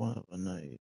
One of a night.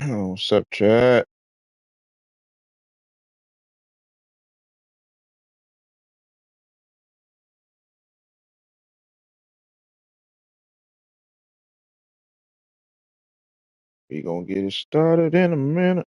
What's up, chat? We gonna get it started in a minute.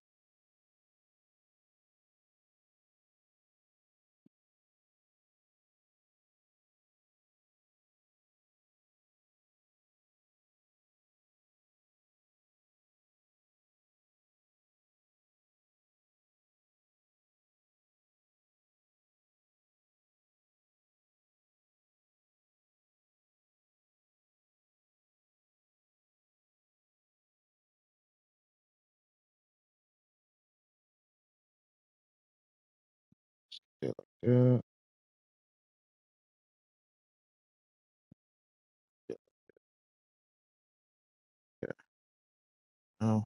Yeah, like that. Yeah, yeah. Oh,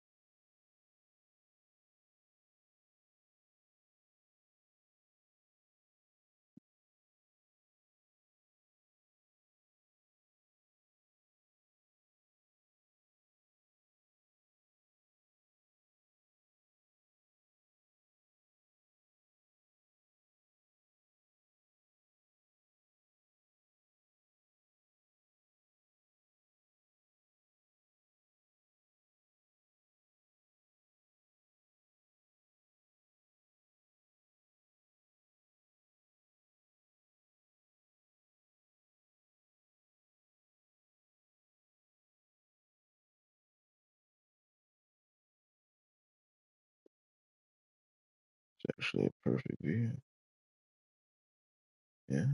it's actually a perfect view. Yeah,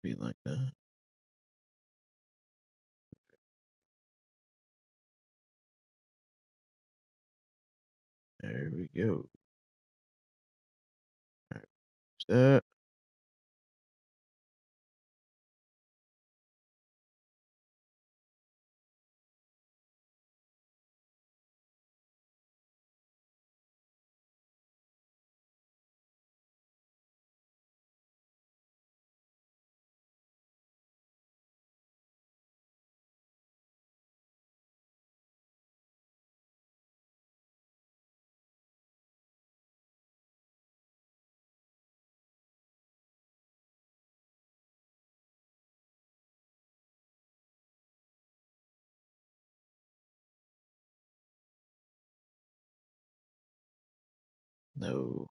be like that. There we go. There's that. No.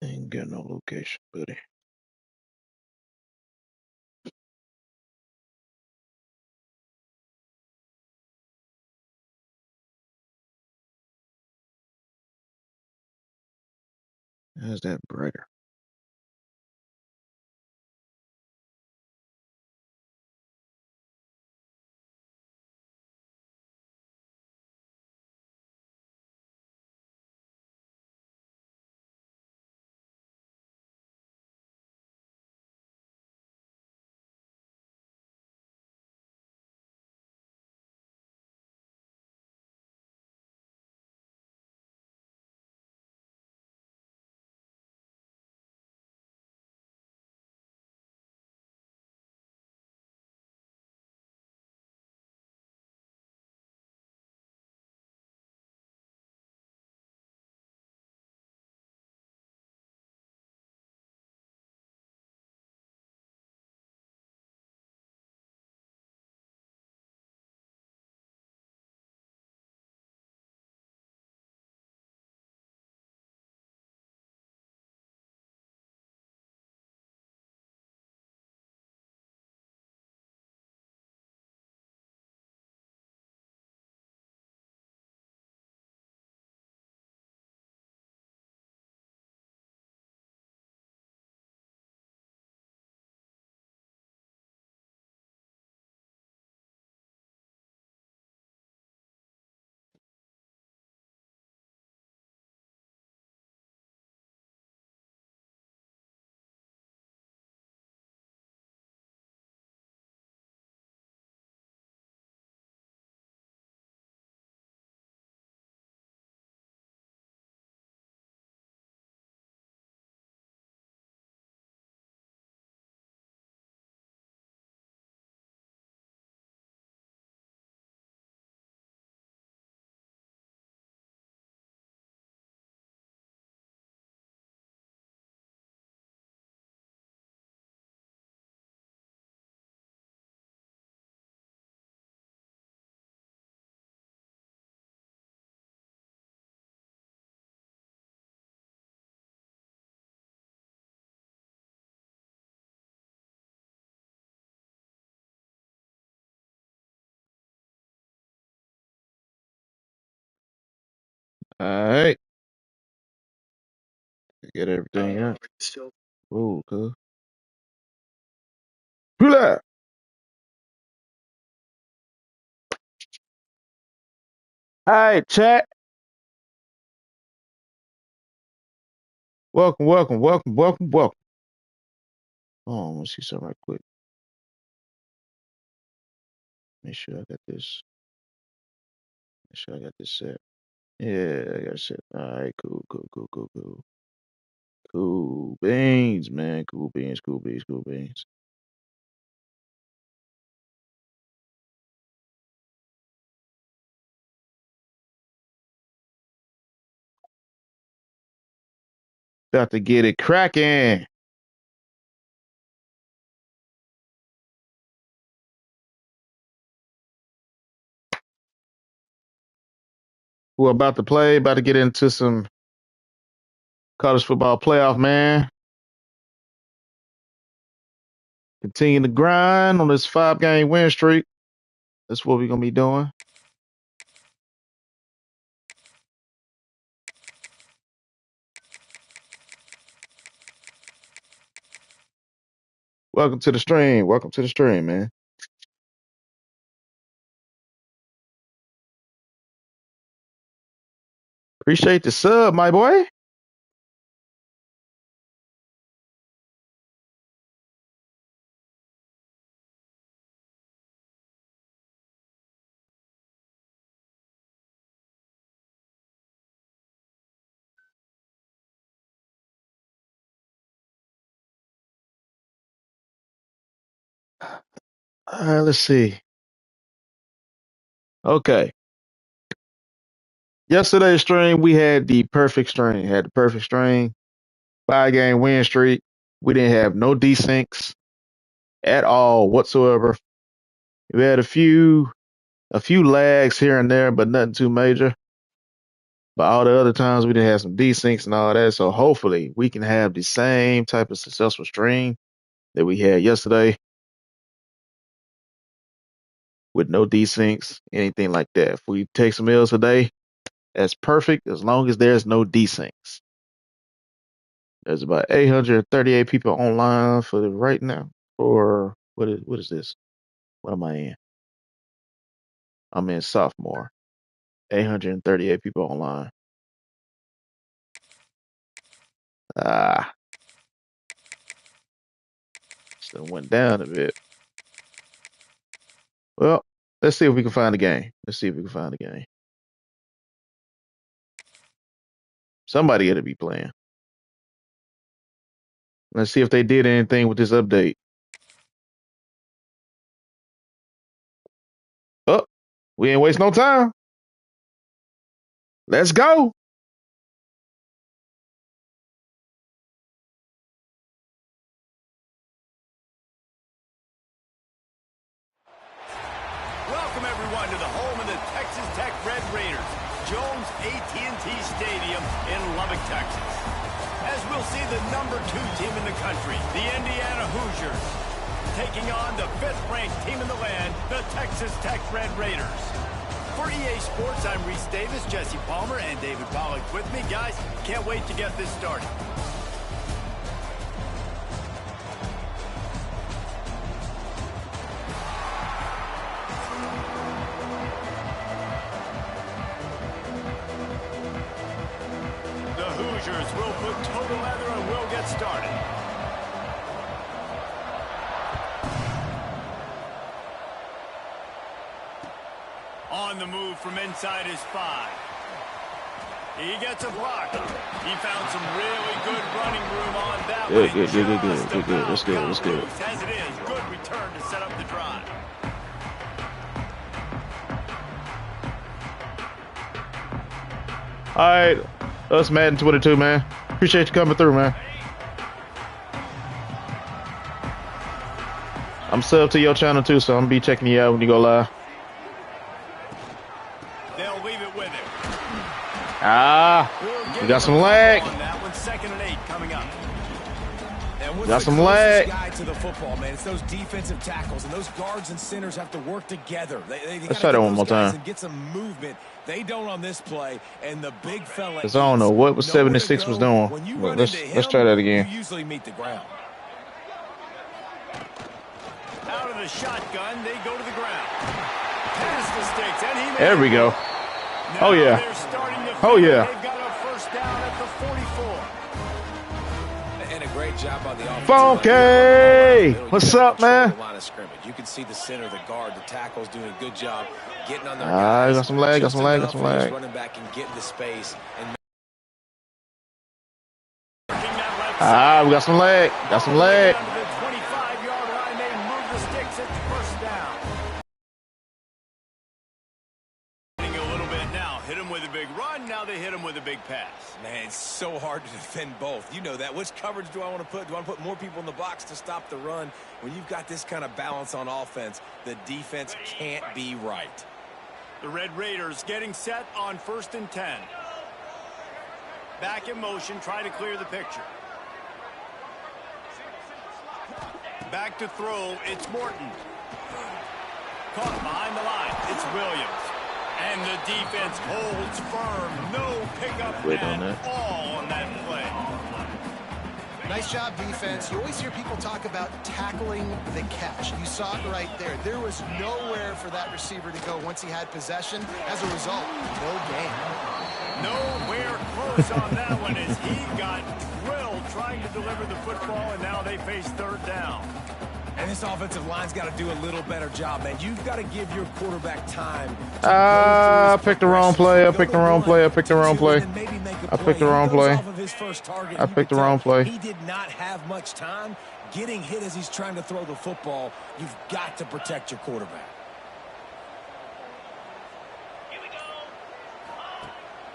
Ain't got no location, buddy. How's that brighter? All right. Get everything out. Oh, cool. Hula! All right, chat. Welcome, welcome, welcome, welcome, welcome. Oh, I want to see something right quick. Make sure I got this. Make sure I got this set. Yeah, I got it set. All right, cool, cool, cool, cool, cool. Cool beans, man. Cool beans, cool beans, cool beans. About to get it cracking. We're about to play, about to get into some college football playoff, man. Continue to grind on this 5-game win streak. That's what we're gonna be doing. Welcome to the stream. Welcome to the stream, man. Appreciate the sub, my boy. Let's see. Okay. Yesterday's stream, we had the perfect stream. Had the perfect stream. 5-game win streak. We didn't have no desyncs at all whatsoever. We had a few lags here and there, but nothing too major. But all the other times we did have some desyncs and all that. So hopefully we can have the same type of successful stream that we had yesterday with no desyncs, anything like that. If we take some L's today, that's perfect as long as there's no desyncs. There's about 838 people online for the right now. Or what is this? What am I in? I'm in sophomore. 838 people online. Ah, still went down a bit. Well, let's see if we can find a game. Let's see if we can find a game. Somebody got to be playing. Let's see if they did anything with this update. Oh, we ain't waste no time. Let's go. Welcome everyone to the home of the Texas Tech Red Raiders, Jones AT&T Stadium in Lubbock, Texas. As we'll see the #2 team in the country, the Indiana Hoosiers, taking on the 5th-ranked team in the land, the Texas Tech Red Raiders. For EA Sports, I'm Reese Davis, Jesse Palmer, and David Pollack with me. Guys, can't wait to get this started. The Hoosiers will put total leather and we'll get started. On the move from inside his 5. He gets a block. He found some really good running room on that one. Good. Let's go. As it is, good return to set up the drive. All right, us Madden 22, man. Appreciate you coming through, man. I'm subbed to your channel too, so I'm gonna be checking you out when you go live. They'll leave it with him. We got some lag. On that one, 2nd and 8 coming up. Got some lag. Guy to the football, man. It's those defensive tackles, and those guards and centers have to work together. Let's try that one more time. And get some movement. They don't on this play, and the big fella. Because I don't know what 76 was doing. But let's try that again. You usually meet the ground. Out of the shotgun, they go to the ground. Pass the sticks, and he there we go. Now oh yeah. Oh yeah. They've got a first down at the 44. And a great job on the offense. Funky! What's up, man? Line of scrimmage. You can see the center, the guard, the tackles doing a good job getting on their guys. Got some lag. Running back and getting the space. And we got some lag. Got some lag. To the 25-yard line, they move the sticks at the first down. A little bit now. Hit him with a big run. Now they hit him with a big pass. Man, it's so hard to defend both. You know that. Which coverage do I want to put? Do I want to put more people in the box to stop the run? When you've got this kind of balance on offense, the defense can't be right. The Red Raiders getting set on 1st and 10. Back in motion, try to clear the picture. Back to throw, it's Morton. Caught behind the line, it's Williams. And the defense holds firm. No pickup at all on that play. Nice job, defense. You always hear people talk about tackling the catch. You saw it right there. There was nowhere for that receiver to go once he had possession. As a result, no gain. Nowhere close on that one as he got drilled trying to deliver the football, and now they face 3rd down. And this offensive line's got to do a little better job, man. You've got to give your quarterback time. I picked the wrong play. I picked the wrong play. He did not have much time getting hit as he's trying to throw the football. You've got to protect your quarterback.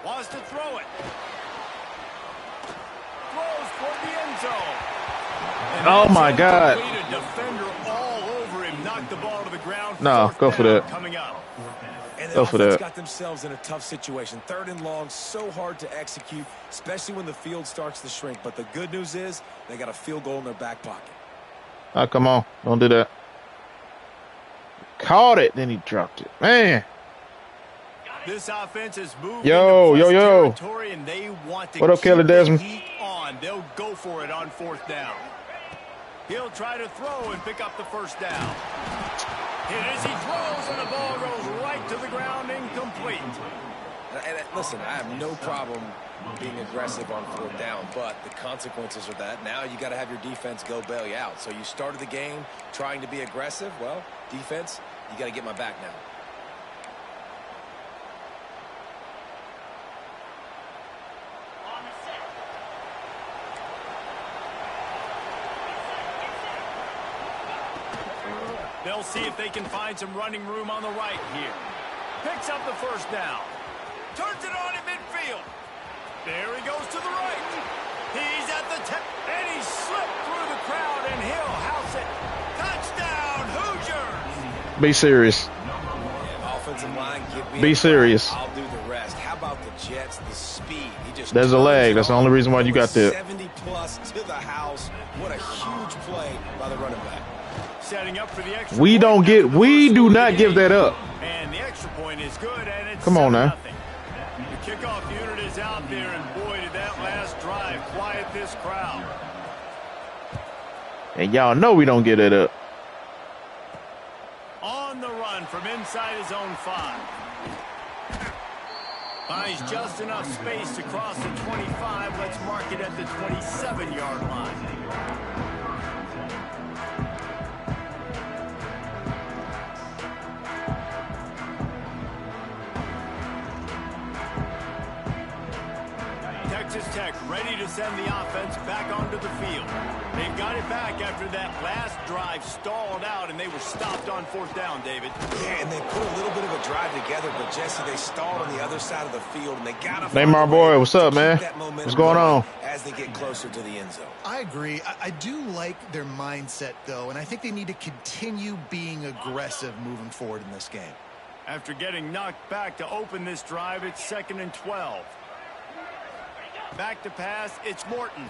Wants to throw it. Throws toward the end zone. And Oh my God. a defender all over him. Knocked the ball to the ground. No, go for that. Coming up. And the Go for offense that. got themselves in a tough situation. 3rd and long, so hard to execute, especially when the field starts to shrink. But the good news is they got a field goal in their back pocket. Oh, come on. Don't do that. Caught it, then he dropped it. Man. This offense has moved Yo, into yo, yo. territory, and they want to What up, keep Kelly the Desmond? heat on. They'll go for it on 4th down. He'll try to throw and pick up the 1st down. Hit as he throws, and the ball goes right to the ground, incomplete. And listen, I have no problem being aggressive on 4th down, but the consequences are that now you got to have your defense go bail you out. So you started the game trying to be aggressive. Well, defense, you got to get my back now. They'll see if they can find some running room on the right here. Picks up the 1st down. Turns it on in midfield. There he goes to the right. He's at the 10. And he slipped through the crowd, and he'll house it. Touchdown, Hoosiers. Be serious. Yeah, offensive line, give me Be serious. I'll do the rest. How about the Jets, the speed? He just There's a lag. That's the only reason why you got that. 70 plus to the house. What a huge play by the running back. Setting up for the extra We point. don't get, we do not give that up. And the extra point is good, and it's Come on now. 7-0. The kickoff unit is out there, and boy, did that last drive quiet this crowd. And y'all know we don't get that up. On the run from inside his own 5. Finds just enough space to cross the 25. Let's mark it at the 27-yard line. Texas Tech ready to send the offense back onto the field. They've got it back after that last drive stalled out, and they were stopped on 4th down, David. Yeah, and they put a little bit of a drive together, but Jesse, they stalled on the other side of the field, and they got to Neymar boy, what's up, man? What's going on? As they get closer to the end zone. I agree. I do like their mindset, though, and I think they need to continue being aggressive moving forward in this game. After getting knocked back to open this drive, it's 2nd and 12. Back to pass, it's Morton.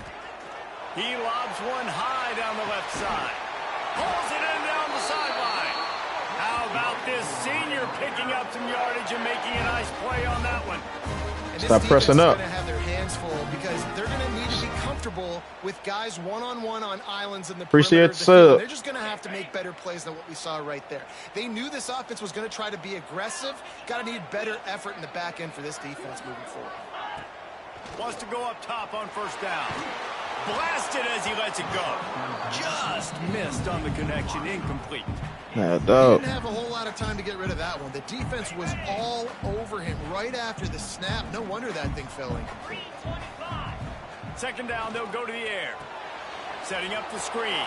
He lobs one high down the left side. Pulls it in down the sideline. How about this senior picking up some yardage and making a nice play on that one? And Stop pressing up. They're going to have their hands full because they're going to need to be comfortable with guys one-on-one on islands in the Appreciate perimeter of the the field. sub. They're just going to have to make better plays than what we saw right there. They knew this offense was going to try to be aggressive. Got to need better effort in the back end for this defense moving forward. Wants to go up top on 1st down. Blasted as he lets it go. Just missed on the connection. Incomplete. Nah, dog. Didn't have a whole lot of time to get rid of that one. The defense was all over him right after the snap. No wonder that thing fell incomplete. 2nd down, they'll go to the air. Setting up the screen.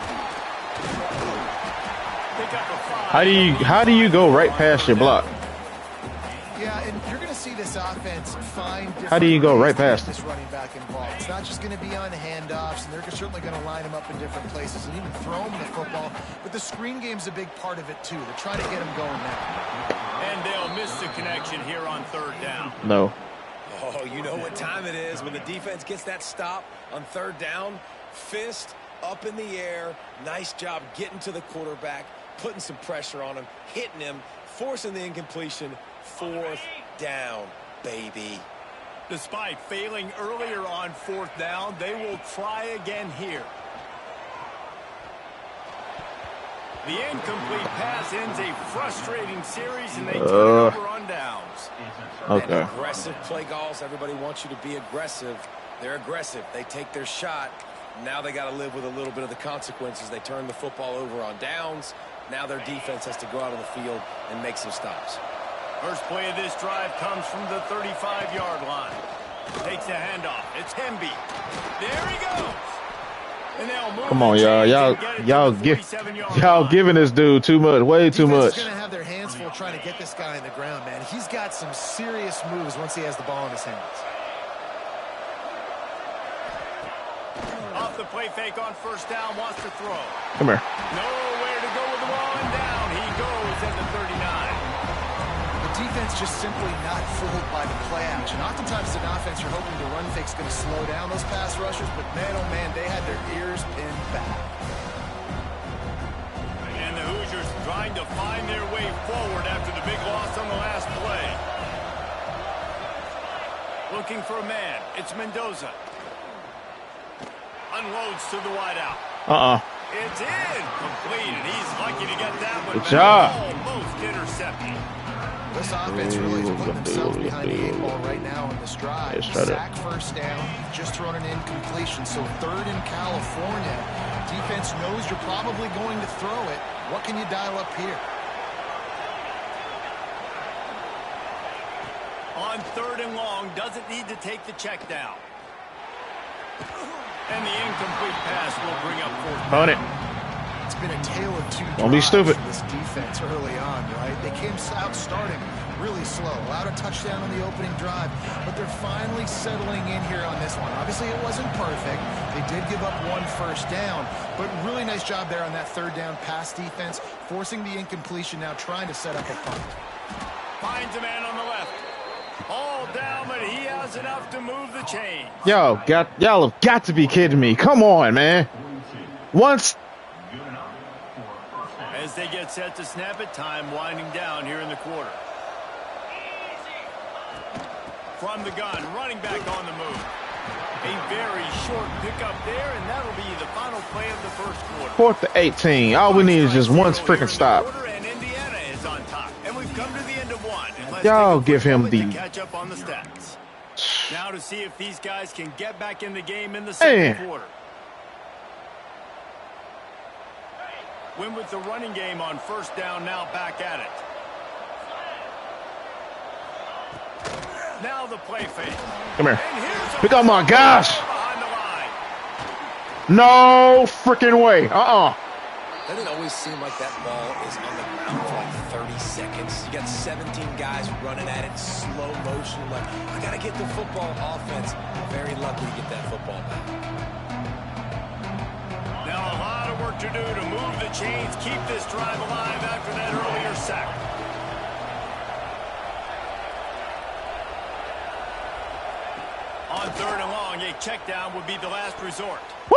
Pick up a 5. How do you go right past your block? Yeah, and you're going to see this offense find different How do you go ways right to get past this running back involved? It's not just going to be on handoffs, and they're certainly going to line him up in different places and even throw him the football. But the screen game's a big part of it, too. They're trying to get him going now. And they'll miss the connection here on 3rd down. No. Oh, you know what time it is when the defense gets that stop on 3rd down. Fist up in the air. Nice job getting to the quarterback, putting some pressure on him, hitting him, forcing the incompletion. 4th down, baby. Despite failing earlier on 4th down, they will try again here. The incomplete pass ends a frustrating series, and they turn it over on downs. Okay. And aggressive play calls. Everybody wants you to be aggressive. They're aggressive. They take their shot. Now they got to live with a little bit of the consequences. They turn the football over on downs. Now their defense has to go out on the field and make some stops. First play of this drive comes from the 35-yard line. Takes the handoff. It's Hemby. There he goes. And they'll move. Come on, y'all. Y'all giving this dude too much, way too much. Defense is going to have their hands full trying to get this guy in the ground, man. He's got some serious moves once he has the ball in his hands. Off the play fake on first down, wants to throw. Come here. Nowhere to go with the ball, and down he goes at the 39. The defense just simply not fooled by the play action. Oftentimes, as an offense, you're hoping the run fake's going to slow down those pass rushers, but man, oh man, they had their ears pinned back. And the Hoosiers trying to find their way forward after the big loss on the last play. Looking for a man. It's Mendoza. Unloads to the wideout. It's in. Complete, and he's lucky to get that one. Good job. Almost intercepted. This offense really is putting themselves behind the 8 ball right now in this drive. Sack first down, just thrown an incompletion. So third in California. Defense knows you're probably going to throw it. What can you dial up here? On third and long, doesn't need to take the check down. And the incomplete pass will bring up fourth down. On it. It's been a tale of two Don't be stupid. for this defense early on, right? They came out starting really slow, allowed a touchdown on the opening drive, but they're finally settling in here on this one. Obviously, it wasn't perfect. They did give up one first down, but really nice job there on that third down pass defense, forcing the incompletion, now trying to set up a punt. Finds a man on the left. All down, but he has enough to move the chain. Y'all have got to be kidding me. Come on, man. Once. As they get set to snap it, time winding down here in the quarter. From the gun, running back on the move. A very short pickup there, and that'll be the final play of the first quarter. 4th to 18. All we need is just one freaking stop. And Indiana is on top, and we've come to the end of one. Y'all give him the catch up on the stats. Now to see if these guys can get back in the game in the second quarter. Win with the running game on first down, now back at it. Now the play fake. Come here. Pick up my gosh. No freaking way. Doesn't it always seem like that ball is on the ground for like 30 seconds? You got 17 guys running at it, slow motion. Like, I got to get the football. Offense, very lucky to get that football back. Now a lot of work to do to move the chains, keep this drive alive after that earlier sack. On third and long, a check down would be the last resort. Woo!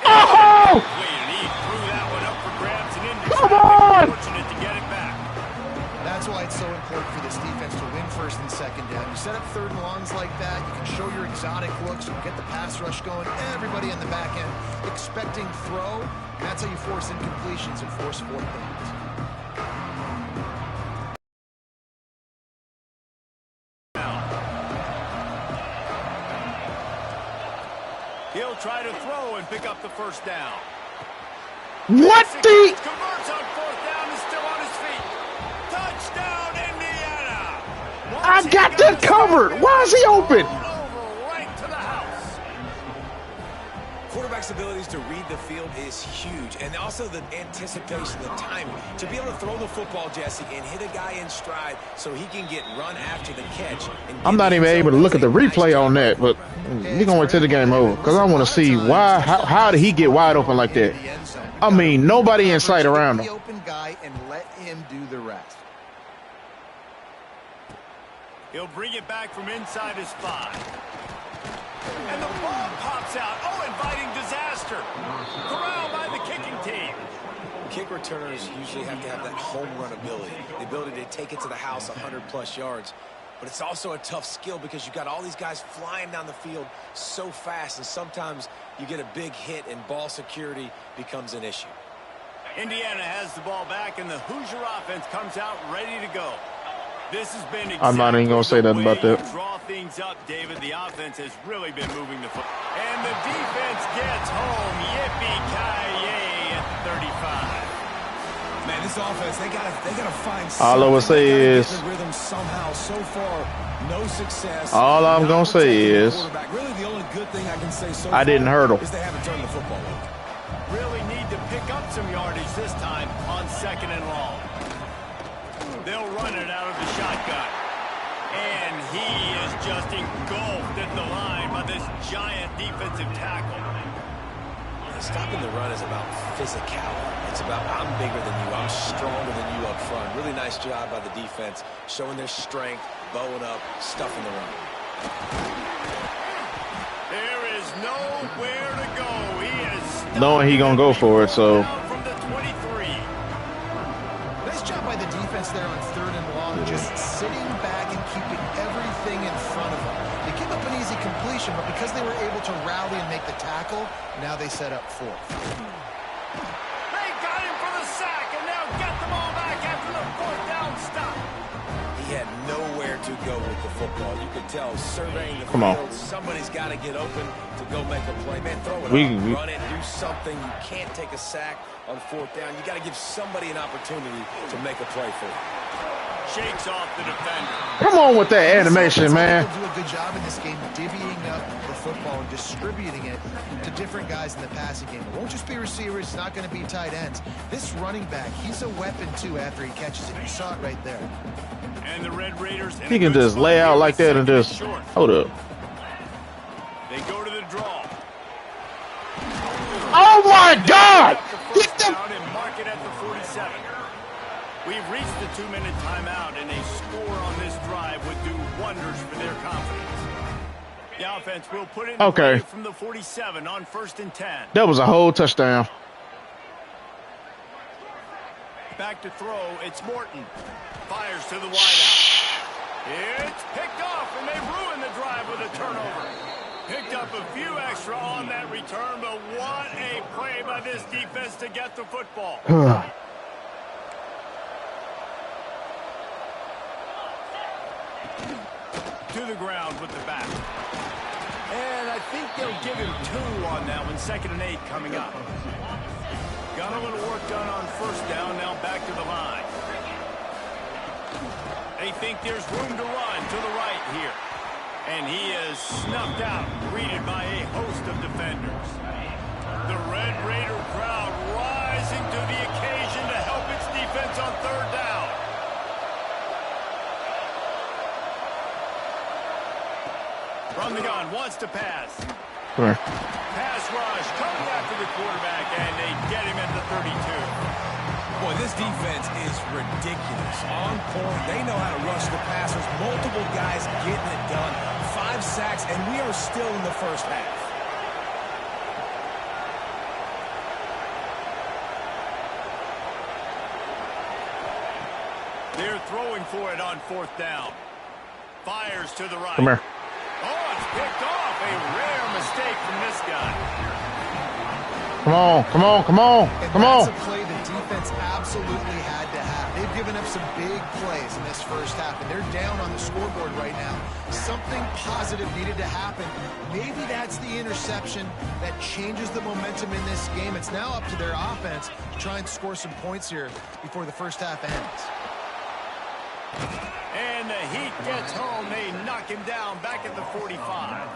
Oh! And he threw that one up for grabs and into Come on! fortunate to get it back. That's why it's so important for this defense to win first and second down. You set up third and longs like that, you can show your exotic looks, you can get the pass rush going, everybody in the back end expecting throw. That's how you force incompletions and force fourth downs. He'll try to throw and pick up the first down. What the? Converts on fourth down and still on his feet. Touchdown, Indiana! I got that covered. Why is he open? Right to the house. Quarterback's abilities to read the field is huge, and also the anticipation, the timing. To be able to throw the football, Jesse, and hit a guy in stride so he can get run after the catch. I'm not even able to look at the replay on that, but we're going to wait till the game over because I want to see why. How did he get wide open like that? I mean, nobody in sight around him. Open guy and let him do the rest. He'll bring it back from inside his 5. And the ball pops out. Oh, inviting disaster. Corralled by the kicking team. Kick returners usually have to have that home run ability, the ability to take it to the house 100-plus yards. But it's also a tough skill because you've got all these guys flying down the field so fast, and sometimes you get a big hit and ball security becomes an issue. Indiana has the ball back, and the Hoosier offense comes out ready to go. This has been exactly I'm not even going to say nothing about that. Draw things up, David. The offense has really been moving the foot. And the defense gets home. Yippee-ki-yay at 35. Man, this offense, they gotta find all I would say is rhythm somehow. So far, no success. All I'm gonna say is really the only good thing I can say so I didn't hurdle. Is they haven't turned the football over. Really need to pick up some yardage this time on second and long. They'll run it out of the shotgun. And he is just engulfed at the line by this giant defensive tackle. Stopping the run is about physicality. It's about I'm bigger than you, I'm stronger than you up front. Really nice job by the defense, showing their strength, bowing up, stuffing the run. There is nowhere to go. He is knowing he gonna go for it, so. From the 23. Nice job by the defense there on 3rd and long, just sitting back and keeping everything in front of them. They give up an easy completion, but because they were able to rally and make the tackle, now they set up 4th. They got him for the sack, and now get the ball back after the 4th down stop. He had nowhere to go with the football. You could tell surveying the Come field, on. somebody's got to get open to go make a play. Man, throw it up, run it, do something. You can't take a sack on 4th down. You got to give somebody an opportunity to make a play for you. Shakes off the defender. Come on with that animation, man. They'll do a good job in this game divvying up the football and distributing it to different guys in the passing game. It won't just be receivers. It's not going to be tight ends. This running back, he's a weapon, too, after he catches it. You saw it right there. And the Red Raiders. He can just lay out like that and just hold up. They go to the draw. Oh my God! Get them and mark it at the 47. We've reached the 2-minute timeout, and a score on this drive would do wonders for their confidence. The offense will put in okay from the 47 on 1st and 10. That was a whole touchdown. Back to throw. It's Morton. Fires to the wideout. It's picked off, and they ruin the drive with a turnover. Picked up a few extra on that return, but what a play by this defense to get the football. To the ground with the back. And I think they'll give him 2 on that one. 2nd and 8 coming up. Got a little work done on 1st down. Now back to the line. They think there's room to run to the right here. And he is snuffed out, greeted by a host of defenders. The Red Raider crowd rising to the occasion to help its defense on 3rd down. From the gun, wants to pass. Pass rush, coming after the quarterback, and they get him at the 32. Boy, this defense is ridiculous. On point, they know how to rush the passers. Multiple guys getting it done. 5 sacks, and we are still in the 1st half. They're throwing for it on 4th down. Fires to the right. Come here. Oh, it's picked off. A rare mistake from this guy. Come on, come on, come on, come on. That's a play the defense absolutely had to have. They've given up some big plays in this 1st half, and they're down on the scoreboard right now. Something positive needed to happen. Maybe that's the interception that changes the momentum in this game. It's now up to their offense to try and score some points here before the 1st half ends. And the Heat gets home. They knock him down back at the 45.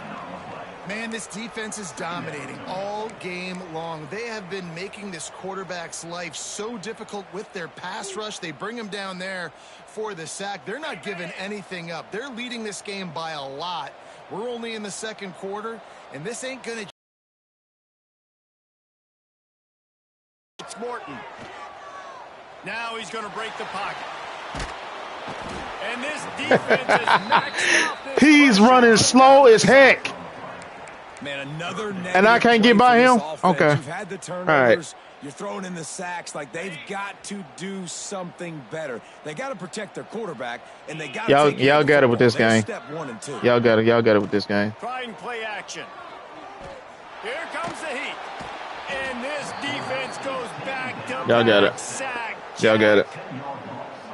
Man, this defense is dominating all game long. They have been making this quarterback's life so difficult with their pass rush. They bring him down there for the sack. They're not giving anything up. They're leading this game by a lot. We're only in the 2nd quarter, and this ain't going to... It's Morton. Now he's going to break the pocket. And this defense is maxed out. He's running slow as heck. Man, another and I can't get by him? Okay. You've had the turnovers. All right. You're throwing in the sacks. Like, they've got to do something better. They got to protect their quarterback, and they got to y'all got it with this game. Step 1 and 2. Y'all got it with this game. Trying play action. Here comes the Heat. And this defense goes back to y'all got it. Sack. Y'all got it.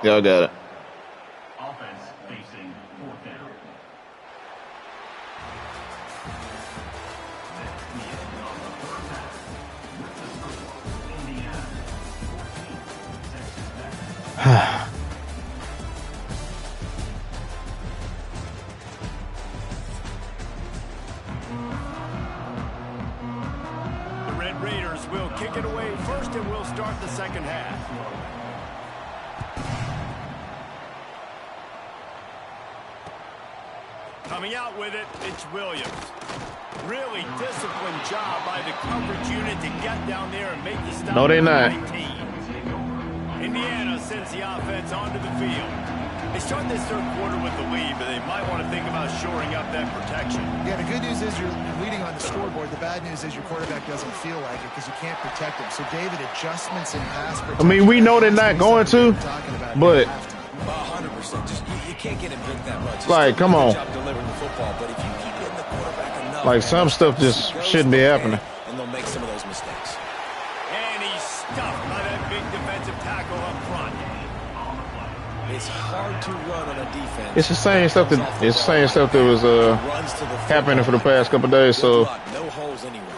Y'all got it. Offense facing 4th down. The Red Raiders will kick it away first, and we'll start the 2nd half. Coming out with it, it's Williams. Really disciplined job by the coverage unit to get down there and make the stop. No, they're not. Indiana sends the offense onto the field. They start this third quarter with the lead, but they might want to think about shoring up that protection. Yeah, the good news is you're leading on the scoreboard. The bad news is your quarterback doesn't feel like it because you can't protect him. So, David, adjustments in pass protection. I mean, we know they're not going to, but 100%. Just you can't get him big that much. Like, come on. Job delivering the football, but if you keep hitting the quarterback enough, like some stuff just shouldn't be happening. And they'll make some of those mistakes. And he's stuffed by that big defensive tackle up front. It's hard to run on a defense. It's the same stuff that was happening for the past couple of days. So no holes anywhere.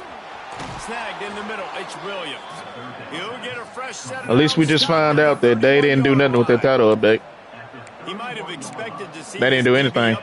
Snagged in the middle. It's Williams. He'll get a fresh set. at least we just found out that they didn't do nothing with their title update. He might have expected to see they didn't do anything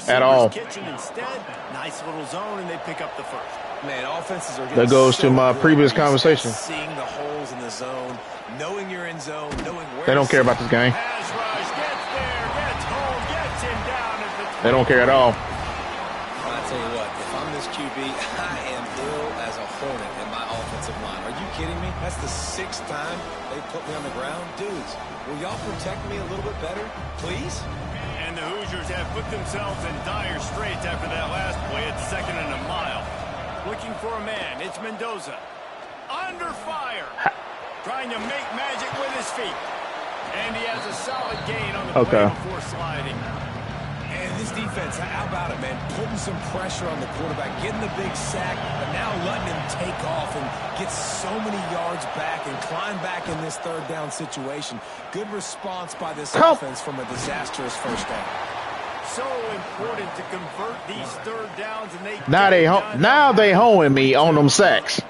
at all. Instead, nice little zone, and they pick up the first. Man, offenses are that goes to my previous conversation. Seeing the holes in the zone, knowing you're in zone, knowing where they don't care about this game. Pass rush, gets there, gets home, gets him down at the 20. They don't care at all. I'll tell you what, if I'm this QB, I am ill as a hornet in my offensive line. Are you kidding me? That's the 6th time they put me on the ground. Dudes, will y'all protect me a little bit better, please? And the Hoosiers have put themselves in dire straits after that last play at 2nd and a mile. Looking for a man. It's Mendoza. Under fire. Trying to make magic with his feet. And he has a solid gain on the play before sliding. And this defense, how about it, man? Putting some pressure on the quarterback, getting the big sack, but now letting him take off and get so many yards back and climb back in this 3rd down situation. Good response by this offense from a disastrous first down. So important to convert these 3rd downs, and they now they hoeing me on them sacks.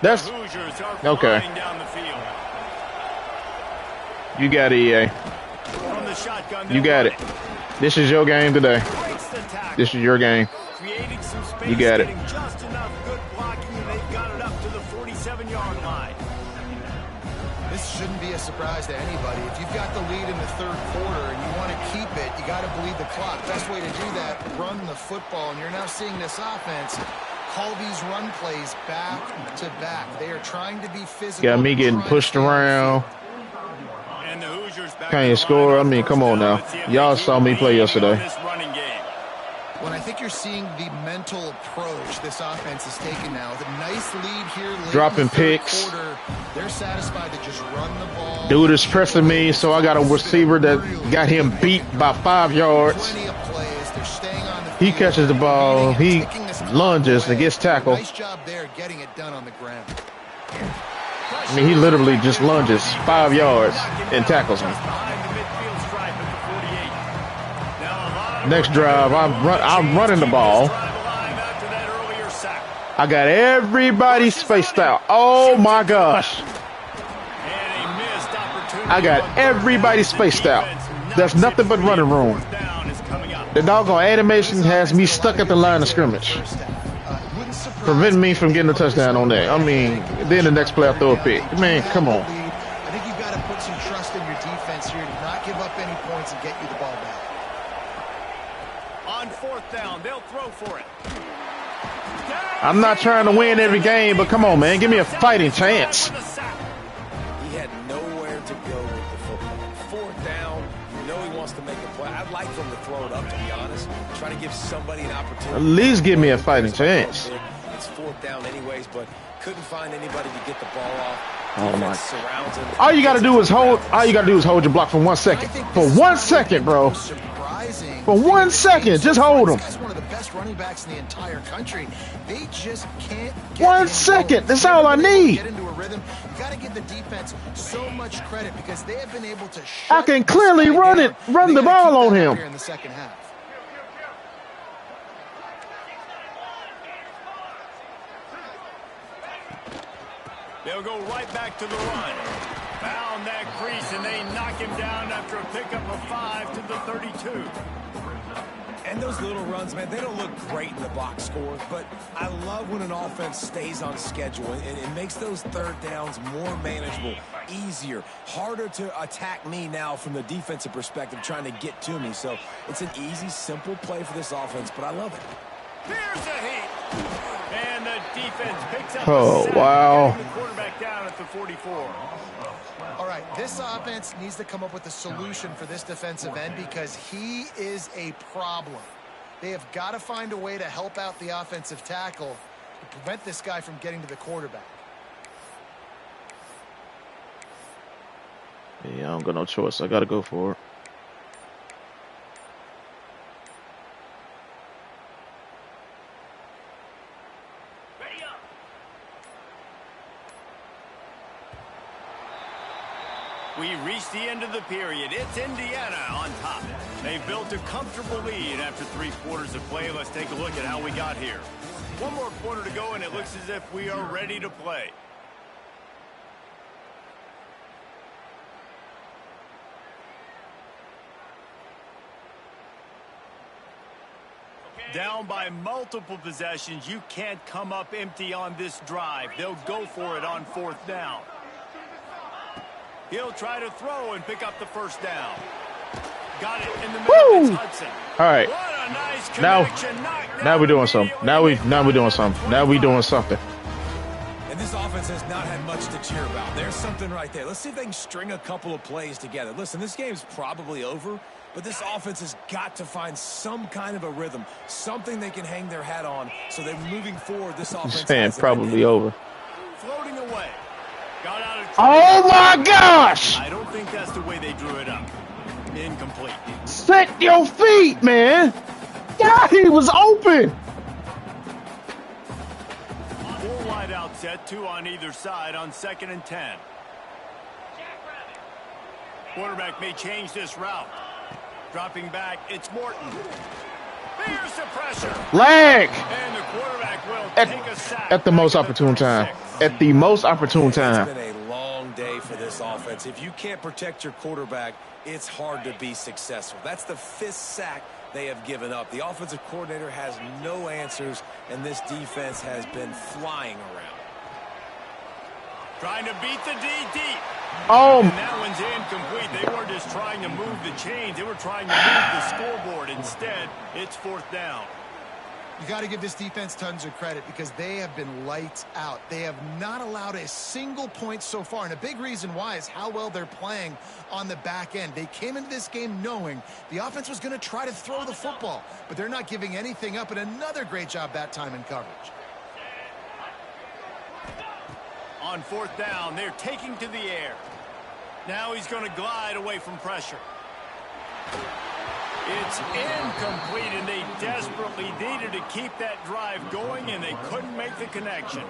That's okay. Down the field. You got it, EA. From the shotgun, you got it. This is your game today. This is your game. Creating some space, you got it. Just enough good blocking, and they've got it up to the 47-yard line. This shouldn't be a surprise to anybody. If you've got the lead in the 3rd quarter and you want to keep it, you got to bleed the clock. Best way to do that, run the football. And you're now seeing this offense call these run plays back to back. They are trying to be physical. Got me getting pushed around. And the Hoosiers back can't you score? I mean, come on now. Y'all saw me play yesterday. When I think you're seeing the mental approach this offense is taking now, the nice lead here, late dropping picks. Quarter, they're satisfied to just run the ball. Dude is pressing me, so I got a receiver that got him beat by 5 yards. He catches the ball, he lunges and gets tackled. Nice job there getting it done on the ground. I mean, he literally just lunges 5 yards and tackles him. Next drive, I'm running the ball. I got everybody spaced out. Oh my gosh. I got everybody spaced out. There's nothing but running room. The doggone animation has me stuck at the line of scrimmage, preventing me from getting a touchdown on that. I mean, then the next play I throw a pick. Man, come on. I think you've got to put some trust in your defense here to not give up any points and get you the ball back. On 4th down, they'll throw for it. I'm not trying to win every game, but come on, man. Give me a fighting chance. He had nowhere to go with the football. 4th down, you know he wants to make a play. I'd like for him to throw it up, to be honest. Try to give somebody an opportunity. At least give me a fighting chance. It's 4th down anyways, but couldn't find anybody to get the ball off. Oh my! All you gotta do is hold. All you gotta do is hold your block for 1 second. For 1 second, bro. For 1 second, just hold them. One of the best running backs in the entire country. They just can't. 1 second. That's all I need. Get into a rhythm. You got to give the defense so much credit because they have been able to. I can clearly run the ball on him. In the second half. They'll go right back to the run. Found that crease, and they knock him down after a pickup of 5 to the 32. And those little runs, man, they don't look great in the box score, but I love when an offense stays on schedule, and it makes those third downs more manageable, easier, harder to attack me now from the defensive perspective trying to get to me. So it's an easy, simple play for this offense, but I love it. Here's a heat. And the defense picks up Oh, a sack, wow. getting the quarterback down at the 44. All right, this offense needs to come up with a solution for this defensive end because he is a problem. They have got to find a way to help out the offensive tackle to prevent this guy from getting to the quarterback. Yeah, I don't got no choice. I got to go for it. We reach the end of the period. It's Indiana on top. They've built a comfortable lead after 3 quarters of play. Let's take a look at how we got here. 1 more quarter to go, and it looks as if we are ready to play. Down by multiple possessions. You can't come up empty on this drive. They'll go for it on 4th down. He'll try to throw and pick up the first down. Got it in the middle. It's Hudson. All right. What a nice connection. Now we're doing something. Now we're doing something. Now we're doing something. And this offense has not had much to cheer about. There's something right there. Let's see if they can string a couple of plays together. Listen, this game's probably over, but this offense has got to find some kind of a rhythm, something they can hang their hat on so that moving forward, this offense has probably over. Floating away. Got out of Oh my gosh! I don't think that's the way they drew it up. Incomplete. Set your feet, man. God, he was open. 4 wide out set, 2 on either side on 2nd and 10. Quarterback may change this route. Dropping back, it's Morton. There's the pressure. Lag. And the quarterback will take a sack. At the most opportune time. At the most opportune time. It's been a long day for this offense. If you can't protect your quarterback, it's hard to be successful. That's the 5th sack they have given up. The offensive coordinator has no answers, and this defense has been flying around. Trying to beat the D deep. Oh. And that one's incomplete. They weren't just trying to move the chains. They were trying to move the scoreboard. Instead, it's 4th down. You got to give this defense tons of credit because they have been lights out. They have not allowed a single point so far, and a big reason why is how well they're playing on the back end. They came into this game knowing the offense was going to try to throw the football, but they're not giving anything up, and another great job that time in coverage. On 4th down, they're taking to the air. Now he's going to glide away from pressure. It's incomplete, and they desperately needed to keep that drive going, and they couldn't make the connection.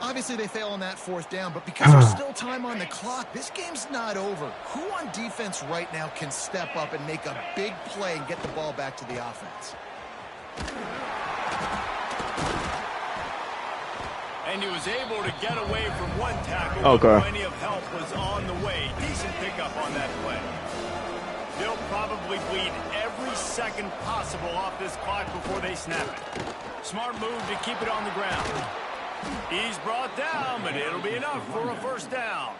Obviously, they fail on that 4th down, but because there's still time on the clock, this game's not over. Who on defense right now can step up and make a big play and get the ball back to the offense? And he was able to get away from 1 tackle. Okay. Plenty of help was on the way. Decent pickup on that play. They'll probably bleed every second possible off this clock before they snap it. Smart move to keep it on the ground. He's brought down, but it'll be enough for a 1st down.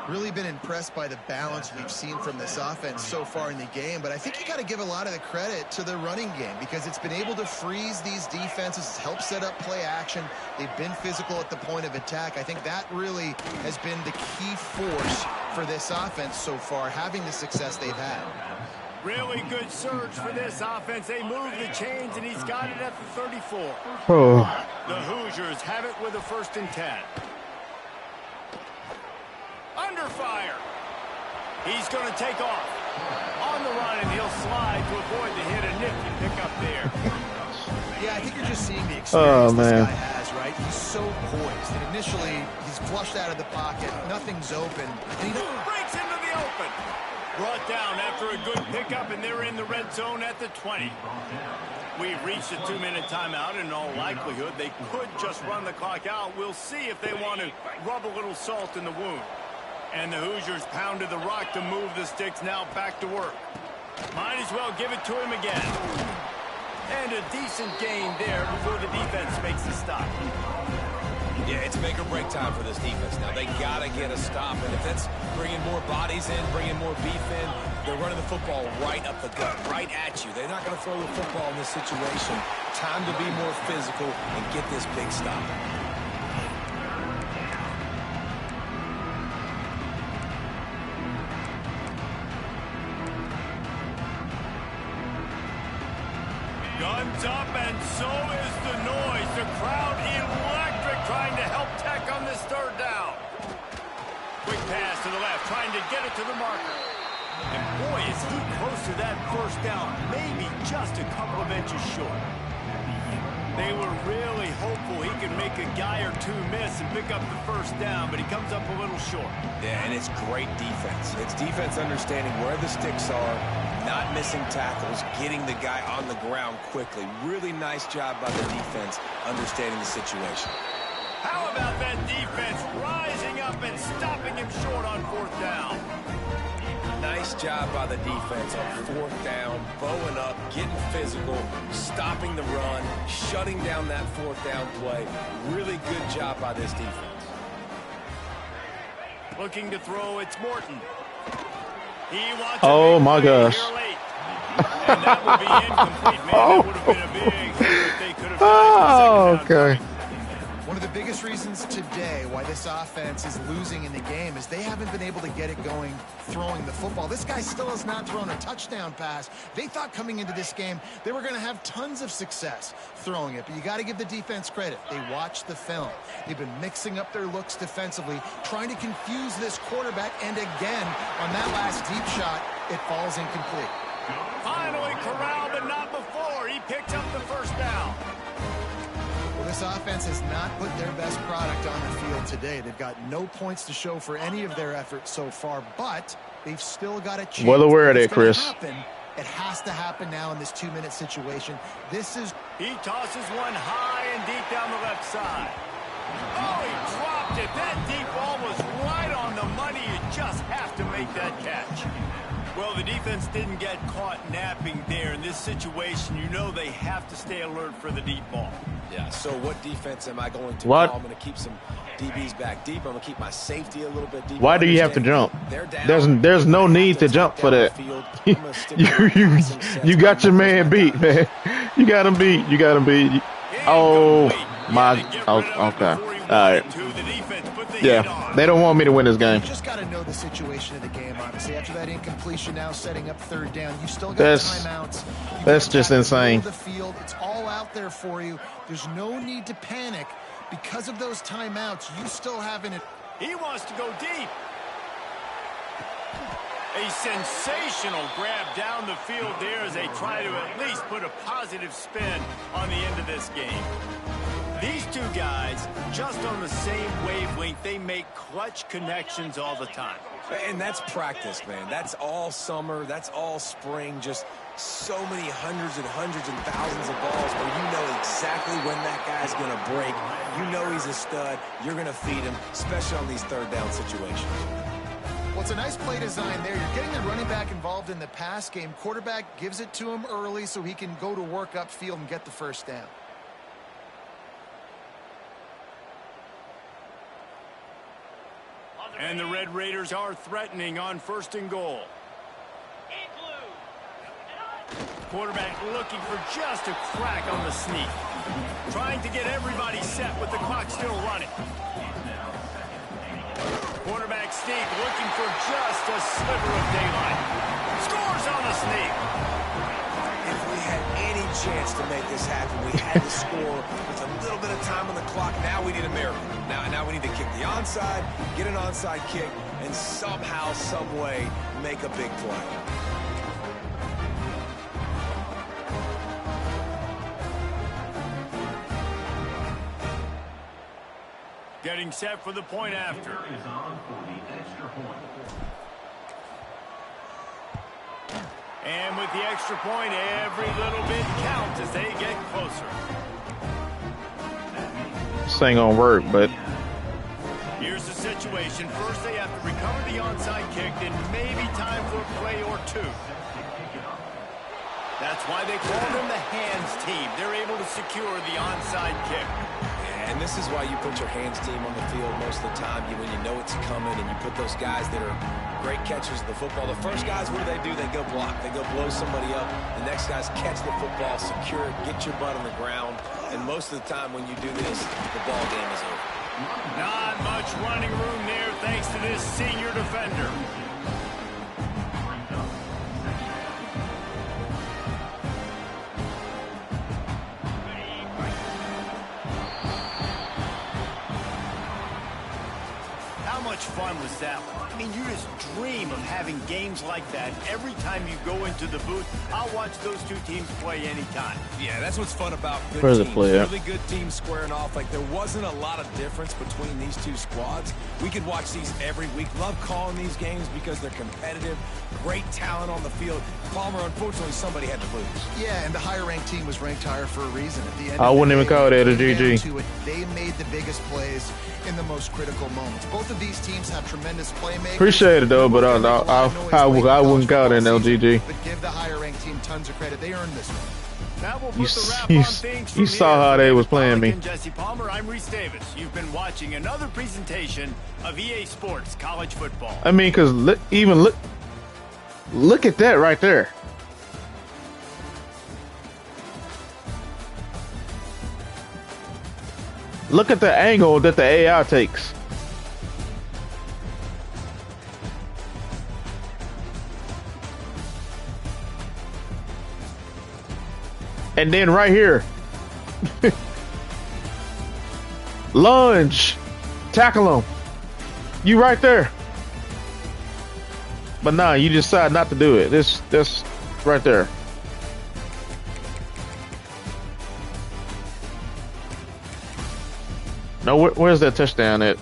Really been impressed by the balance we've seen from this offense so far in the game, but I think you got to give a lot of the credit to the running game because it's been able to freeze these defenses, help set up play action. They've been physical at the point of attack. I think that really has been the key force for this offense so far, having the success they've had. Really good surge for this offense. They move the chains, and he's got it at the 34. Oh. The Hoosiers have it with a 1st and 10. Under fire. He's going to take off. On the run, and he'll slide to avoid the hit. A nifty pickup there. Yeah, I think you're just seeing the experience this guy has, right? He's so poised. And initially, he's flushed out of the pocket. Nothing's open. And he breaks into the open. Brought down after a good pickup, and they're in the red zone at the 20. We've reached a 2-minute timeout, and in all likelihood, they could just run the clock out. We'll see if they want to rub a little salt in the wound. And the Hoosiers pounded the rock to move the sticks. Now back to work. Might as well give it to him again. And a decent gain there before the defense makes the stop. Yeah, it's make or break time for this defense. Now, they got to get a stop. And if that's bringing more bodies in, bringing more beef in, they're running the football right up the gut, right at you. They're not going to throw the football in this situation. Time to be more physical and get this big stop. Guns up, and so is the noise. The crowd electric, trying to help Tech on this third down. Quick pass to the left, trying to get it to the marker. And boy, is he close to that first down, maybe just a couple of inches short. They were really hopeful he could make a guy or two miss and pick up the first down, but he comes up a little short. Yeah, and it's great defense. It's defense understanding where the sticks are, not missing tackles, getting the guy on the ground quickly. Really nice job by the defense understanding the situation. How about that defense rising up and stopping him short on fourth down? Nice job by the defense on fourth down, bowing up, getting physical, stopping the run, shutting down that fourth down play. Really good job by this defense. Looking to throw, it's Morton. He wants Oh my gosh. And that would be incomplete, man. That would have been a big hit if they could have Oh, okay. One of the biggest reasons today why this offense is losing in the game is they haven't been able to get it going throwing the football. This guy still has not thrown a touchdown pass. They thought coming into this game they were going to have tons of success throwing it, but you got to give the defense credit. They watched the film. They've been mixing up their looks defensively, trying to confuse this quarterback, and again, on that last deep shot, it falls incomplete. Finally corralled, but not before. He picked up the first down. Well, this offense has not put their best product on the field today. They've got no points to show for any of their efforts so far, but they've still got a chance. Well aware of that, It's gonna Chris. happen. It has to happen now in this 2-minute situation. This is... He tosses one high and deep down the left side. Oh, he dropped it. That deep ball was right on the money. You just have to make that catch. Well, the defense didn't get caught napping there. In this situation, you know they have to stay alert for the deep ball. Yeah, so what defense am I going to What? call? I'm going to keep some DBs back deep. I'm going to keep my safety a little bit deeper. Why do you have to jump? They're down. There's no need to jump for that. You got your man beat, man. You got him beat. You got him beat. Oh my. Oh, okay. All right. Yeah, they don't want me to win this game. You just got to know the situation of the game, obviously. After that incompletion, now setting up third down, you still got timeouts. That's just insane. The field, it's all out there for you. There's no need to panic because of those timeouts. You still haven't. He wants to go deep. A sensational grab down the field there as they try to at least put a positive spin on the end of this game. These two guys, just on the same wavelength, they make clutch connections all the time. And that's practice, man. That's all summer. That's all spring. Just so many hundreds and thousands of balls where you know exactly when that guy's going to break. You know he's a stud. You're going to feed him, especially on these third down situations. Well, it's a nice play design there. You're getting the running back involved in the pass game. Quarterback gives it to him early so he can go to work upfield and get the first down. And the Red Raiders are threatening on 1st and goal. Quarterback looking for just a crack on the sneak. Trying to get everybody set with the clock still running. Quarterback sneak looking for just a sliver of daylight. Scores on the sneak. If we had any chance to make this happen, we had to score with a little bit of time on the clock. Now we need a miracle. Now we need to kick the onside, get an onside kick, and somehow, some way, make a big play. Getting set for the point after. Is on for the extra point. And with the extra point, every little bit counts as they get closer. This ain't gonna work, but Here's the situation. First, they have to recover the onside kick, then maybe time for a play or two. That's why they call them the hands team. They're able to secure the onside kick. And this is why you put your hands team on the field most of the time when you know it's coming, and you put those guys that are great catchers of the football. The first guys, what do? They go block. They go blow somebody up. The next guys catch the football, secure it, get your butt on the ground. And most of the time when you do this, the ball game is over. Not much running room there thanks to this senior defender. How much fun was that one? I mean, you just dream of having games like that every time you go into the booth. I'll watch those two teams play anytime. Yeah, that's what's fun about good Where's the teams. play at? Really good teams squaring off. Like, there wasn't a lot of difference between these two squads. We could watch these every week. Love calling these games because they're competitive. Great talent on the field. Palmer, unfortunately, somebody had to lose. Yeah, and the higher-ranked team was ranked higher for a reason. At the end, I wouldn't even call it a it came GG. down to it. They made the biggest plays in the most critical moments. Both of these teams have tremendous playmakers. Appreciate it though, but I wouldn't call it an LGG. But give the higher-ranked team tons of credit. They earned this one. Now we'll You put the wrap you on things from you saw here. how they was playing me. Alec and Jesse Palmer, I'm Reese Davis. You've been watching another presentation of EA Sports College Football. I mean, cause look at that right there. Look at the angle that the AI takes. And then right here, lunge, tackle him. You right there. But nah, you decide not to do it. This right there. No, where's that touchdown at?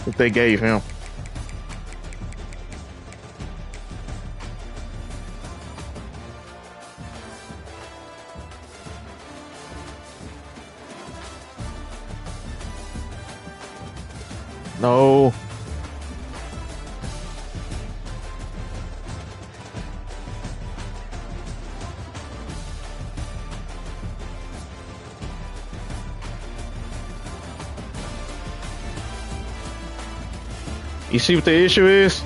That they gave him. No. You see what the issue is?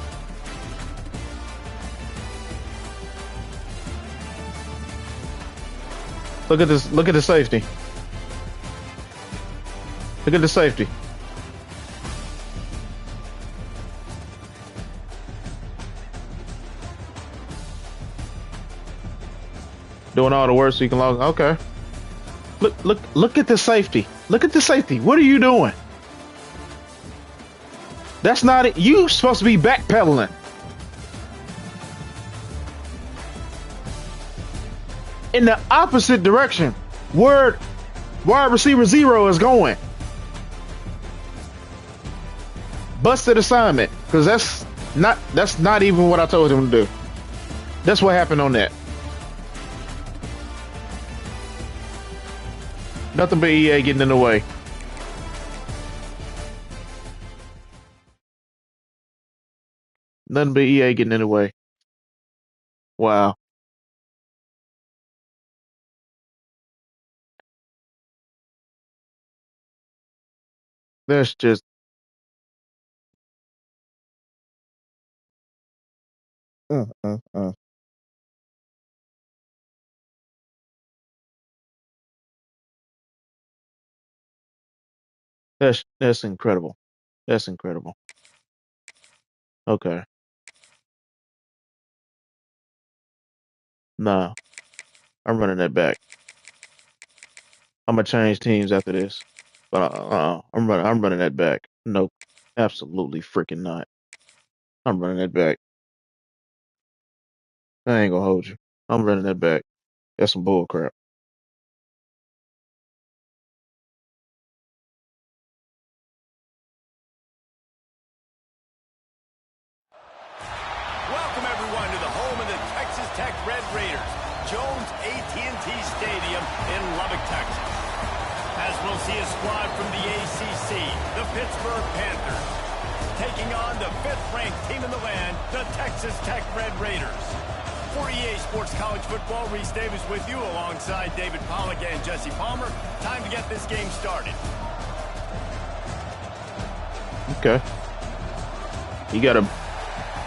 Look at this. Look at the safety. Look at the safety. Doing all the work so you can log. Okay. Look at the safety. Look at the safety. What are you doing? That's not it. You supposed to be backpedaling. In the opposite direction where wide receiver 0 is going. Busted assignment, because that's not even what I told him to do. That's what happened on that. Nothing but EA getting in the way. Nothing but EA getting in the way. Wow. That's just uh, uh, uh. That's incredible. That's incredible. Okay. Nah, I'm running that back. I'm gonna change teams after this. But I'm running that back. Nope. Absolutely freaking not. I'm running that back. I ain't gonna hold you. I'm running that back. That's some bull crap. Welcome everyone to the home of the Texas Tech Red Raiders, Jones AT&T Stadium in Lubbock, Texas. As we'll see a squad from the ACC, the Pittsburgh Panthers, taking on the 5th-ranked team in the land, the Texas Tech Red Raiders. For EA Sports College Football, Reese Davis with you alongside David Pollack and Jesse Palmer. Time to get this game started. Okay. You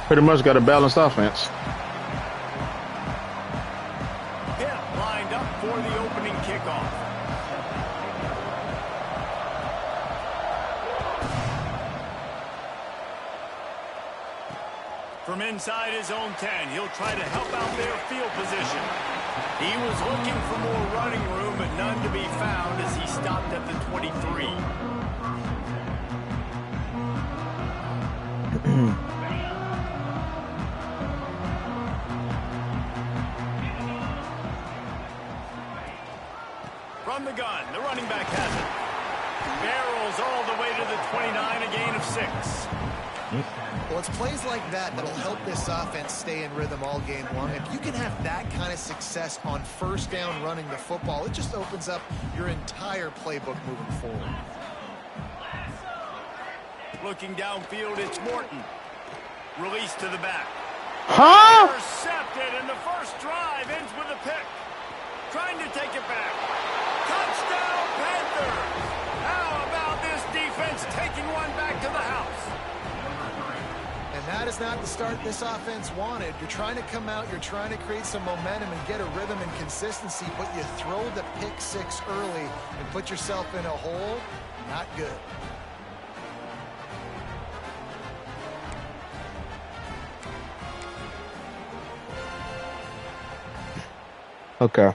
pretty much got a balanced offense. Pitt lined up for the opening kickoff. From inside his own 10, he'll try to help out their field position. He was looking for more running room, but none to be found as he stopped at the 23. From the gun, the running back has it. Barrels all the way to the 29, a gain of 6. Well, it's plays like that that'll help this offense stay in rhythm all game long. If you can have that kind of success on first down running the football, it just opens up your entire playbook moving forward. Looking downfield, it's Morton. Release to the back. Huh? Intercepted, and the first drive ends with a pick. Trying to take it back. Touchdown, Panthers! How about this defense taking one back to the house? And that is not the start this offense wanted. You're trying to come out, you're trying to create some momentum and get a rhythm and consistency, but you throw the pick 6 early and put yourself in a hole. Not good. Okay.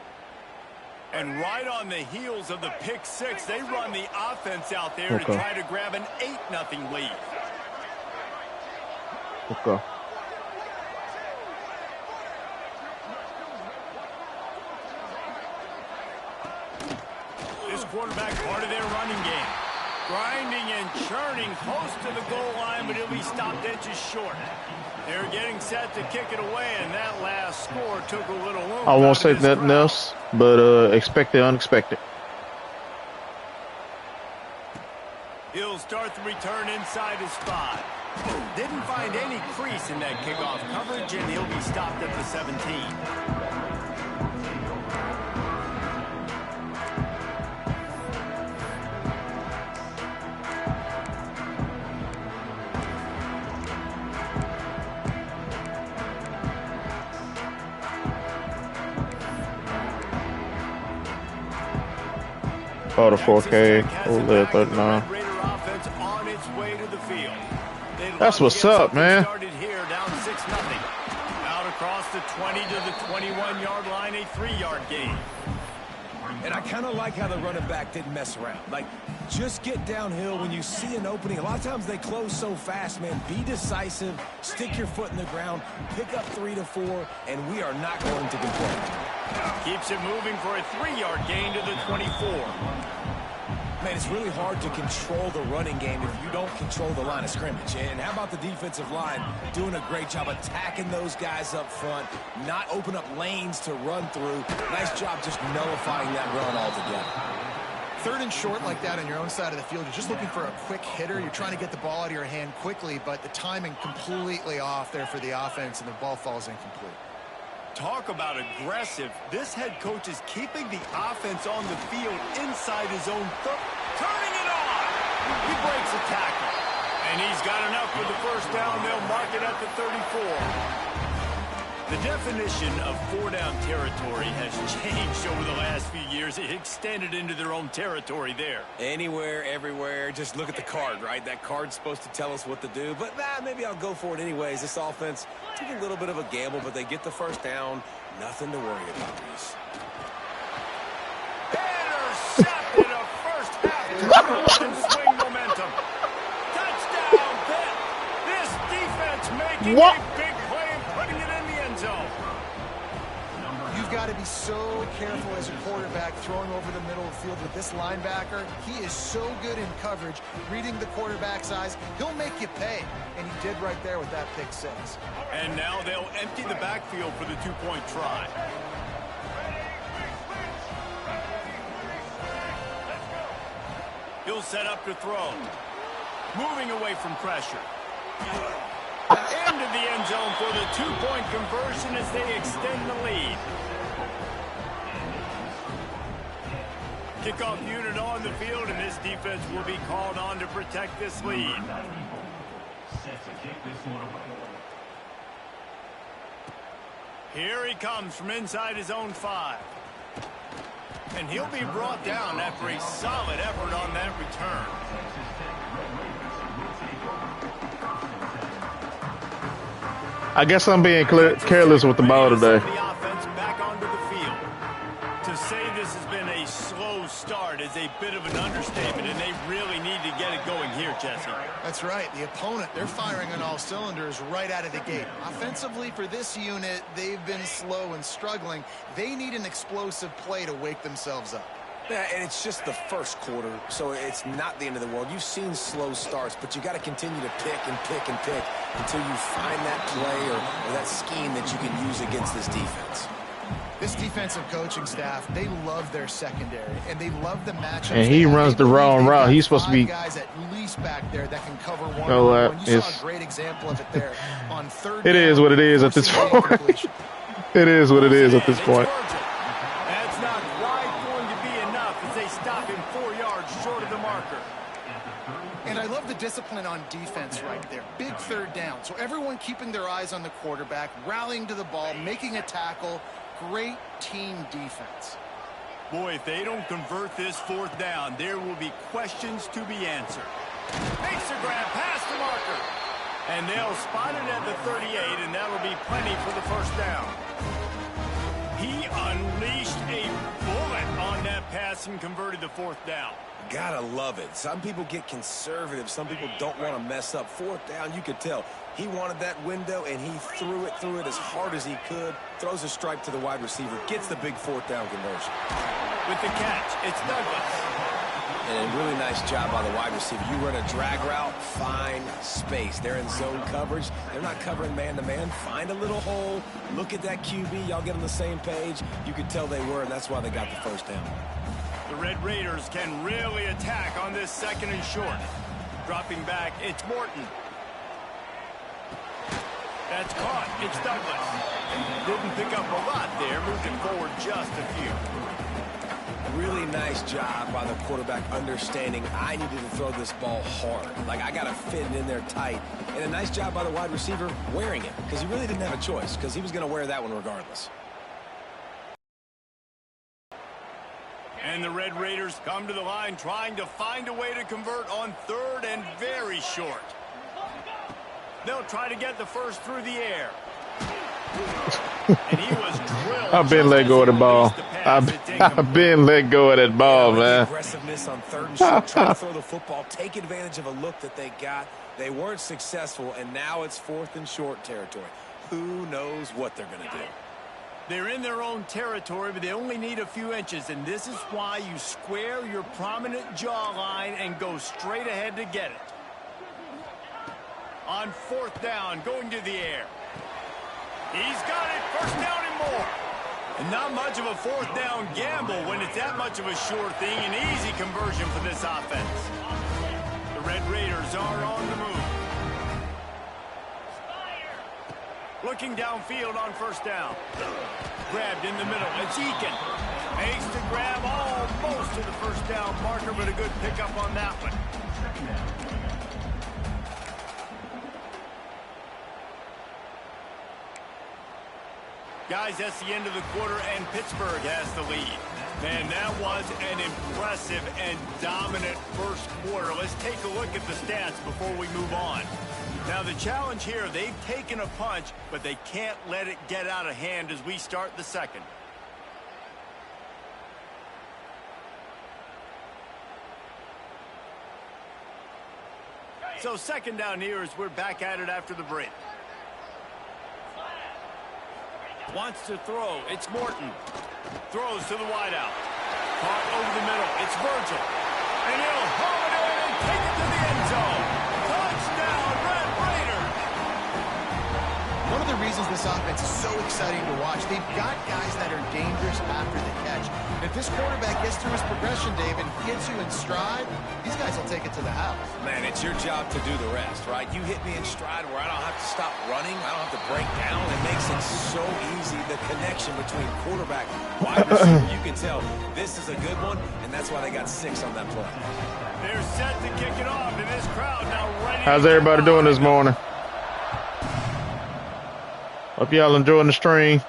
And right on the heels of the pick 6, they run the offense out there to try to grab an 8-0 lead. Okay. This quarterback part of their running game. Grinding and churning close to the goal line, but he'll be stopped inches short. They're getting set to kick it away, and that last score took a little oomph. I won't say nothing else, but expect the unexpected. He'll start the return inside his 5. Didn't find any crease in that kickoff coverage, and he'll be stopped at the 17. Oh, the 4K, OLED 39. That's what's up, man. Started here, down 6-0. Out across the 20 to the 21-yard line, a 3-yard gain. And I kind of like how the running back didn't mess around. Like, just get downhill when you see an opening. A lot of times they close so fast, man. Be decisive, stick your foot in the ground, pick up 3 to 4, and we are not going to complain. Keeps it moving for a 3-yard gain to the 24. Man, it's really hard to control the running game if you don't control the line of scrimmage. And how about the defensive line doing a great job attacking those guys up front, not open up lanes to run through. Nice job just nullifying that run altogether. 3rd and short like that on your own side of the field, you're just looking for a quick hitter. You're trying to get the ball out of your hand quickly, but the timing completely off there for the offense, and the ball falls incomplete. Talk about aggressive. This head coach is keeping the offense on the field inside his own turning it on. He breaks a tackle. And he's got enough for the first down. They'll mark it at the 34. The definition of 4-down territory has changed over the last few years. It extended into their own territory there. Anywhere, everywhere. Just look at the card, right? That card's supposed to tell us what to do. But maybe I'll go for it anyways. This offense took a little bit of a gamble, but they get the first down. Nothing to worry about, Reese. Intercepted a first half and swing momentum. Touchdown, Pitt. This defense making a big play and putting it in the end zone. You've got to be so careful as a quarterback throwing over the middle of the field with this linebacker. He is so good in coverage, reading the quarterback's eyes. He'll make you pay, and he did right there with that pick 6. And now they'll empty the backfield for the 2-point try. He'll set up to throw. Moving away from pressure. Into the end zone for the two-point conversion as they extend the lead. Kickoff unit on the field, and this defense will be called on to protect this lead. Here he comes from inside his own 5. And he'll be brought down after a solid effort on that return. I guess I'm being careless with the ball today. The offense back onto the field. To say this has been a slow start is a bit of an understatement, and they really need to get it going here, Jesse. That's right. The opponent, they're firing on all cylinders right out of the gate. Offensively, for this unit, they've been slow and struggling. They need an explosive play to wake themselves up. Yeah, and it's just the first quarter, so it's not the end of the world. You've seen slow starts, but you got to continue to pick and pick and pick until you find that play or that scheme that you can use against this defense. This defensive coaching staff, they love their secondary, and they love the matchups. And he runs the wrong route. He's supposed to be guys at least back there that can cover one. You saw a great example of it there on third. It is what it is at this point. It is what it is at this point. That's not quite going to be enough as they stop him 4 yards short of the marker. And I love the discipline on defense right there. Big third down. So everyone keeping their eyes on the quarterback, rallying to the ball, making a tackle. Great team defense. Boy, if they don't convert this 4th down, there will be questions to be answered. Makes the grab past the marker. And they'll spot it at the 38, and that'll be plenty for the first down. He unleashed a bullet on that pass and converted the 4th down. Gotta love it. Some people get conservative. Some people don't want to mess up. 4th down, you could tell. He wanted that window, and he threw it as hard as he could. Throws a stripe to the wide receiver. Gets the big 4th down conversion. With the catch, it's Douglas. And a really nice job by the wide receiver. You run a drag route, find space. They're in zone coverage. They're not covering man-to-man. Find a little hole. Look at that QB. Y'all get on the same page. You could tell they were, and that's why they got the first down. The Red Raiders can really attack on this 2nd and short. Dropping back, it's Morton. That's caught. It's Douglas. Didn't pick up a lot there. Moved it forward just a few. Really nice job by the quarterback understanding I needed to throw this ball hard. Like, I got to fit it in there tight. And a nice job by the wide receiver wearing it because he really didn't have a choice because he was going to wear that one regardless. And the Red Raiders come to the line trying to find a way to convert on 3rd and very short. They'll try to get the first through the air. And he was drilled. I've been let go of the ball. I've been let go of that ball, man. Aggressiveness on 3rd and short, trying to throw the football, take advantage of a look that they got. They weren't successful, and now it's 4th and short territory. Who knows what they're going to do? They're in their own territory, but they only need a few inches, and this is why you square your prominent jawline and go straight ahead to get it. On 4th down, going to the air. He's got it. First down and more. And not much of a 4th down gamble when it's that much of a sure thing. An easy conversion for this offense. The Red Raiders are on the move. Looking downfield on 1st down. Grabbed in the middle. It's Eakin. Makes the grab almost to the 1st down marker, but a good pickup on that one. Guys, that's the end of the quarter, and Pittsburgh has the lead. Man, that was an impressive and dominant first quarter. Let's take a look at the stats before we move on. Now, the challenge here, they've taken a punch, but they can't let it get out of hand as we start the 2nd. So 2nd down here as we're back at it after the break. Wants to throw. It's Morton. Throws to the wideout. Caught over the middle. It's Virgil. And he'll haul it in and take it to the end zone. Touchdown, Red Raiders. One of the reasons reasons this offense is so exciting to watch. They've got guys that are dangerous after the catch. And if this quarterback gets through his progression, David, gets you in stride, these guys will take it to the house. Man, it's your job to do the rest, right? You hit me in stride where I don't have to stop running. I don't have to break down. It makes it so easy, the connection between quarterback and wide receiver. You can tell this is a good one, and that's why they got 6 on that play. They're set to kick it off, and this crowd now ready. How's everybody doing this morning? Hope y'all enjoying the stream.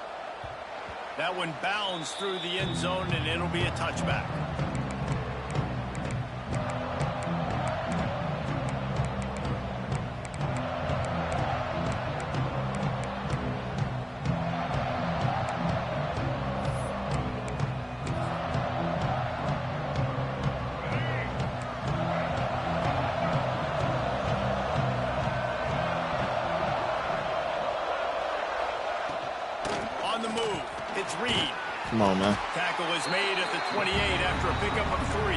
That one bounds through the end zone, and it'll be a touchback. On the move, it's Reed. Come on, man. Tackle is made at the 28 after a pickup of 3.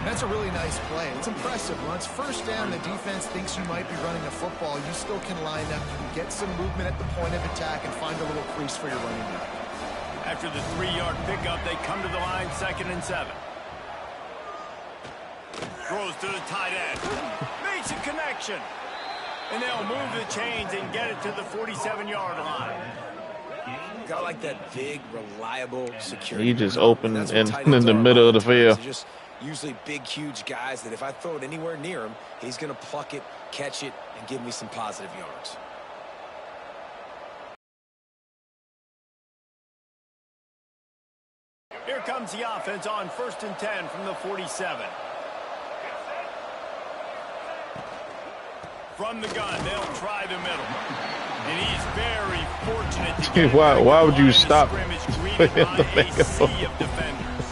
That's a really nice play. It's impressive. Once first down, the defense thinks you might be running a football. You still can line up, you can get some movement at the point of attack, and find a little crease for your running back. After the 3-yard pickup, they come to the line, 2nd and 7. Throws to the tight end. Makes a connection. And they'll move the chains and get it to the 47-yard line. Got like that big, reliable security. He just opened in the middle of the field. Just usually big, huge guys that if I throw it anywhere near him, he's going to pluck it, catch it, and give me some positive yards. Here comes the offense on 1st and 10 from the 47. From the gun, they'll try the middle. And he's very fortunate to get why would you stop greeted by a sea of defenders.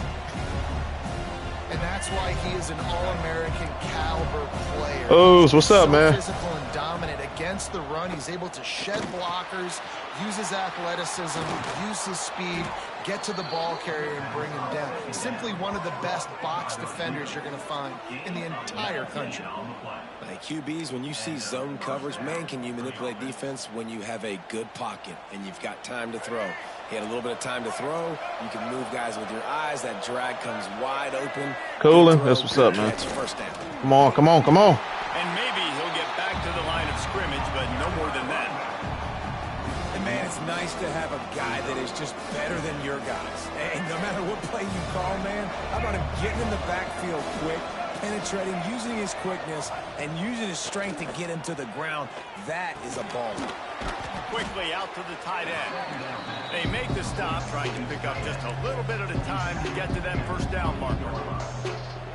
And that's why he is an all-American caliber player. Oh, what's up, so man? Physical and dominant against the run. He's able to shed blockers, use his athleticism, use his speed, get to the ball carrier and bring him down. Simply one of the best box defenders you're going to find in the entire country. Like QBs, when you see zone coverage, man, can you manipulate defense when you have a good pocket and you've got time to throw. He had a little bit of time to throw. You can move guys with your eyes. That drag comes wide open. Coolin', that's what's up, man. First down. Come on, come on, come on. And maybe he'll get back to the line of scrimmage, but no more than that. And man, it's nice to have a guy that is just better than your guys. And no matter what play you call, man, how about him getting in the backfield quick, penetrating, using his quickness, and using his strength to get him to the ground. That is a ball. Quickly out to the tight end. They make the stop, trying to pick up just a little bit at a time to get to that first down marker.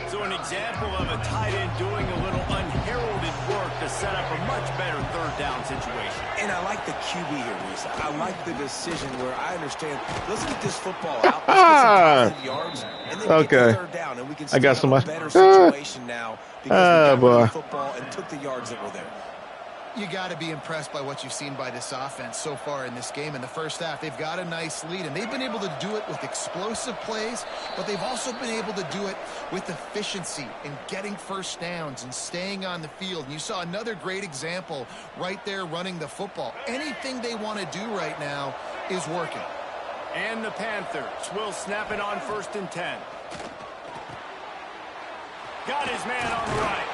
So an example of a tight end doing a little unheralded work to set up a much better third down situation. And I like the QB here, Lisa. I like the decision where I understand, let's get this football out, let's get some positive yards, and then get the third down, and we can have a better situation now because we got the football and took the yards that were there. You got to be impressed by what you've seen by this offense so far in this game. In the first half, they've got a nice lead, and they've been able to do it with explosive plays, but they've also been able to do it with efficiency and getting first downs and staying on the field. And you saw another great example right there running the football. Anything they want to do right now is working. And the Panthers will snap it on 1st and 10. Got his man on the right.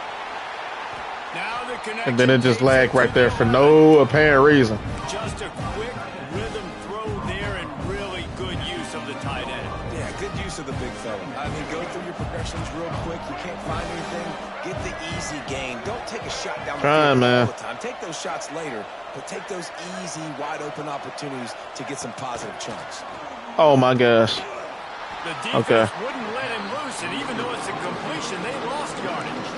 Now the connection, And then it just lagged right there for no apparent reason. Just a quick rhythm throw there and really good use of the tight end. Yeah, good use of the big fella. I mean, go through your progressions real quick. You can't find anything. Get the easy gain. Don't take a shot down the field all the time. Take those shots later, but take those easy, wide-open opportunities to get some positive chunks. Oh, my gosh. The defense wouldn't let him loose, and even though it's a completion, they lost yardage.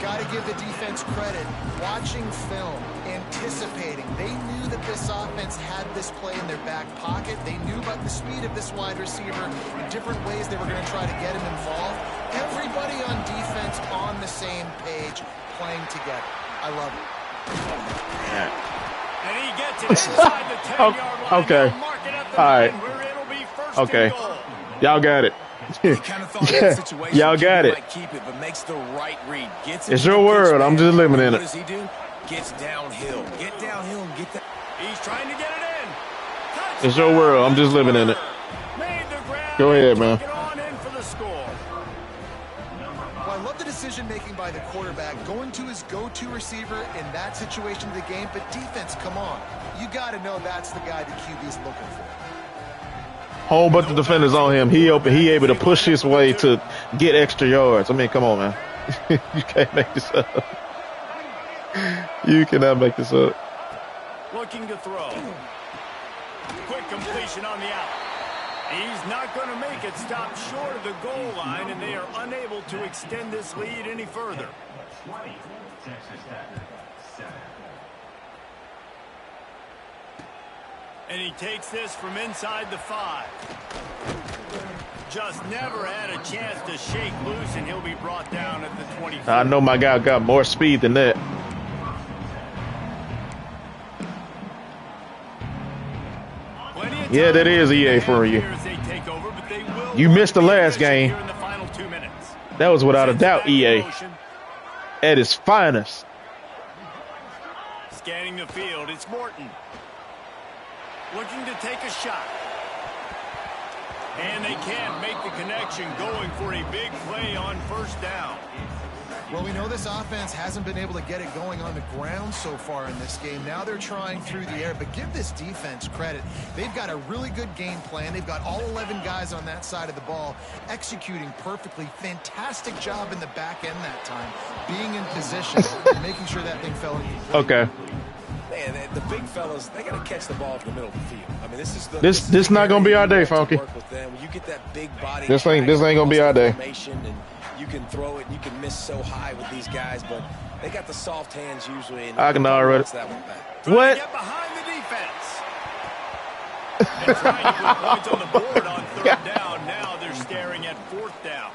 Got to give the defense credit. Watching film, anticipating. They knew that this offense had this play in their back pocket. They knew about the speed of this wide receiver and different ways they were going to try to get him involved. Everybody on defense on the same page, playing together. I love it. And he gets it inside the 10-yard line. Okay. Mark it at the All right. line where it'll be first Okay. and goal. Y'all got it. Y'all got it. Keep it, but makes the right read. Gets it it's your world. I'm just living in What it. does he do? gets downhill. Get downhill and get that. He's trying to get it in. It's your world. I'm just living in it. Made the grab. Go ahead, man. Took it on in for the score. Well, I love the decision-making by the quarterback, going to his go-to receiver in that situation of the game. But defense, come on. You got to know that's the guy the QB's looking for. Whole bunch of defenders on him. He able to push his way to get extra yards. I mean, come on, man. You can't make this up. You cannot make this up. Looking to throw. Quick completion on the out. He's not going to make it. Stop short of the goal line, and they are unable to extend this lead any further. 20, Texas Tech, 7. And he takes this from inside the 5. Just never had a chance to shake loose, and he'll be brought down at the 24. I know my guy got more speed than that. Yeah, that is EA for you. You missed the last game. That was without a doubt EA. At its finest. Scanning the field, it's Morton. Looking to take a shot. And they can't make the connection, going for a big play on first down. Well, we know this offense hasn't been able to get it going on the ground so far in this game. Now they're trying through the air, but give this defense credit. They've got a really good game plan. They've got all 11 guys on that side of the ball executing perfectly. Fantastic job in the back end that time, being in position and making sure that thing fell in. Okay. Man, the big fellas, they got to catch the ball in the middle of the field. I mean, this is the this not gonna be our day, Funky. You get that big body. This ain't gonna be our day. And you can throw it, and you can miss so high with these guys, but they got the soft hands usually. And I can already. That one back. What? Get behind the defense. And trying to put points on the board on third down. Now they're staring at fourth down.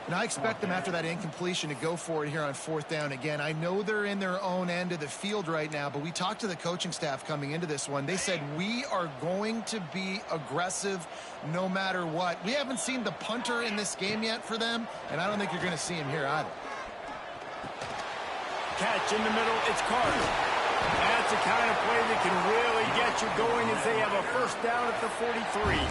And I expect them after that incompletion to go for it here on fourth down again. I know they're in their own end of the field right now, but we talked to the coaching staff coming into this one. They said, we are going to be aggressive no matter what. We haven't seen the punter in this game yet for them, and I don't think you're going to see him here either. Catch in the middle, it's Carter. That's the kind of play that can really get you going as they have a first down at the 43.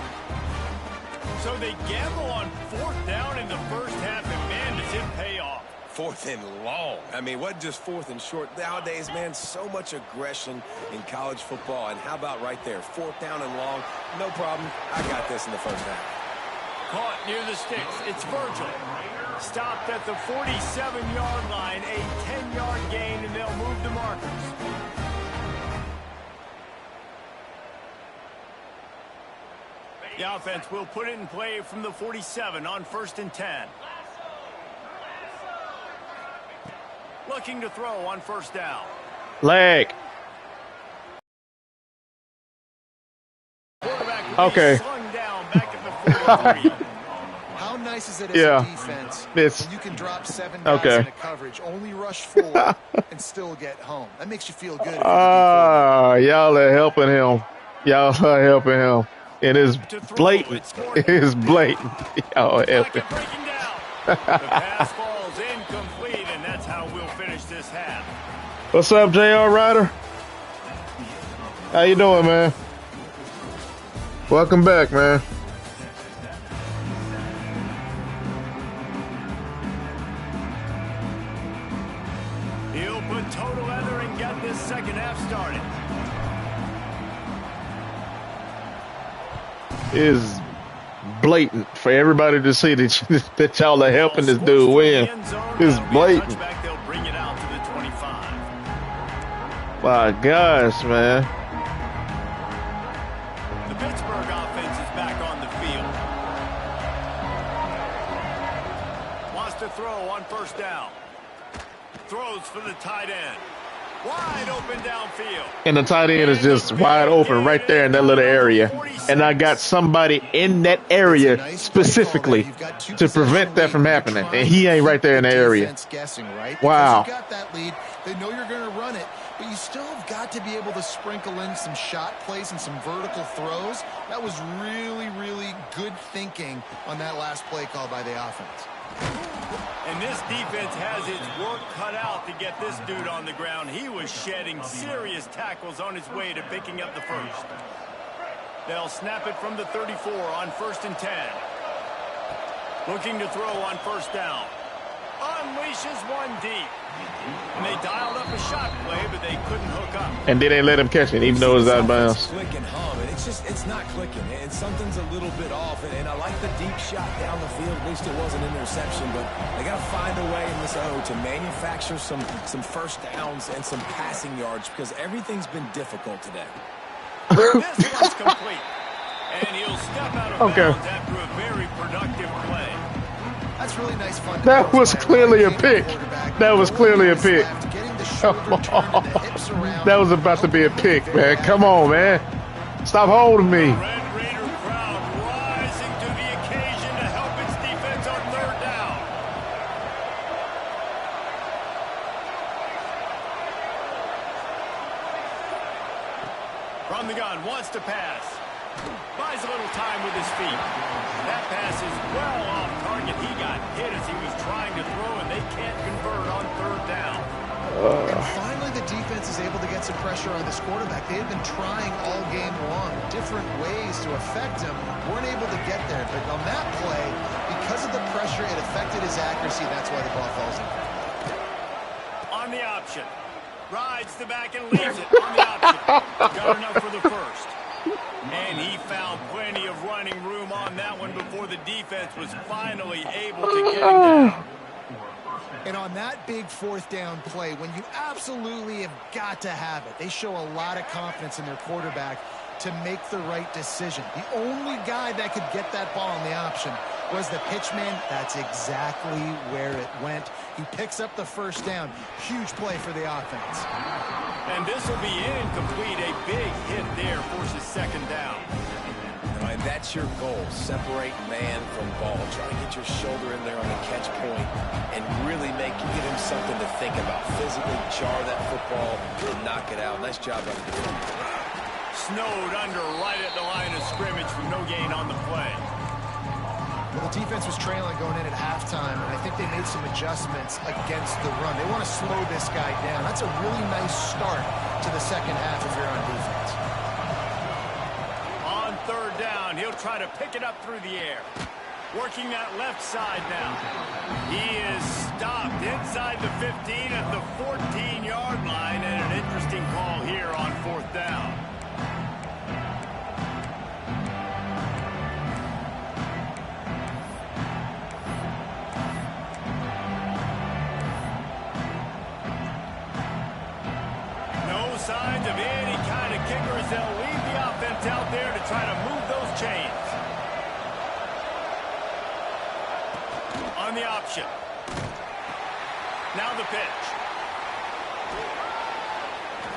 So they gamble on fourth down in the first half, and man, does it pay off. Fourth and long. I mean, what just fourth and short? Nowadays, man, so much aggression in college football. And how about right there? Fourth down and long. No problem. I got this in the first half. Caught near the sticks. It's Virgil. Stopped at the 47-yard line. A 10-yard gain, and they'll move the markers. The offense will put it in play from the 47 on 1st and 10. Looking to throw on first down. Leg. Okay. Slung down back at the 43. How nice is it as a defense when you can drop 7 guys in a coverage, only rush 4, and still get home? That makes you feel good. Y'all are helping him. Y'all are helping him. It is blatant. It is blatant. Y'all are helping. The pass falls incomplete, and that's how we'll finish this half. What's up, JR Ryder? How you doing, man? Welcome back, man. He'll put total leather and get this second half started. Is blatant for everybody to see that y'all are helping this dude win. It's blatant. My gosh, man. The Pittsburgh offense is back on the field. Wants to throw on first down. Throws for the tight end. Wide open downfield. And the tight end is just wide open right there in that little area. And I got somebody in that area specifically to prevent that from happening. And he ain't right there in the area. Wow. You got that lead. They know you're going to run it, but you still have got to be able to sprinkle in some shot plays and some vertical throws. That was really, really good thinking on that last play call by the offense. And this defense has its work cut out to get this dude on the ground. He was shedding serious tackles on his way to picking up the first. They'll snap it from the 34 on 1st and 10. Looking to throw on 1st down. Unleashes one deep. And they dialed up a shot play, but they couldn't hook up. And then they let him catch it, even though it was out of bounds. Click and hum, and it's not clicking, and something's a little bit off. And I like the deep shot down the field. At least it wasn't an interception, but they got to find a way in this O to manufacture some first downs and some passing yards because everything's been difficult today. This one's complete. And he'll step out of bounds after a very productive play. That's really nice fun. That was clearly a pick. That was clearly a pick. That was about to be a pick, man. Come on, man. Stop holding me. Red Raider crowd rising to the occasion to help its defense on 3rd down. From the gun, wants to pass. Buys a little time with his feet. That pass is well off target. He got hit as he was trying to throw, and they can't convert on 3rd down. And finally, the defense is able to get some pressure on this quarterback. They have been trying all game long, different ways to affect him. Weren't able to get there, but on that play, because of the pressure, it affected his accuracy. That's why the ball falls in. On the option. Rides the back and leaves it on the option. Got enough for the first. And he found plenty of running room on that one before the defense was finally able to get him down. And on that big 4th down play, when you absolutely have got to have it, they show a lot of confidence in their quarterback to make the right decision. The only guy that could get that ball on the option was the pitchman. That's exactly where it went. He picks up the 1st down. Huge play for the offense. And this will be incomplete. A big hit there forces 2nd down. All right, that's your goal. Separate man from ball. Try to get your shoulder in there on the catch point and really give him something to think about. Physically jar that football and knock it out. Nice job by the defense. Snowed under right at the line of scrimmage with no gain on the play. Well, the defense was trailing going in at halftime, and I think they made some adjustments against the run. They want to slow this guy down. That's a really nice start to the 2nd half if you're on defense. On 3rd down, he'll try to pick it up through the air. Working that left side now. He is stopped inside the 15 at the 14-yard line, and an interesting call here on 4th down. Signs of any kind of kickers. They'll leave the offense out there to try to move those chains. On the option. Now the pitch.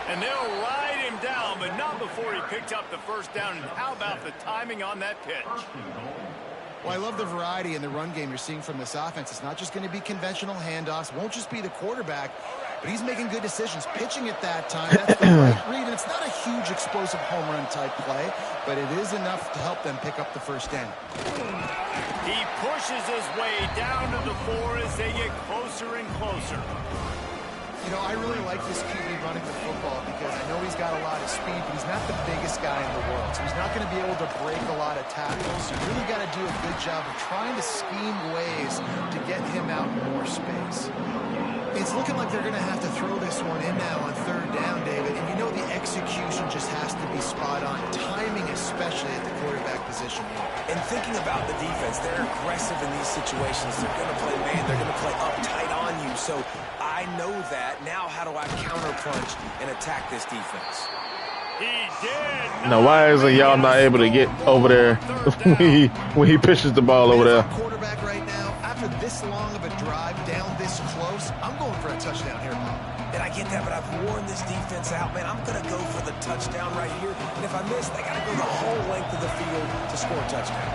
And they'll ride him down, but not before he picks up the 1st down. And how about the timing on that pitch? Well, I love the variety in the run game you're seeing from this offense. It's not just going to be conventional handoffs. Won't just be the quarterback, but he's making good decisions. Pitching at that time, that's the right read. And it's not a huge explosive home run type play, but it is enough to help them pick up the 1st down. He pushes his way down to the 4 as they get closer and closer. You know, I really like this QB running the football because I know he's got a lot of speed, but he's not the biggest guy in the world. So he's not going to be able to break a lot of tackles. You really got to do a good job of trying to scheme ways to get him out in more space. It's looking like they're going to have to throw this one in now on 3rd down, David. And you know the execution just has to be spot on. Timing, especially at the quarterback position. And thinking about the defense, they're aggressive in these situations. They're going to play man. They're going to play up tight on you. So I know that. Now how do I counterpunch and attack this defense? He did. Now, why isn't y'all not able to get over there when he pitches the ball over there? Quarterback right now, after this long of a drive down this close, I'm going for a touchdown here. And I get that, but I've worn this defense out, man. I'm going to go for the touchdown right here. And if I miss, they got to go the whole length of the field to score a touchdown.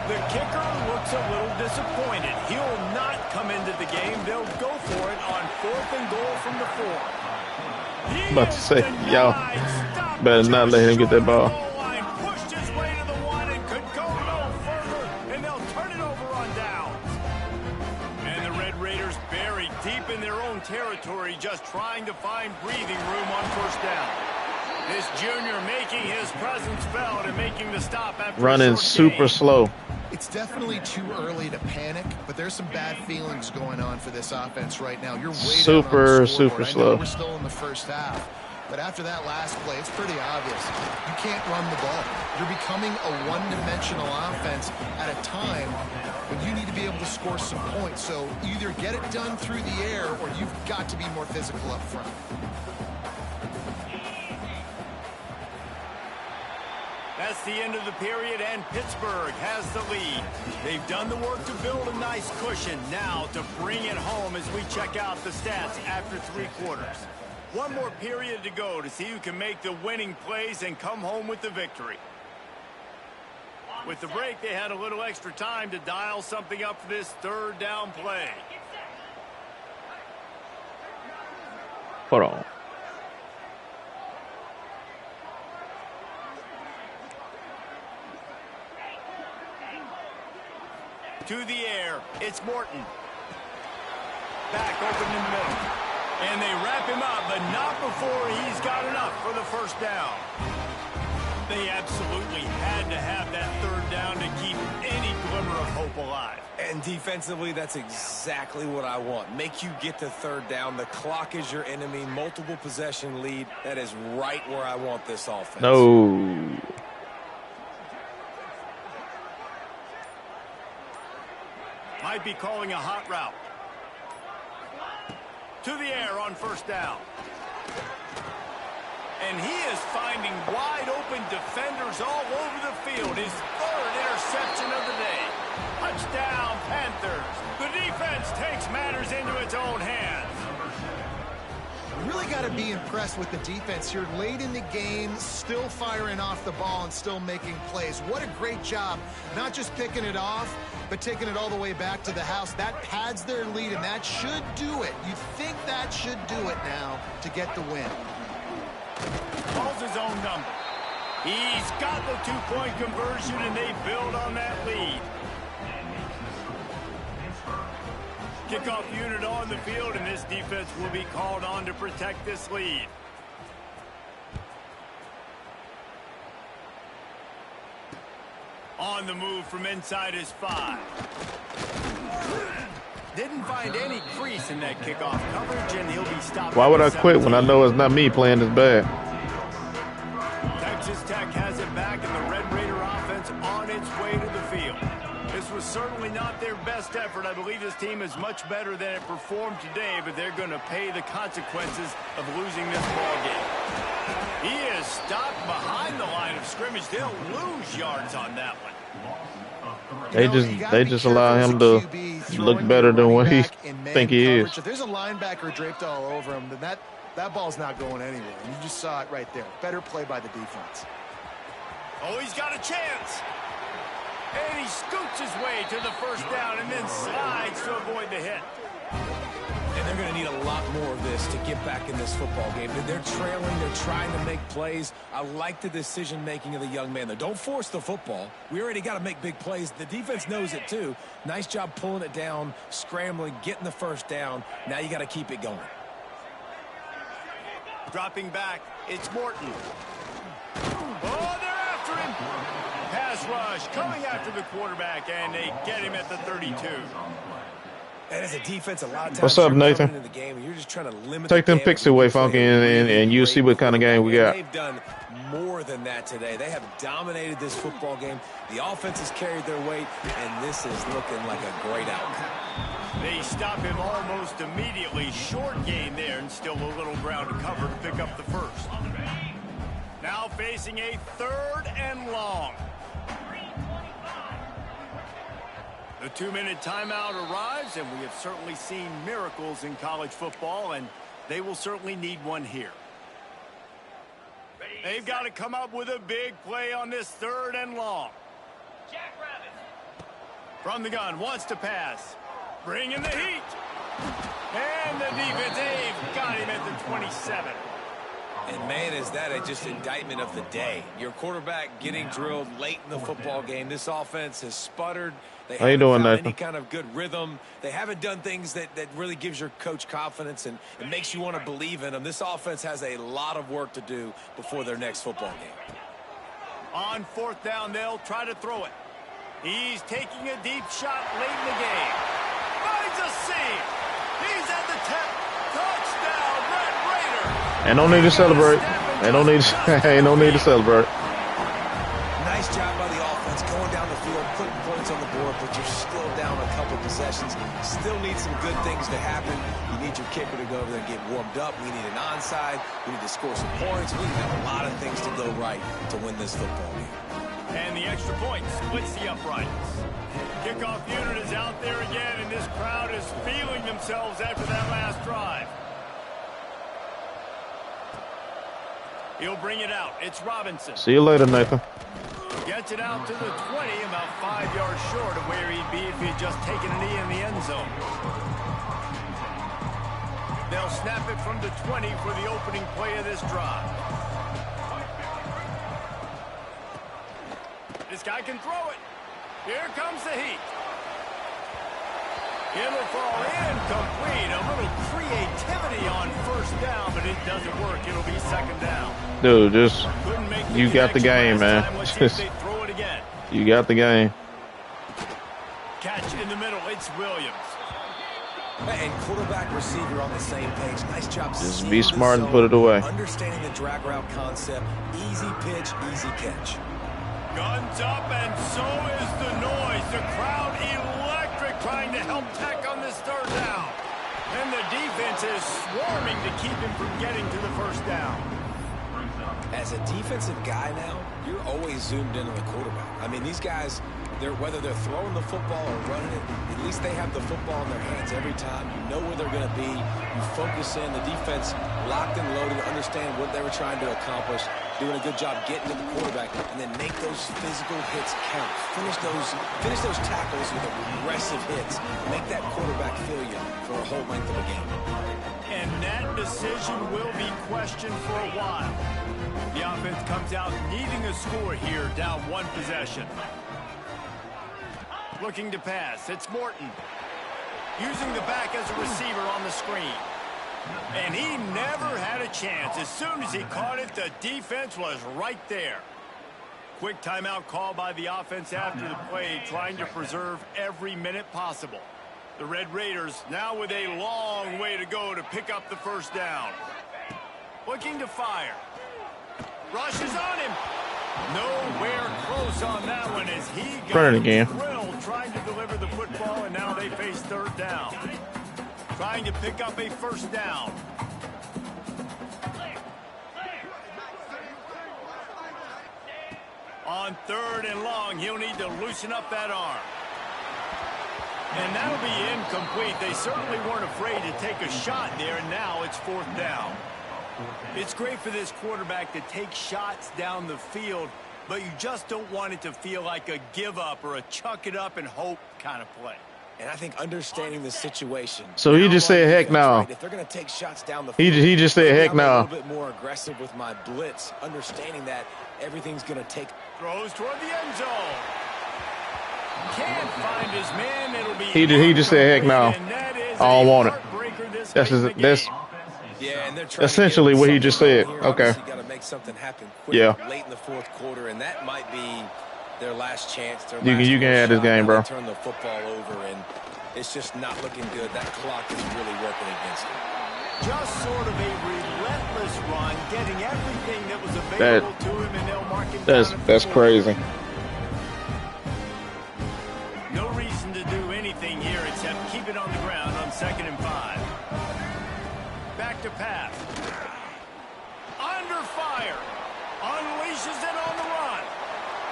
The kicker looks a little disappointed. He'll not come into the game. They'll go for it on 4th and goal from the 4. I'm about to say, y'all better not let him get that ball. Pushed his way to the 1 and could go no further, and they'll turn it over on downs. And the their own territory, just trying to find breathing room on first down. This junior making his presence felt and making the stop after running super slow. It's definitely too early to panic, but there's some bad feelings going on for this offense right now. You're way super down on the scoreboard. slow. I know we're still in the first half, but after that last play, it's pretty obvious. You can't run the ball. You're becoming a one-dimensional offense at a time when you need to be able to score some points. So either get it done through the air or you've got to be more physical up front. That's the end of the period, and Pittsburgh has the lead. They've done the work to build a nice cushion. Now to bring it home as we check out the stats after 3 quarters. One more period to go to see who can make the winning plays and come home with the victory. With the break, they had a little extra time to dial something up for this third down play. Hold on. To the air, it's Morton. Back open in the middle. And they wrap him up, but not before he's got enough for the first down. They absolutely had to have that third down to keep any glimmer of hope alive. And defensively, that's exactly what I want. Make you get to third down. The clock is your enemy. Multiple possession lead. That is right where I want this offense. No. Might be calling a hot route. To the air on first down. And he is finding wide open defenders all over the field. His third interception of the day. Touchdown, Panthers. The defense takes matters into its own hands. You really got to be impressed with the defense here. Late in the game, still firing off the ball and still making plays. What a great job. Not just picking it off, but taking it all the way back to the house. That pads their lead, and that should do it. You think that should do it now to get the win. Calls his own number. He's got the 2-point conversion, and they build on that lead. Kickoff unit on the field, and this defense will be called on to protect this lead. On the move from inside his 5. Didn't find any crease in that kickoff coverage, and he'll be stopped. Why would I quit when I know it's not me playing this bad? Texas Tech has it back, and the Red Raider offense on its way to the field. This was certainly not their best effort. I believe this team is much better than it performed today, but they're going to pay the consequences of losing this ball game. He is stopped behind the line of scrimmage. They'll lose yards on that one. They just allow him to look better than what he think he is. If there's a linebacker draped all over him, then that ball's not going anywhere. You just saw it right there. Better play by the defense. Oh, he's got a chance. And he scoots his way to the first down and then slides to avoid the hit. And they're going to need a lot more of this to get back in this football game. They're trailing. They're trying to make plays. I like the decision-making of the young man there. Don't force the football. We already got to make big plays. The defense knows it, too. Nice job pulling it down, scrambling, getting the first down. Now you got to keep it going. Dropping back, it's Morton. Oh, they're after him. Pass rush coming after the quarterback, and they get him at the 32. And as a defense, a lot of times What's up, Nathan? into the game, and you're just trying to limit Take them picks away, Funky, and you'll see what kind of game we got. They've done more than that today. They have dominated this football game. The offense has carried their weight, and this is looking like a great outcome. They stop him almost immediately. Short gain there, and still a little ground to cover to pick up the first. Now facing a 3rd and long. The 2-minute timeout arrives, and we have certainly seen miracles in college football, and they will certainly need one here. They've got to come up with a big play on this 3rd and long. From the gun, wants to pass. Bring in the heat. And the defense, they've got him at the 27. And, man, is that just indictment of the day. Your quarterback getting drilled late in the football game. This offense has sputtered. They How you haven't doing, found Nathan? any kind of good rhythm. They haven't done things that really gives your coach confidence and it makes you want to believe in them. This offense has a lot of work to do before their next football game. On 4th down, they'll try to throw it. He's taking a deep shot late in the game. Finds a seam. He's at the 10. Touchdown, Red Raider. Ain't no need to celebrate. Ain't no need. Ain't no need to celebrate. Nice job by the offense going down the field, putting points on the board, but you're still down a couple possessions. Still need some good things to happen. You need your kicker to go over there and get warmed up. We need an onside. We need to score some points. We need to have a lot of things to go right to win this football game. And the extra point splits the uprights. Kickoff unit is out there again, and this crowd is feeling themselves after that last drive. He'll bring it out. It's Robinson. See you later, Nathan. Gets it out to the 20, about 5 yards short of where he'd be if he had just taken a knee in the end zone. They'll snap it from the 20 for the opening play of this drive. This guy can throw it. Here comes the heat. It'll fall incomplete. A little creativity on 1st down, but it doesn't work. It'll be 2nd down. Dude, just Couldn't make you got the game, man. Let's see if they throw it again. You got the game. Catch in the middle. It's Williams. And quarterback receiver on the same page. Nice job. Just be smart and put it away. Understanding the drag route concept. Easy pitch, easy catch. Guns up, and so is the noise. The crowd electric, trying to help Tech on this 3rd down. And the defense is swarming to keep him from getting to the 1st down. As a defensive guy now, you're always zoomed in on the quarterback. I mean, these guys, whether they're throwing the football or running it, at least they have the football in their hands every time. You know where they're going to be. You focus in. The defense locked and loaded, understand what they were trying to accomplish, doing a good job getting to the quarterback, and then make those physical hits count. Finish those tackles with aggressive hits. Make that quarterback feel you for a whole length of a game. And that decision will be questioned for a while. The offense comes out needing a score here, down 1 possession. Looking to pass. It's Morton. Using the back as a receiver on the screen. And he never had a chance. As soon as he caught it, the defense was right there. Quick timeout call by the offense after the play, trying to preserve every minute possible. The Red Raiders now with a long way to go to pick up the 1st down. Looking to fire. Rushes on him. Nowhere close on that one as he got drilled trying to deliver the football, and now they face 3rd down. Trying to pick up a 1st down. On 3rd and long, he'll need to loosen up that arm. And that'll be incomplete. They certainly weren't afraid to take a shot there, and now it's 4th down. It's great for this quarterback to take shots down the field, but you just don't want it to feel like a give up or a chuck it up and hope kind of play. And I think understanding the situation. So he just said, heck no. Right, if they're going to take shots down the field, He just said, heck no. A little bit more aggressive with my blitz, understanding that everything's going to take. Throws toward the end zone. Can't find his man. It'll be He just said, heck no. I don't want it. That's yeah, and they're trying essentially what he just said. Okay. You got to make something happen quick, late in the 4th quarter, and that might be their last chance. You can have this game, bro. Turn the football over, and it's just not looking good. That clock is really working against them. Just sort of a relentless run, getting everything that was available to him, and they'll mark him down. That's crazy. No reason to do anything here except keep it on the ground on 2nd and 5. Back to pass. Under fire. Unleashes it on the run.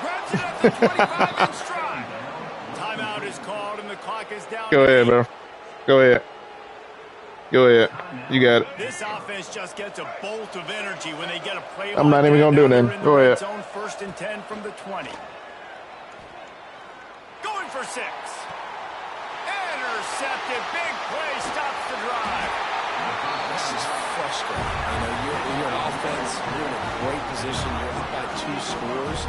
Grabs it at the 25 in stride. Timeout is called and the clock is down. Go ahead, bro. Go ahead. Go ahead. You got it. This offense just gets a bolt of energy when they get a play. I'm not even going to do that. Go ahead. Zone 1st and 10 from the 20. Going for 6. Intercepted. Big play stops the drive. This is straight. You're an offense. You're in a great position. You're up by 2 scores.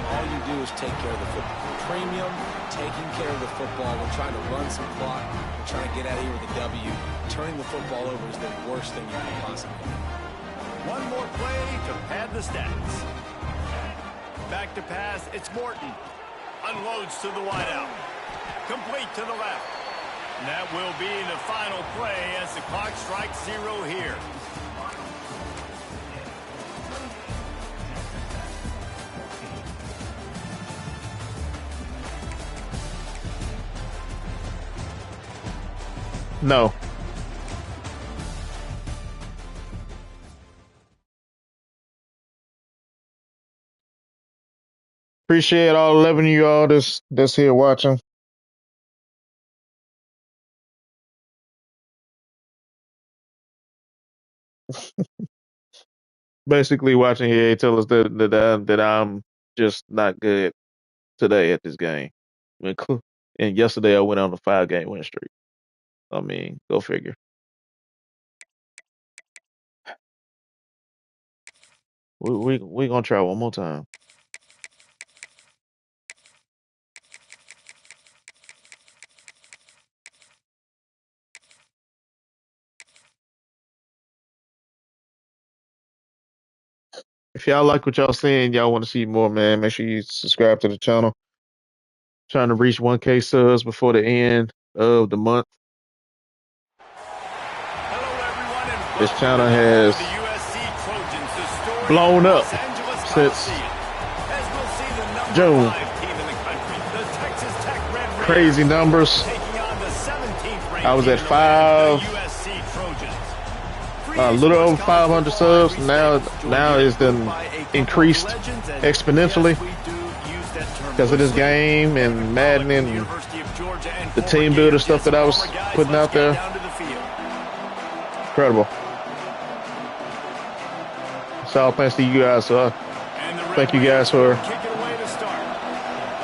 All you do is take care of the football. Premium, taking care of the football. We're trying to run some clock. We're trying to get out of here with a W. Turning the football over is the worst thing you can possibly do. One more play to pad the stats. Back to pass, it's Morton. Unloads to the wideout. Complete to the left. And that will be the final play as the clock strikes 0 here. No. Appreciate all 11 of y'all that's here watching. Basically watching here tell us that I'm just not good today at this game. And yesterday I went on a 5-game win streak. I mean, go figure. We gonna try one more time. If y'all like what y'all seeing, y'all want to see more, man, make sure you subscribe to the channel. Trying to reach 1K subs before the end of the month. This channel has blown up since June. Crazy numbers. I was at a little over 500 subs. Now it's done increased exponentially because of this game and Madden and the team builder stuff that I was putting out there. Incredible. It's all thanks to you guys. So thank you guys for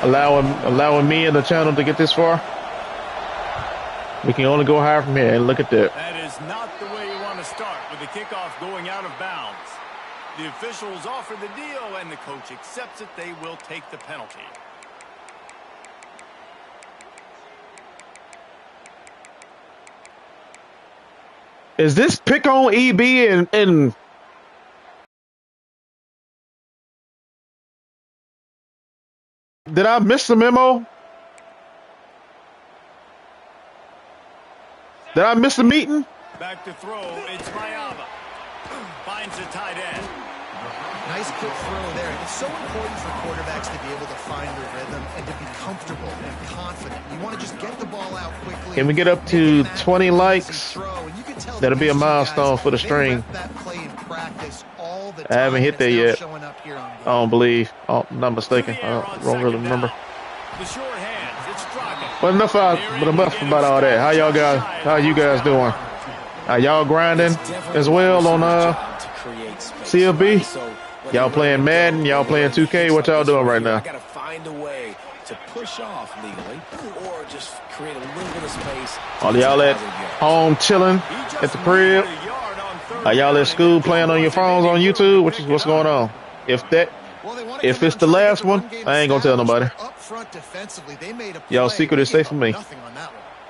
allowing me and the channel to get this far. We can only go higher from here, and look at that. That is not the way you want to start with the kickoff going out of bounds. The officials offer the deal, and the coach accepts it. They will take the penalty. Is this pick on EB and did I miss the memo? Did I miss the meeting? Back to throw, it's Mayava. Finds the tight end. Nice quick throw there. It's so important for quarterbacks to be able to find their rhythm and to be comfortable and confident. You want to just get the ball out quickly. Can we get up to 20 likes? That'll be a milestone for the stream. I haven't hit that yet. I don't believe. Oh, I'm not mistaken. I don't really remember. But enough about all that. How you guys doing? Are y'all grinding as well on CFB? Y'all playing Madden? Y'all playing 2K? What y'all doing right now? I gotta find a way to push off legally or just create a little bit of space. All y'all at home chilling at the crib? Are y'all at school playing on your phones on YouTube? What's going on? If it's the last one, I ain't gonna tell nobody. Y'all secret is safe for me.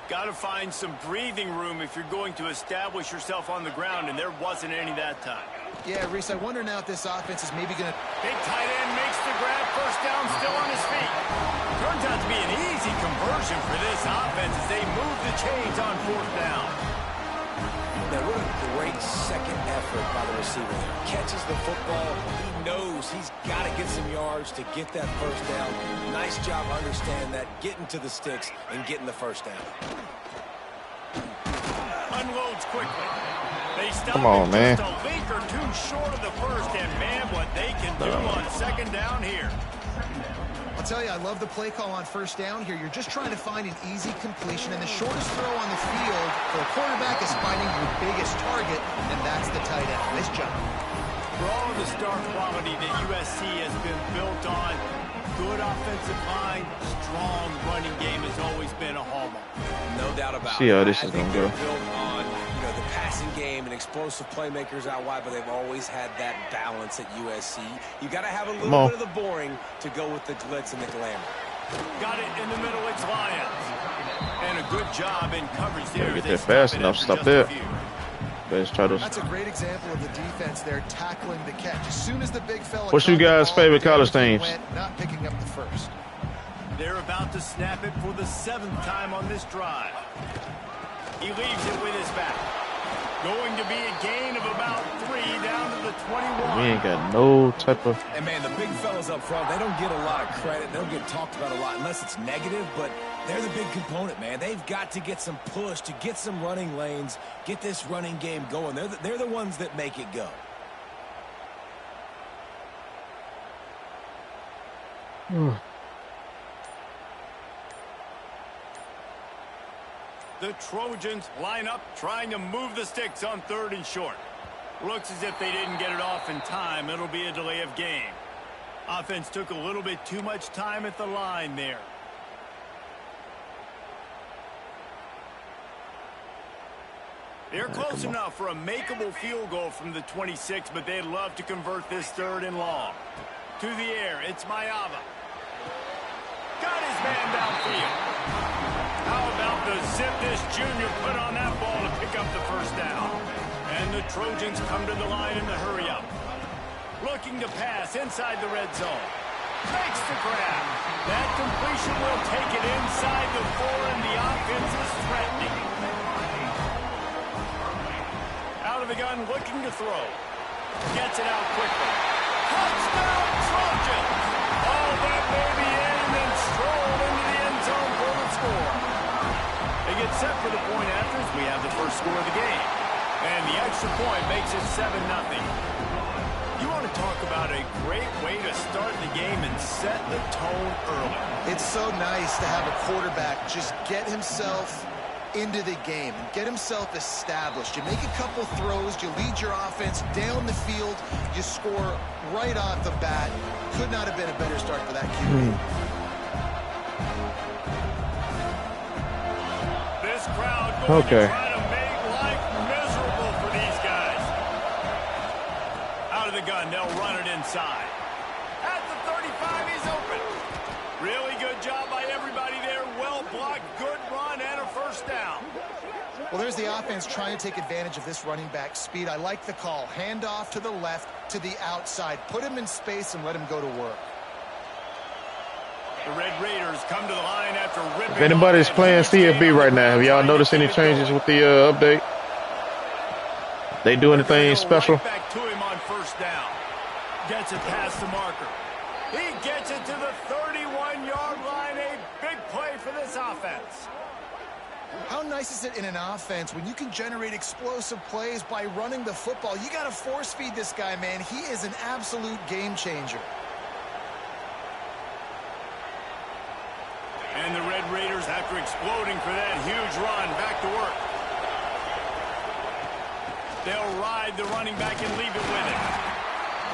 Got to find some breathing room if you're going to establish yourself on the ground, and there wasn't any that time. Yeah, Reese, I wonder now if this offense is maybe going to... Big tight end makes the grab, first down, still on his feet. Turns out to be an easy conversion for this offense as they move the chains on 4th down. Now, what a great second effort by the receiver there. Catches the football. He knows he's got to get some yards to get that first down. Nice job understanding that, getting to the sticks and getting the first down. Unloads quickly. They stop. Come on, man. Just a link or two short of the first, and man, what they can do on 2nd down here. I'll tell you, I love the play call on 1st down here. You're just trying to find an easy completion, and the shortest throw on the field for a quarterback is finding your biggest target, and that's the tight end. Nice job. For all of the star quality that USC has been built on, good offensive line, strong running game has always been a hallmark. No doubt about it. See how this is gonna go. Built on, the passing game and explosive playmakers out wide, but they've always had that balance at USC. You got to have a little bit of the boring to go with the glitz and the glamour. Got it in the middle. It's Lions. And a good job in coverage there. Get there fast enough. Stop there. Let's try to. That's a great example of the defense there tackling the catch. As soon as the big fella. What's you guys' favorite college teams? Not picking up the first. They're about to snap it for the 7th time on this drive. He leaves it with his back. Going to be a gain of about 3 down to the 21. We ain't got no type of. And man, the big fellas up front, they don't get a lot of credit. They don't get talked about a lot unless it's negative, but they're the big component, man. They've got to get some push to get some running lanes, get this running game going. They're the ones that make it go. The Trojans line up, trying to move the sticks on 3rd and short. Looks as if they didn't get it off in time. It'll be a delay of game. Offense took a little bit too much time at the line there. They're close enough for a makeable field goal from the 26, but they'd love to convert this 3rd and long. To the air, it's Mayava. Got his man downfield. How about the zip this junior put on that ball to pick up the first down? And the Trojans come to the line in the hurry-up. Looking to pass inside the red zone. Makes the grab. That completion will take it inside the 4, and the offense is threatening. Out of the gun, looking to throw. Gets it out quickly. Touchdown, Trojans! All that baby in and then strolled into the end zone for the score. They get set for the point after as we have the first score of the game. And the extra point makes it 7-0. You want to talk about a great way to start the game and set the tone early. It's so nice to have a quarterback just get himself into the game and get himself established. You make a couple throws, you lead your offense down the field, you score right off the bat. Could not have been a better start for that QB. This crowd going to try to make life miserable for these guys. Out of the gun, they'll run it inside. At the 35, he's open. Really good job by everybody there. Well blocked, good run, and a first down. Well, there's the offense trying to take advantage of this running back speed. I like the call. Hand off to the left, to the outside. Put him in space and let him go to work. The Red Raiders come to the line after ripping. If anybody's playing CFB right now, have y'all noticed any changes with the update? They do anything special? Right back to him on first down. Gets it past the marker. He gets it to the 31-yard line. A big play for this offense. How nice is it in an offense when you can generate explosive plays by running the football? You got to force feed this guy, man. He is an absolute game changer. And the Red Raiders, after exploding for that huge run, back to work. They'll ride the running back and leave it with him.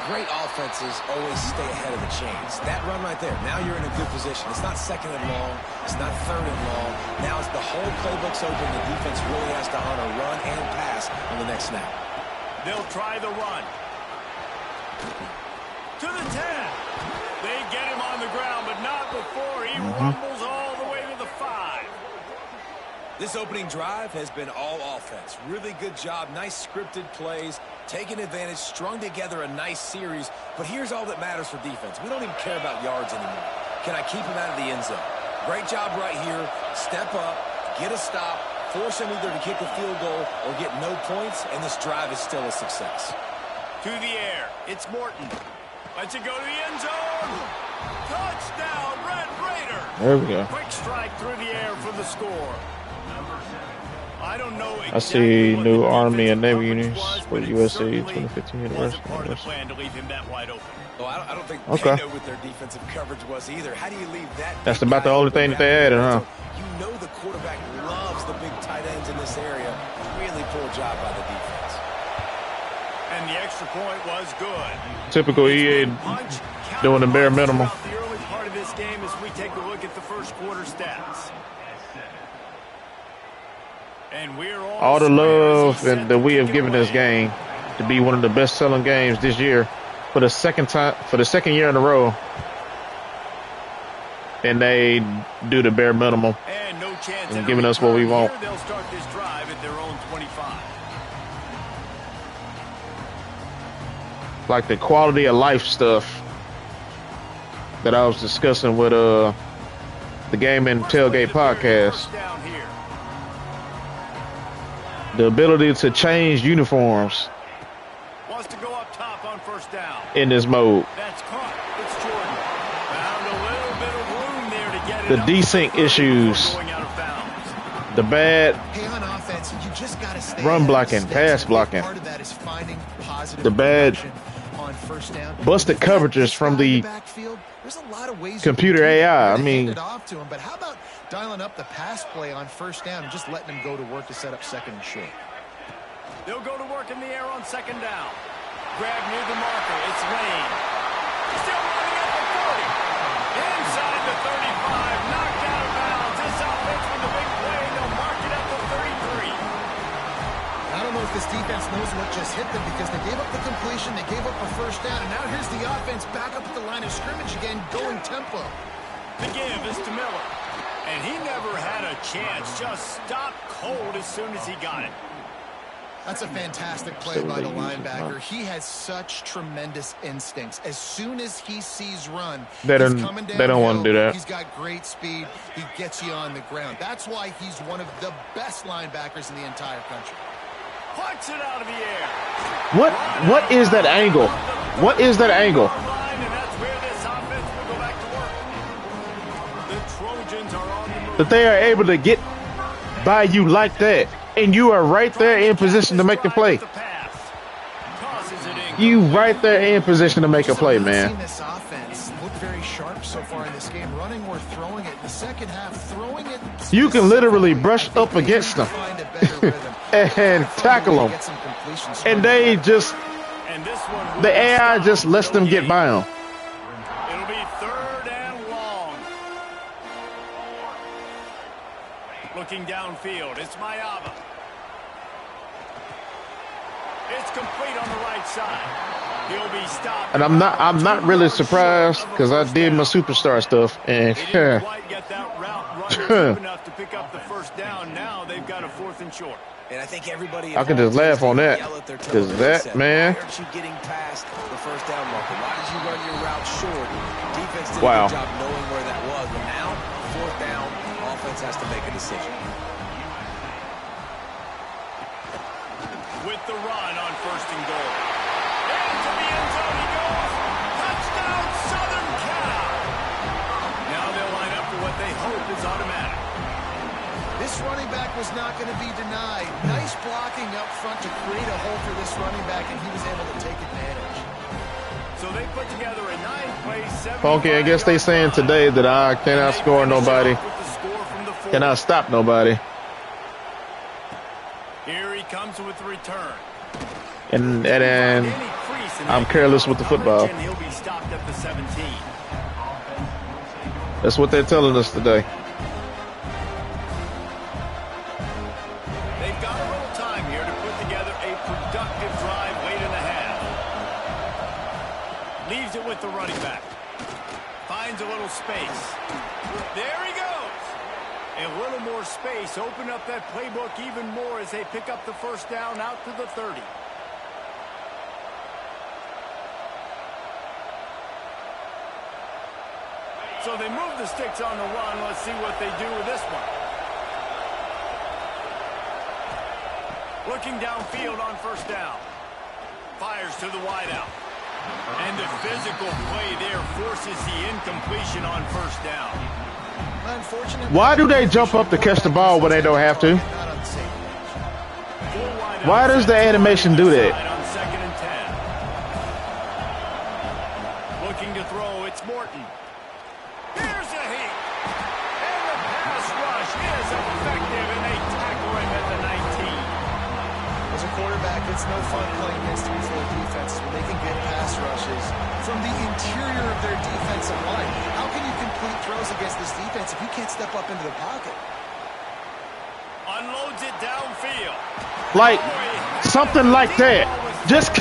Great offenses always stay ahead of the chains. That run right there, now you're in a good position. It's not 2nd and long. It's not 3rd and long. Now it's the whole playbook's open. The defense really has to honor run and pass on the next snap. They'll try the run. To the 10. They get him on the ground, but not before he rumbles all the way to the 5. This opening drive has been all offense. Really good job. Nice scripted plays. Taking advantage, strung together a nice series. But here's all that matters for defense. We don't even care about yards anymore. Can I keep him out of the end zone? Great job right here. Step up, get a stop, force him either to kick a field goal or get no points, and this drive is still a success. To the air. It's Morton. Lets it go to the end zone. Touchdown, Red Raider. There we go. Quick strike through the air for the score. I don't know exactly I see what new the Army and Navy defensive units was, for but it USC certainly 2015 wasn't University. part of the plan to leave him that wide open. Well, I don't think Okay. they know what their defensive coverage was either. How do you leave that? That's big about the guy only open thing that they down added, the huh? field? You know the quarterback loves the big tight ends in this area. Really poor job by the defense. And the extra point was good. Typical EA Punch, doing the bare minimum. throughout the early part of this game as we take a look at the first quarter stats. And we're all the love and that we have given this game to be one of the best-selling games this year for the second year in a row, and they do the bare minimum and no chance and giving us what we want. Here they'll start this drive at their own 25. Like the quality of life stuff that I was discussing with the Game and Tailgate podcast. The ability to change uniforms Wants to go up top on first down. in this mode. That's caught. It's Jordan. Found a little bit of room there to get it. The desync issues. Going out of bounds. The bad Hey, on offense, you just got to stay run ahead of blocking, the pass sticks. blocking. Part of that is finding positive The bad production on first down. busted coverages from the backfield. There's a lot of ways computer you can do it. AI. I You're gonna mean- hand it off to him, but how about dialing up the pass play on first down and just letting him go to work to set up second and short? They'll go to work in the air on second down. Grab near the marker. It's Lane. Still running at the 40. Inside the 35. Knocked out of bounds. This offense with the big play. They'll mark it at the 33. I don't know if this defense knows what just hit them because they gave up the completion, they gave up a first down, and now here's the offense back up at the line of scrimmage again, going tempo. The give is to Miller. And he never had a chance. Just stopped cold as soon as he got it. That's a fantastic play by the linebacker. He has such tremendous instincts. As soon as he sees run, They don't- he's coming they don't wanna downhill. do that. He's got great speed. He gets you on the ground. That's why he's one of the best linebackers in the entire country. Puts it out of the air. what is that angle? What is that angle? Line, and that's where this offense will go back to work. The Trojans are on the move. That they are able to get by you like that, and you are right there in position to make the play. You right there in position to make a play, I've man. seen this offense look very sharp so far in this game, running or throwing it. In the second half, throwing it. You can literally brush up against them Find a better rhythm. and tackle them, Get some completions. and they just And this one will the be AI stopped. just lets them get by them. It'll be third and long. Looking downfield, it's Mayava. It's complete on the right side. He'll be stopped. And I'm not really surprised because I did my superstar stuff, and They didn't quite get that route running deep enough to pick up the first down. Now they've got a fourth and short. And I think everybody I can just laugh on that. Because that, man. Why aren't you getting past the first down marker? Why did you run your route short? Defense did Wow. a good job knowing where that was. But now, fourth down, offense has to make a decision. With the run on first and goal. Into the end zone he goes. Touchdown, Southern Cal. Now they'll line up for what they hope is automatic. This running back was not going to be denied. Nice blocking up front to create a hole for this running back, and he was able to take advantage. So they put together a 9-play, 7. Funky, I guess they saying today that I cannot score nobody, cannot stop nobody, Here he comes with the return. and I'm careless with the football. He'll be stopped at the 17. That's what they're telling us today. They've got a little time here to put together a productive drive late in the half. Leaves it with the running back. Finds a little space. There he goes. A little more space. Open up that playbook even more as they pick up the first down out to the 30. So they move the sticks on the run. Let's see what they do with this one. Looking downfield on first down. Fires to the wideout. And the physical play there forces the incompletion on first down. Unfortunately, Why do they jump up to catch the ball when they don't have to? not on the same page. Full wideout. Why does the animation do that? On second and 10. Looking to throw, it's Morton. Here's a heat. And the pass rush is effective, and they tackle him at the 19. As a quarterback, it's no fun playing against 3-4 defenses when they can get pass rushes from the interior of their defensive line. How can you complete throws against this defense if you can't step up into the pocket? On Unloads it downfield. Like something like that. Just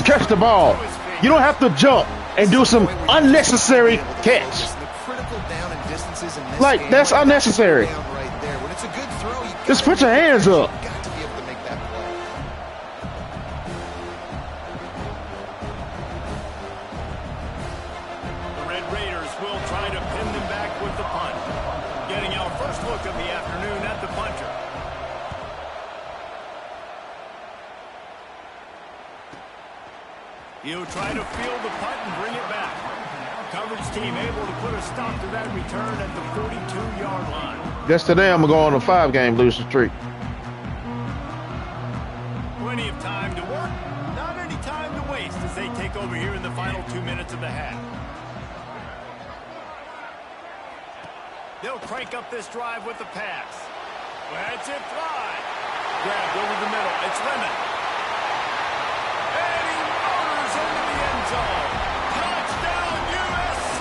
catch the ball. You don't have to jump and do some unnecessary catch. Like that's unnecessary. Just put your hands up. The Red Raiders will try to pin them back with the punt. Getting our first look of the afternoon at the punter. He'll try to field the punt and bring it back. Coverage team able to put a stop to that return at the 42-yard line. Guess today I'm going to go on a 5-game losing streak. Plenty of time to work, not any time to waste as they take over here in the final 2 minutes of the half. They'll crank up this drive with the pass. Let's it fly. Grabbed over the middle. It's Lemon. And he motors into the end zone. Touchdown, USC.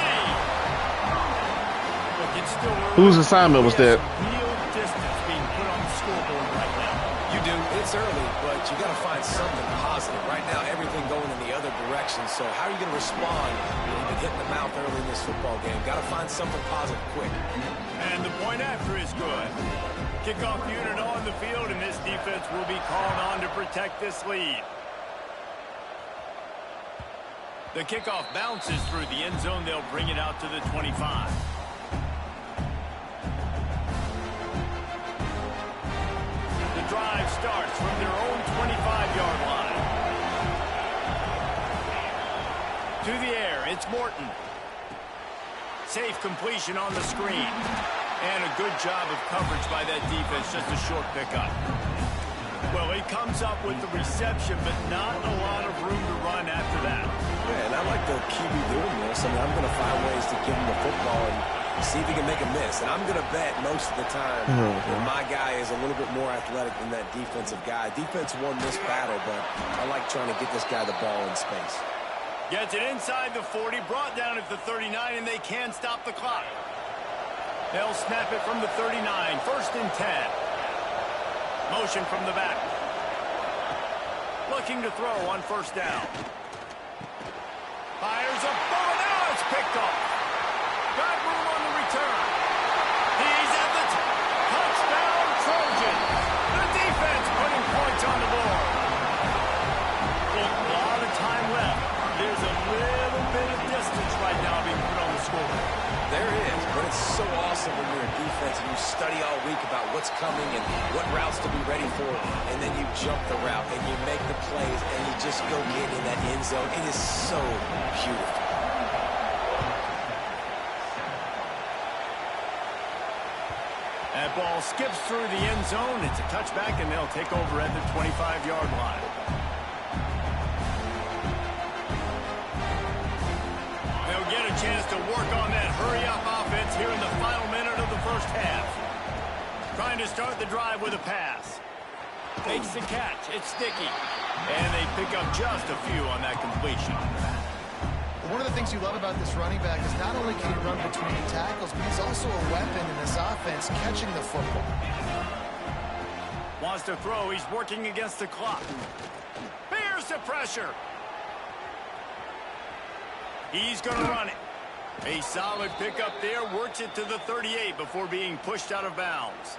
Look, it's still early. Whose assignment was that? Real distance being put on the scoreboard right now. You do. It's early, but you got to find something positive. Right now, everything going in the other direction. So how are you going to respond when you've been hitting the mouth early in this football game? Got to find something positive quick. And the point after is good. Kickoff unit on the field, and this defense will be called on to protect this lead. The kickoff bounces through the end zone. They'll bring it out to the 25. The drive starts from their own 25-yard line. To the air, it's Morton. Safe completion on the screen. And a good job of coverage by that defense, just a short pickup. Well, he comes up with the reception, but not a lot of room to run after that. Yeah, and I like the QB doing this. I mean, I'm going to find ways to give him the football and see if he can make a miss. And I'm going to bet most of the time that my guy is a little bit more athletic than that defensive guy. Defense won this battle, but I like trying to get this guy the ball in space. Gets it inside the 40, brought down at the 39, and they can stop the clock. They'll snap it from the 39, 1st and 10. Motion from the back. Looking to throw on 1st down. Fires a ball, now it's picked off. Got room on the return. He's at the touchdown Trojan. The defense putting points on the board. Look, a lot of time left. There's a little bit of distance right now being put on the scoreboard. There is, but it's so awesome when you're a defense and you study all week about what's coming and what routes to be ready for, and then you jump the route and you make the plays and you just go get in that end zone. It is so beautiful. That ball skips through the end zone. It's a touchback, and they'll take over at the 25-yard line. They'll get a chance to work on that hurry-up offense here in the final minute of the first half. Trying to start the drive with a pass. Makes the catch. It's sticky. And they pick up just a few on that completion. One of the things you love about this running back is not only can he run between tackles, but he's also a weapon in this offense catching the football. Wants to throw. He's working against the clock. Bears the pressure. He's going to run it. A solid pickup there. Works it to the 38 before being pushed out of bounds.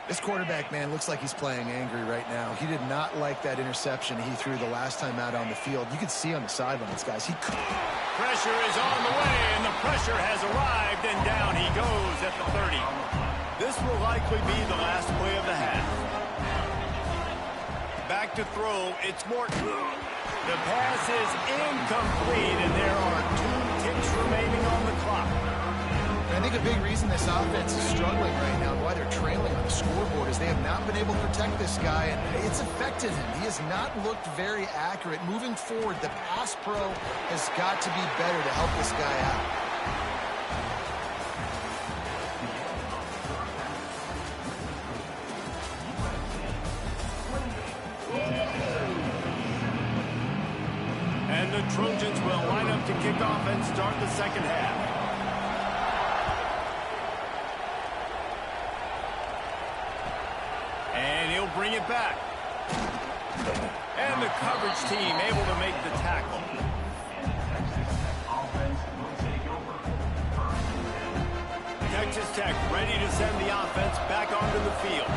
This quarterback, man, looks like he's playing angry right now. He did not like that interception he threw the last time out on the field. You could see on the sidelines, guys. Pressure is on the way, and the pressure has arrived, and down he goes at the 30. This will likely be the last play of the half. Back to throw. It's Morton. The pass is incomplete, and there are 2 ticks remaining on the clock. I think a big reason this offense is struggling right now and why they're trailing on the scoreboard is they have not been able to protect this guy, and it's affected him. He has not looked very accurate. Moving forward, the pass pro has got to be better to help this guy out. And the Trojans will line up to kick off and start the second half. They'll bring it back. And the coverage team able to make the tackle. Texas Tech ready to send the offense back onto the field.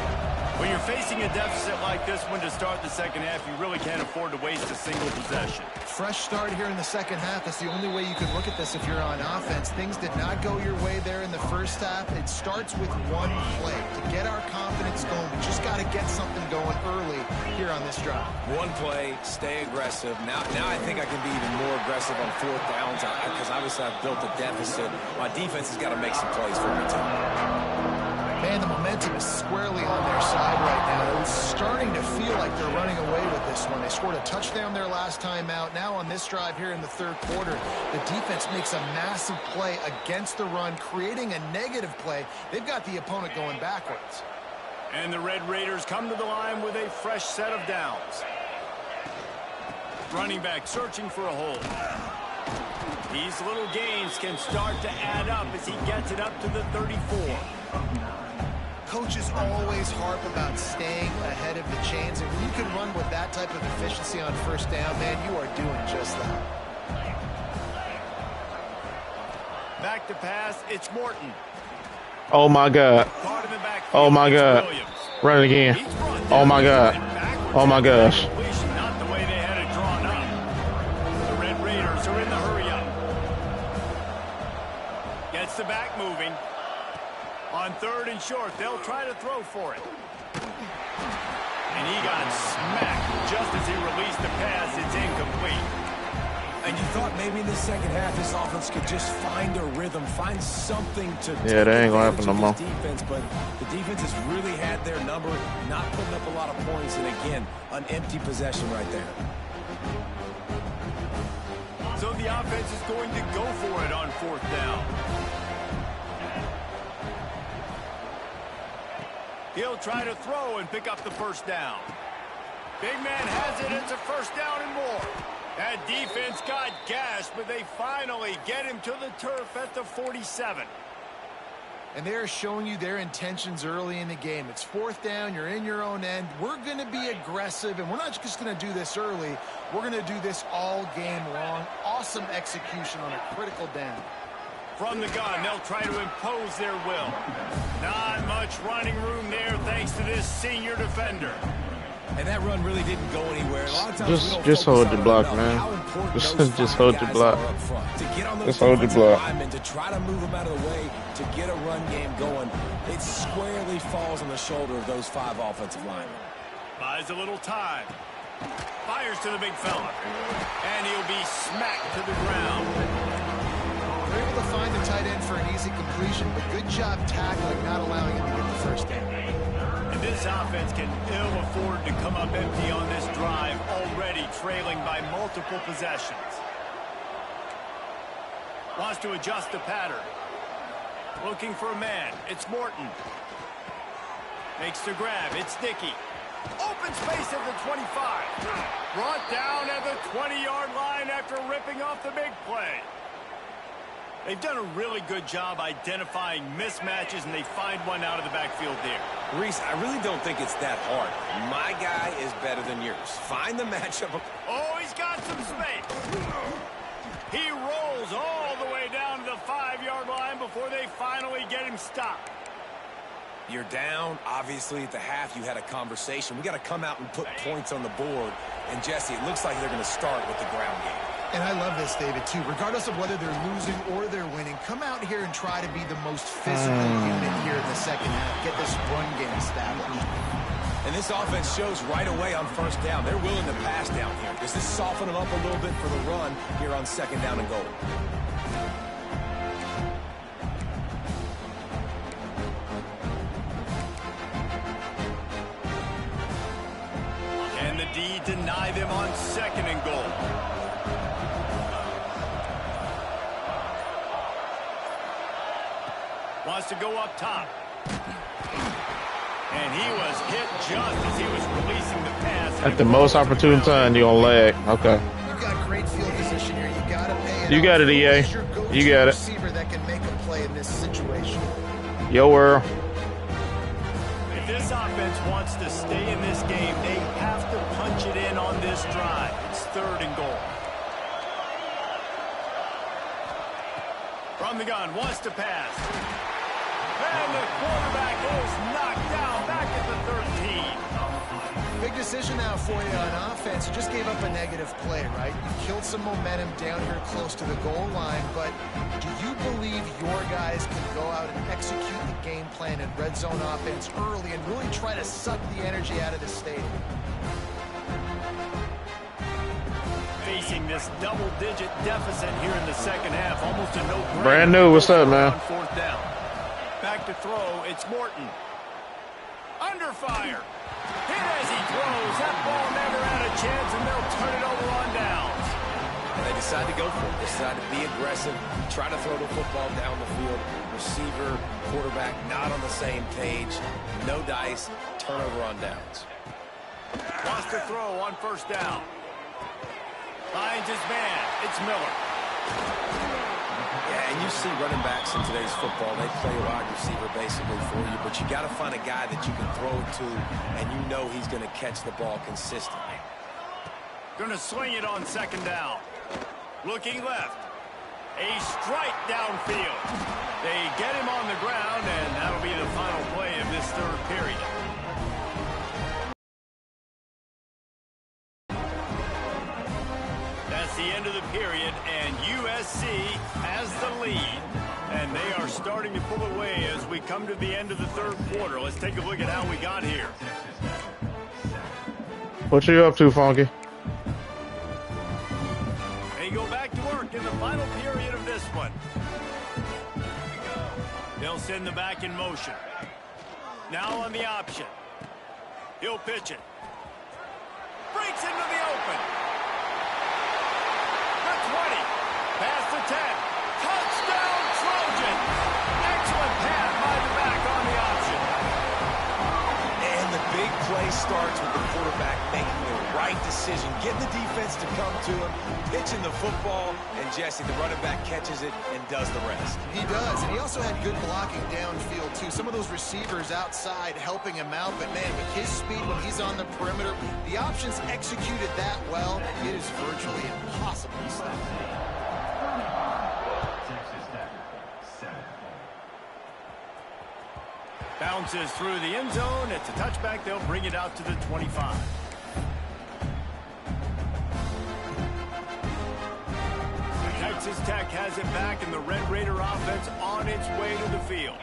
When you're facing a deficit like this one to start the second half, you really can't afford to waste a single possession. Fresh start here in the second half. That's the only way you can look at this if you're on offense. Things did not go your way there in the first half. It starts with one play. To get our confidence going, we just got to get something going early here on this drive. One play, stay aggressive. Now I think I can be even more aggressive on fourth downs because obviously I've built a deficit. My defense has got to make some plays for me, too. Man, the momentum is squarely on their side right now. It's starting to feel like they're running away with this one. They scored a touchdown their last time out. Now on this drive here in the third quarter, the defense makes a massive play against the run, creating a negative play. They've got the opponent going backwards. And the Red Raiders come to the line with a fresh set of downs. Running back searching for a hole. These little gains can start to add up as he gets it up to the 34. Coaches always harp about staying ahead of the chains, and when you can run with that type of efficiency on first down, man, you are doing just that. Back to pass, it's Morton. Oh my God. Oh my God. Run it again. Oh my God. Oh my gosh. Not the way they had it drawn up. The Red Raiders are in the hurry up. Gets the back moving. On third and short, they'll try to throw for it. And he got smacked just as he released the pass. It's incomplete. And you thought maybe in the second half this offense could just find a rhythm, find something to yeah, that ain't gonna happen no more. Defense, but the defense has really had their number, not putting up a lot of points, and again, an empty possession right there. So the offense is going to go for it on fourth down. He'll try to throw and pick up the first down. Big man has it. It's a first down and more. That defense got gashed, but they finally get him to the turf at the 47. And they're showing you their intentions early in the game. It's fourth down. You're in your own end. We're going to be aggressive, and we're not just going to do this early. We're going to do this all game long. Awesome execution on a critical down. From the gun, they'll try to impose their will. Not much running room there thanks to this senior defender. And that run really didn't go anywhere. A lot of times just hold the block, man. Just hold the block. Just hold the block. To try to move them out of the way, to get a run game going, it squarely falls on the shoulder of those 5 offensive linemen. Buys a little time. Fires to the big fella. And he'll be smacked to the ground. They're able to find the tight end for an easy completion, but good job tackling, not allowing him to get the first down. And this offense can ill afford to come up empty on this drive, already trailing by multiple possessions. Wants to adjust the pattern. Looking for a man. It's Morton. Makes the grab. It's Dickey. Open space at the 25. Brought down at the 20-yard line after ripping off the big play. They've done a really good job identifying mismatches, and they find one out of the backfield there. Reese, I really don't think it's that hard. My guy is better than yours. Find the matchup. Oh, he's got some space. He rolls all the way down to the 5-yard line before they finally get him stopped. You're down. Obviously, at the half, you had a conversation. We got to come out and put points on the board. And, Jesse, it looks like they're going to start with the ground game. And I love this, David, too. Regardless of whether they're losing or they're winning, come out here and try to be the most physical unit here in the second half. Get this run game established. And this offense shows right away on first down. They're willing to pass down here. Does this soften them up a little bit for the run here on second down and goal? And the D deny them on second and goal. Wants to go up top. And he was hit just as he was releasing the pass. At the most opportune time, you're on lag. Okay. You've got great field position here. You got to pay it. You got it, EA. You got it. Receiver that can make a play in this situation. Yo, world. They If this offense wants to stay in this game, they have to punch it in on this drive. It's 3rd and goal. From the gun, wants to pass. And the quarterback is knocked down back at the 13. Big decision now for you on offense. You just gave up a negative play, right? You killed some momentum down here close to the goal line, but do you believe your guys can go out and execute the game plan in red zone offense early and really try to suck the energy out of the stadium? Facing this double-digit deficit here in the second half, almost a no-brainer. Brand new, what's up, man? On 4th down. Back to throw, it's Morton. Under fire. Hit as he throws. That ball never had a chance, and they'll turn it over on downs. And they decide to go for it. They decide to be aggressive, try to throw the football down the field. Receiver, quarterback, not on the same page. No dice. Turnover on downs. Wants to throw on 1st down. Finds his man. It's Miller. Yeah, and you see running backs in today's football, they play wide receiver basically for you, but you got to find a guy that you can throw it to, and you know he's going to catch the ball consistently. Going to swing it on 2nd down. Looking left. A strike downfield. They get him on the ground, and that'll be the final play of this 3rd period. That's the end of the period, and USC has the lead, and they are starting to pull away as we come to the end of the 3rd quarter. Let's take a look at how we got here. What you up to, Funky? They go back to work in the final period of this one. They'll send the back in motion. Now on the option. He'll pitch it. Breaks into the open. The 20. Past the 10. Touchdown Trojans. Excellent pass by the back on the option. And the big play starts with the quarterback making the right decision, getting the defense to come to him, pitching the football, and Jesse, the running back, catches it and does the rest. He does, and he also had good blocking downfield, too. Some of those receivers outside helping him out, but, man, with his speed when he's on the perimeter, the options executed that well, it is virtually impossible to stop. Texas Tech, 7. Bounces through the end zone. It's a touchback. They'll bring it out to the 25. Texas Tech has it back, and the Red Raider offense on its way to the field.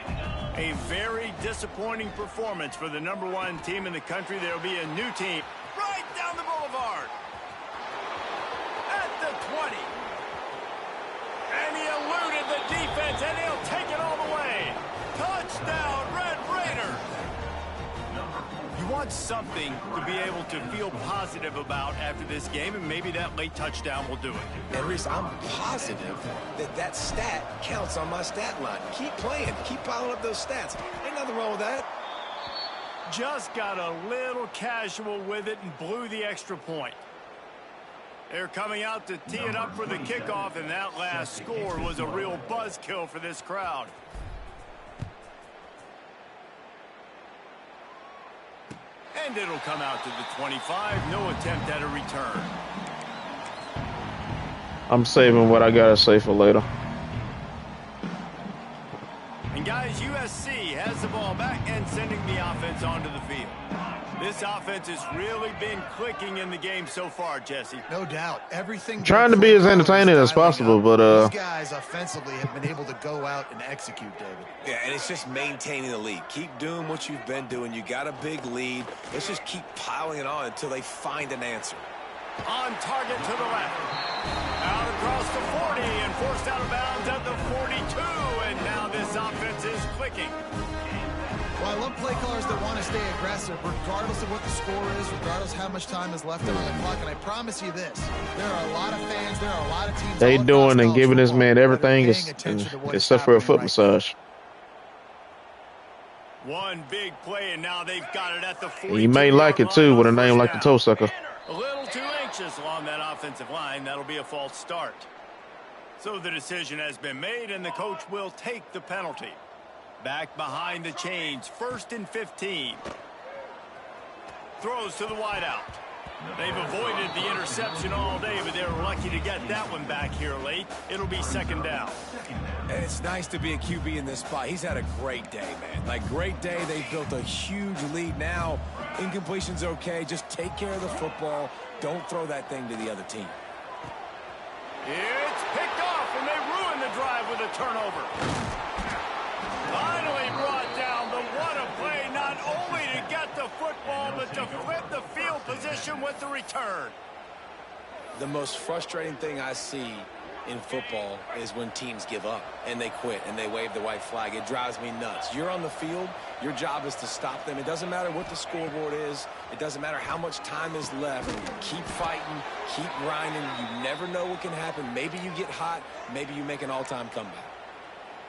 A very disappointing performance for the #1 team in the country. There will be a new team right down the boulevard. At the 20. And he eluded the defense, and he'll take it all the way. Touchdown, Red Raider. You want something to be able to feel positive about after this game, and maybe that late touchdown will do it. And Reese, I'm positive that that stat counts on my stat line. Keep playing. Keep piling up those stats. Ain't nothing wrong with that. Just got a little casual with it and blew the extra point. They're coming out to tee it up for the kickoff, and that last score was a real buzzkill for this crowd. And it'll come out to the 25. No attempt at a return. I'm saving what I gotta say for later. And guys, USC has the ball back and sending the offense onto the field. This offense has really been clicking in the game so far, Jesse. No doubt. Everything Trying to be as entertaining as possible, but these guys offensively have been able to go out and execute, David. Yeah, and it's just maintaining the lead. Keep doing what you've been doing. You got a big lead. Let's just keep piling it on until they find an answer. On target to the left. Out across the 40 and forced out of bounds at the 42. And now this offense is clicking. Well, I love play callers that want to stay aggressive, regardless of what the score is, regardless of how much time is left on the clock. And I promise you this, there are a lot of fans, there are a lot of teams. They doing and giving this man everything except for a foot massage. One big play, and now they've got it at the 40. You may like it too with a name like the Toe Sucker. A little too anxious along that offensive line. That'll be a false start. So the decision has been made, and the coach will take the penalty. Back behind the chains, 1st and 15. Throws to the wideout. They've avoided the interception all day, but they were lucky to get that one back here late. It'll be 2nd down. And it's nice to be a QB in this spot. He's had a great day, man. Like, great day. They've built a huge lead now. Incompletion's okay. Just take care of the football. Don't throw that thing to the other team. It's picked off, and they ruin the drive with a turnover. Finally brought down, but what a play, not only to get the football, but to flip the field position with the return. The most frustrating thing I see in football is when teams give up and they quit and they wave the white flag. It drives me nuts. You're on the field. Your job is to stop them. It doesn't matter what the scoreboard is. It doesn't matter how much time is left. Keep fighting. Keep grinding. You never know what can happen. Maybe you get hot. Maybe you make an all-time comeback.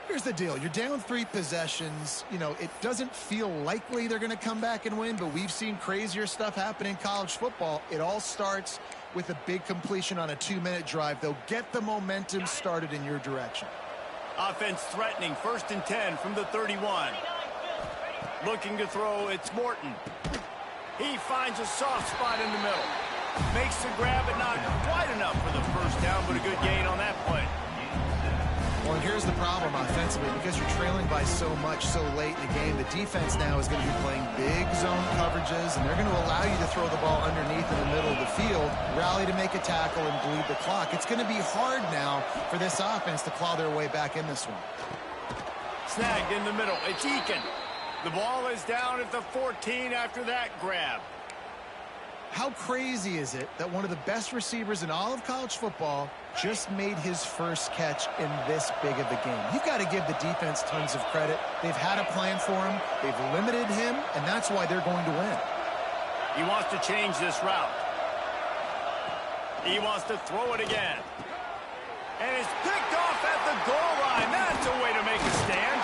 Here's the deal. You're down 3 possessions. You know, it doesn't feel likely they're going to come back and win, but we've seen crazier stuff happen in college football. It all starts with a big completion on a 2-minute drive. They'll get the momentum started in your direction. Offense threatening, 1st and 10 from the 31. Looking to throw, it's Morton. He finds a soft spot in the middle. Makes the grab, but not quite enough for the 1st down, but a good gain on that play. Well, and here's the problem offensively. Because you're trailing by so much so late in the game, the defense now is going to be playing big zone coverages, and they're going to allow you to throw the ball underneath in the middle of the field, rally to make a tackle, and bleed the clock. It's going to be hard now for this offense to claw their way back in this one. Snagged in the middle. It's Eakin. The ball is down at the 14 after that grab. How crazy is it that one of the best receivers in all of college football just made his first catch in this big of a game? You've got to give the defense tons of credit. They've had a plan for him. They've limited him, and that's why they're going to win. He wants to change this route. He wants to throw it again. And it's picked off at the goal line. That's a way to make a stand.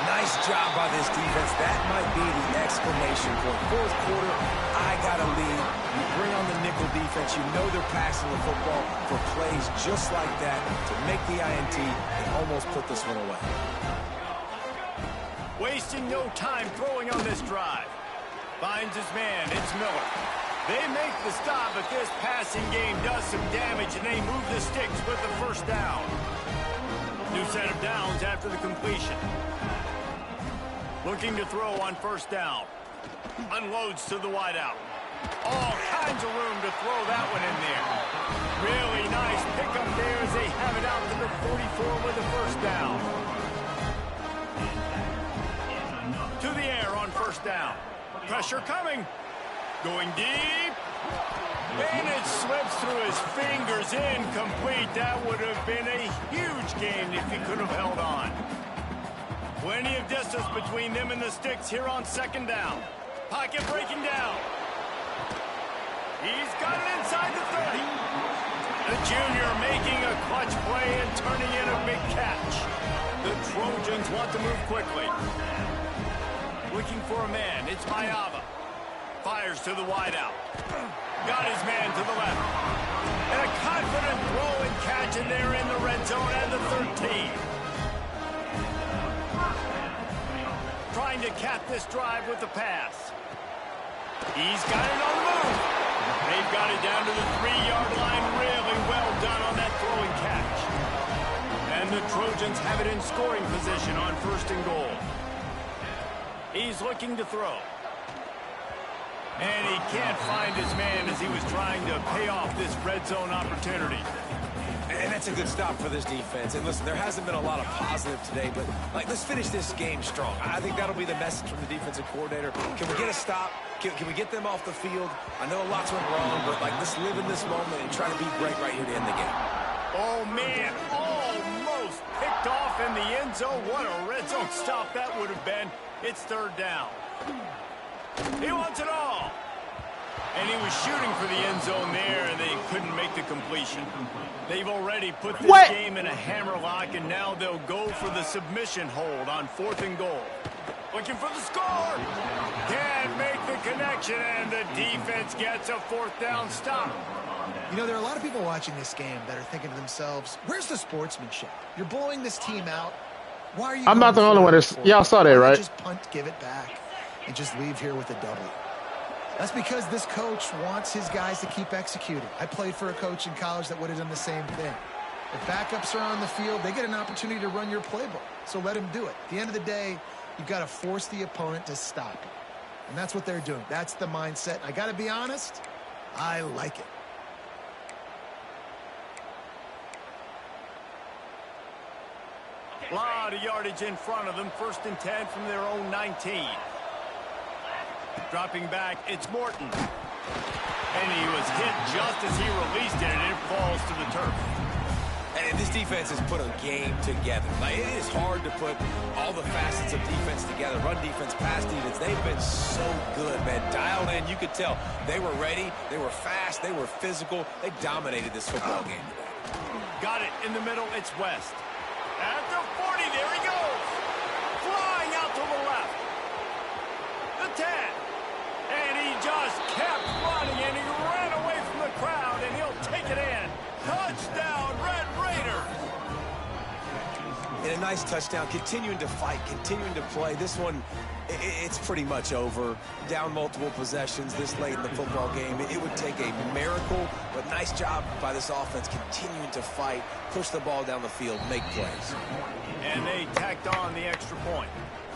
Nice job by this defense. That might be the exclamation point. 4th quarter, I got a lead. You bring on the nickel defense. You know they're passing the football for plays just like that to make the INT and almost put this one away. Wasting no time throwing on this drive. Finds his man. It's Miller. They make the stop, but this passing game does some damage, and they move the sticks with the 1st down. New set of downs after the completion. Looking to throw on 1st down. Unloads to the wideout. All kinds of room to throw that one in there. Really nice pickup there as they have it out to the 44 with the 1st down. To the air on 1st down. Pressure coming. Going deep. And it slips through his fingers. Incomplete. That would have been a huge gain if he could have held on. Plenty of distance between them and the sticks here on 2nd down. Pocket breaking down. He's got it inside the 30. The junior making a clutch play and turning in a big catch. The Trojans want to move quickly. Looking for a man. It's Mayava. Fires to the wideout. Got his man to the left. And a confident throw and catch, and they're in the red zone at the 13. Trying to cap this drive with the pass. He's got it on the move. They've got it down to the 3-yard line. Really well done on that throwing catch. And the Trojans have it in scoring position on 1st and goal. He's looking to throw. And he can't find his man as he was trying to pay off this red zone opportunity. And that's a good stop for this defense. And listen, there hasn't been a lot of positive today, but let's finish this game strong. I think that'll be the message from the defensive coordinator. Can we get a stop? Can we get them off the field? I know lots went wrong, but let's live in this moment and try to be great right here to end the game. Oh man, almost picked off in the end zone. What a red zone stop that would have been. It's 3rd down. He wants it all. And he was shooting for the end zone there, and they couldn't make the completion. They've already put this game in a hammerlock, and now they'll go for the submission hold on 4th and goal. Looking for the score. Can't make the connection, and the defense gets a 4th down stop. You know, there are a lot of people watching this game that are thinking to themselves, where's the sportsmanship? You're blowing this team out. Why are you I'm not the going only one. for it That's, on y'all 4th saw down? that, Why not right? just punt, give it back, and just leave here with a W? That's because this coach wants his guys to keep executing. I played for a coach in college that would have done the same thing. If backups are on the field, they get an opportunity to run your playbook. So let them do it. At the end of the day, you've got to force the opponent to stop you. And that's what they're doing. That's the mindset. I got to be honest, I like it. A lot of yardage in front of them. 1st and 10 from their own 19. Dropping back, it's Morton. And he was hit just as he released it, and it falls to the turf. And this defense has put a game together. Like, it is hard to put all the facets of defense together. Run defense, pass defense. They've been so good, man. Dialed in. You could tell they were ready. They were fast. They were physical. They dominated this football game today. Got it in the middle. It's West. At the 40, there he goes. Flying out to the left. The 10. And he just kept running, and he ran away from the crowd, and he'll take it in. Touchdown, Red Raiders. And a nice touchdown, continuing to fight, continuing to play. This one, it's pretty much over. Down multiple possessions this late in the football game. It would take a miracle, but nice job by this offense continuing to fight, push the ball down the field, make plays. And they tacked on the extra point.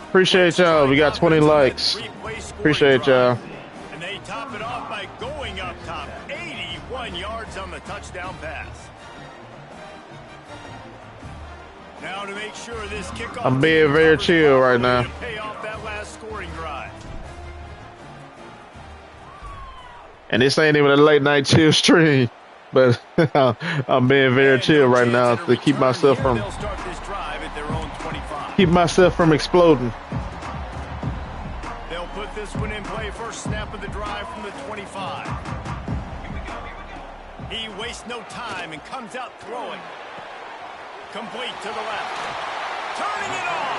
Appreciate y'all. We got 20 likes. Appreciate y'all. And they top it off by going up top. 81 yards on the touchdown pass. Now to make sure this kickoff. I'm being very chill right now. Pay off that last scoring drive. And this ain't even a late night chill stream, but I'm being very chill right now to keep myself from exploding. They'll put this one in play. First snap of the drive from the 25. He wastes no time and comes out throwing. Complete to the left. Turning it on.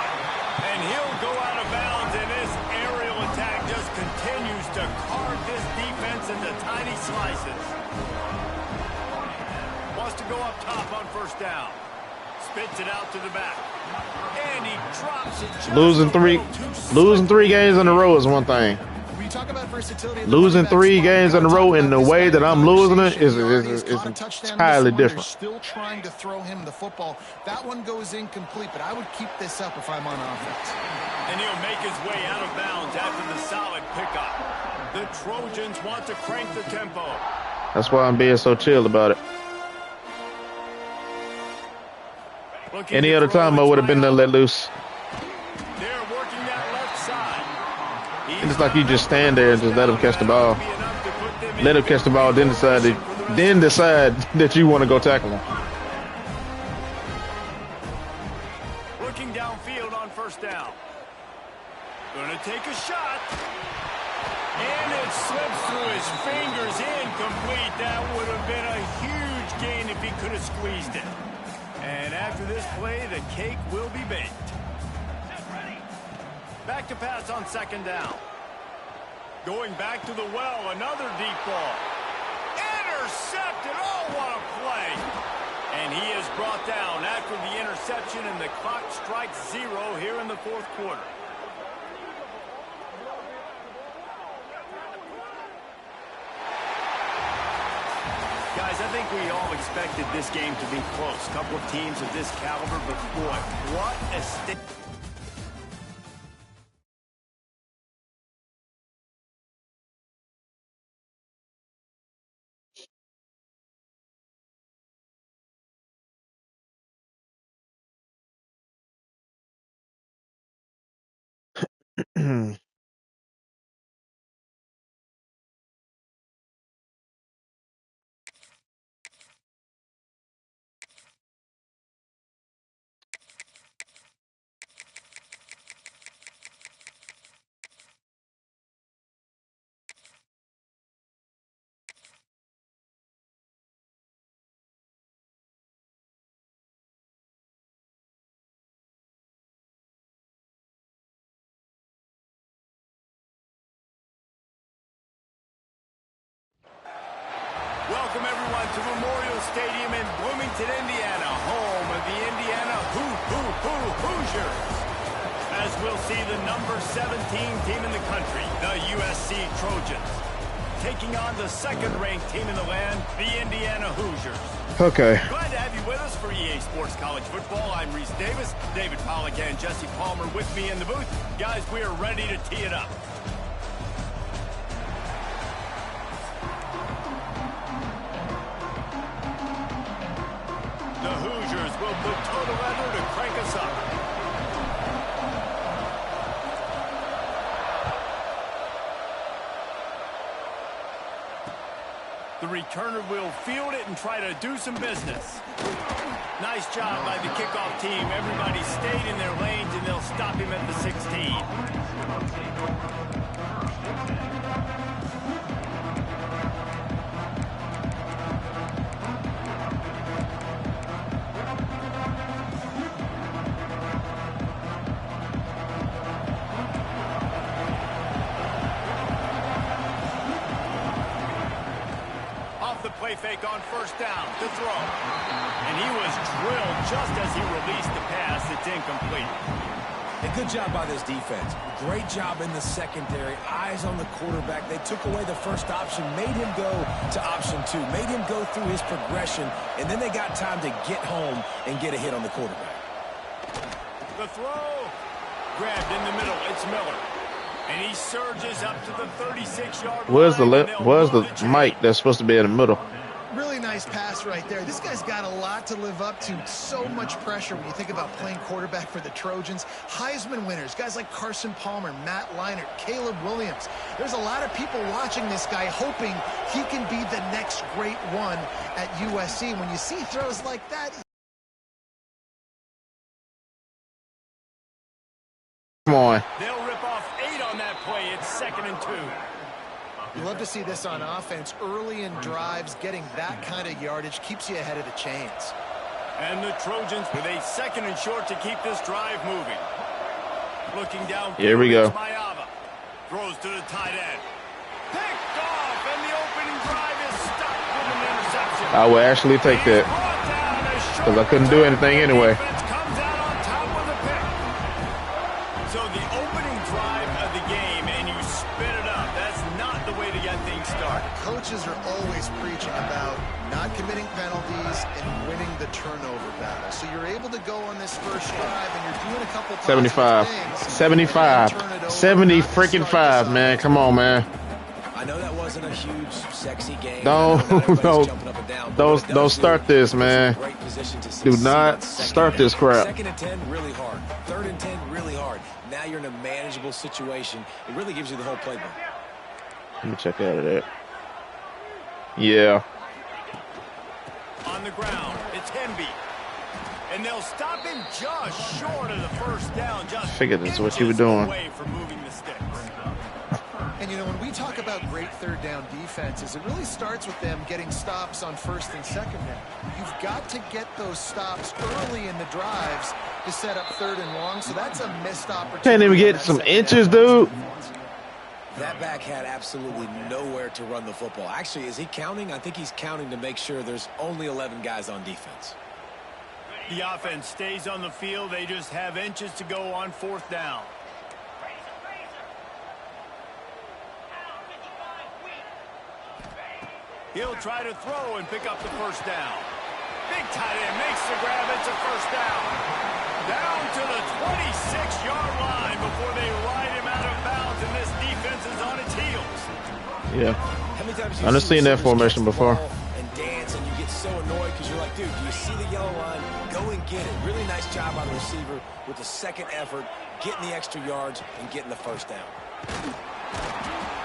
And he'll go out of bounds, and this aerial attack just continues to carve this defense into tiny slices. Wants to go up top on 1st down. Spits it out to the back. And he drops it just losing three games in a row is one thing. When you talk about versatility, Losing 3 games in a row in the way that I'm losing it is entirely different. Still trying to throw him the football. That one goes incomplete, but I would keep this up if I'm on offense. And he'll make his way out of bounds after the solid pickup. The Trojans want to crank the tempo. That's why I'm being so chill about it. Any other time I would have been there let loose. They're working that left side. It's like you just stand there and just let him catch the ball. Let him catch the ball, then decide that you want to go tackle him. Looking downfield on 1st down. Gonna take a shot. And it slips through his fingers, incomplete. That would have been a huge gain if he could have squeezed it. And after this play, the cake will be baked. Back to pass on 2nd down. Going back to the well, another deep ball. Intercepted, oh, what a play. And he is brought down after the interception, and the clock strikes 0 here in the 4th quarter. Guys, I think we all expected this game to be close. Couple of teams of this caliber, but boy, what a stick. to Memorial Stadium in Bloomington, Indiana, home of the Indiana Hoosiers. As we'll see the number 17 team in the country, the USC Trojans, taking on the second-ranked team in the land, the Indiana Hoosiers. Okay. Glad to have you with us for EA Sports College Football. I'm Reese Davis, David Pollack and Jesse Palmer with me in the booth. Guys, we are ready to tee it up. The Hoosiers will put toe to leather to crank us up. The returner will field it and try to do some business. Nice job by the kickoff team. Everybody stayed in their lanes, and they'll stop him at the 16. Play fake on first down to throw. And he was drilled just as he released the pass. It's incomplete. A good job by this defense. Great job in the secondary. Eyes on the quarterback. They took away the first option, made him go to option 2, made him go through his progression, and then they got time to get home and get a hit on the quarterback. The throw. Grabbed in the middle. It's Miller. And he surges up to the 36-yard line. Where's the mic that's supposed to be in the middle? Really nice pass right there. This guy's got a lot to live up to. So much pressure when you think about playing quarterback for the Trojans. Heisman winners, guys like Carson Palmer, Matt Leinart, Caleb Williams. There's a lot of people watching this guy hoping he can be the next great one at USC. When you see throws like that, Come on. They'll rip off 8 on that play. It's 2nd and 2. you love to see this on offense. Early in drives, getting that kind of yardage keeps you ahead of the chains. And the Trojans with a 2nd and short to keep this drive moving. Looking down. Here we go. Mayava throws to the tight end. Picked off, and the opening drive is stopped with an interception. I will actually take that because I couldn't do anything anyway. Comes out on top with a pick. So the opening drive of the game, and you spit it up. That's not the way to get things started. Coaches are always preaching about not committing penalties and winning the turnover battle. So you're able to go on this first drive, and you're doing a couple 75. things, 75. 70 freaking 5, man. Come on, man. I know that wasn't a huge, sexy game. Don't start this, man. Do not start this crap. 2nd and 10, really hard. 3rd and 10, really hard. Now you're in a manageable situation. It really gives you the whole playbook. Let me check out of that. Yeah. On the ground, it's Hemby. And they'll stop him just short of the first down. Just Figured that's what you were doing. away from moving the sticks. And, you know, when we talk about great third down defenses, it really starts with them getting stops on 1st and 2nd down. You've got to get those stops early in the drives to set up 3rd and long, so that's a missed opportunity. Can't even get some inches, dude. That back had absolutely nowhere to run the football. Actually, is he counting? I think he's counting to make sure there's only 11 guys on defense. The offense stays on the field. They just have inches to go on 4th down. He'll try to throw and pick up the first down. Big tight end makes the grab. It's a first down. Down to the 26-yard line before they ride him out of bounds, and this defense is on its heels. Yeah. I've seen that formation before. And dance, and you get so annoyed because you're like, dude, do you see the yellow line? Go and get it. Really nice job by the receiver with the 2nd effort, getting the extra yards and getting the first down.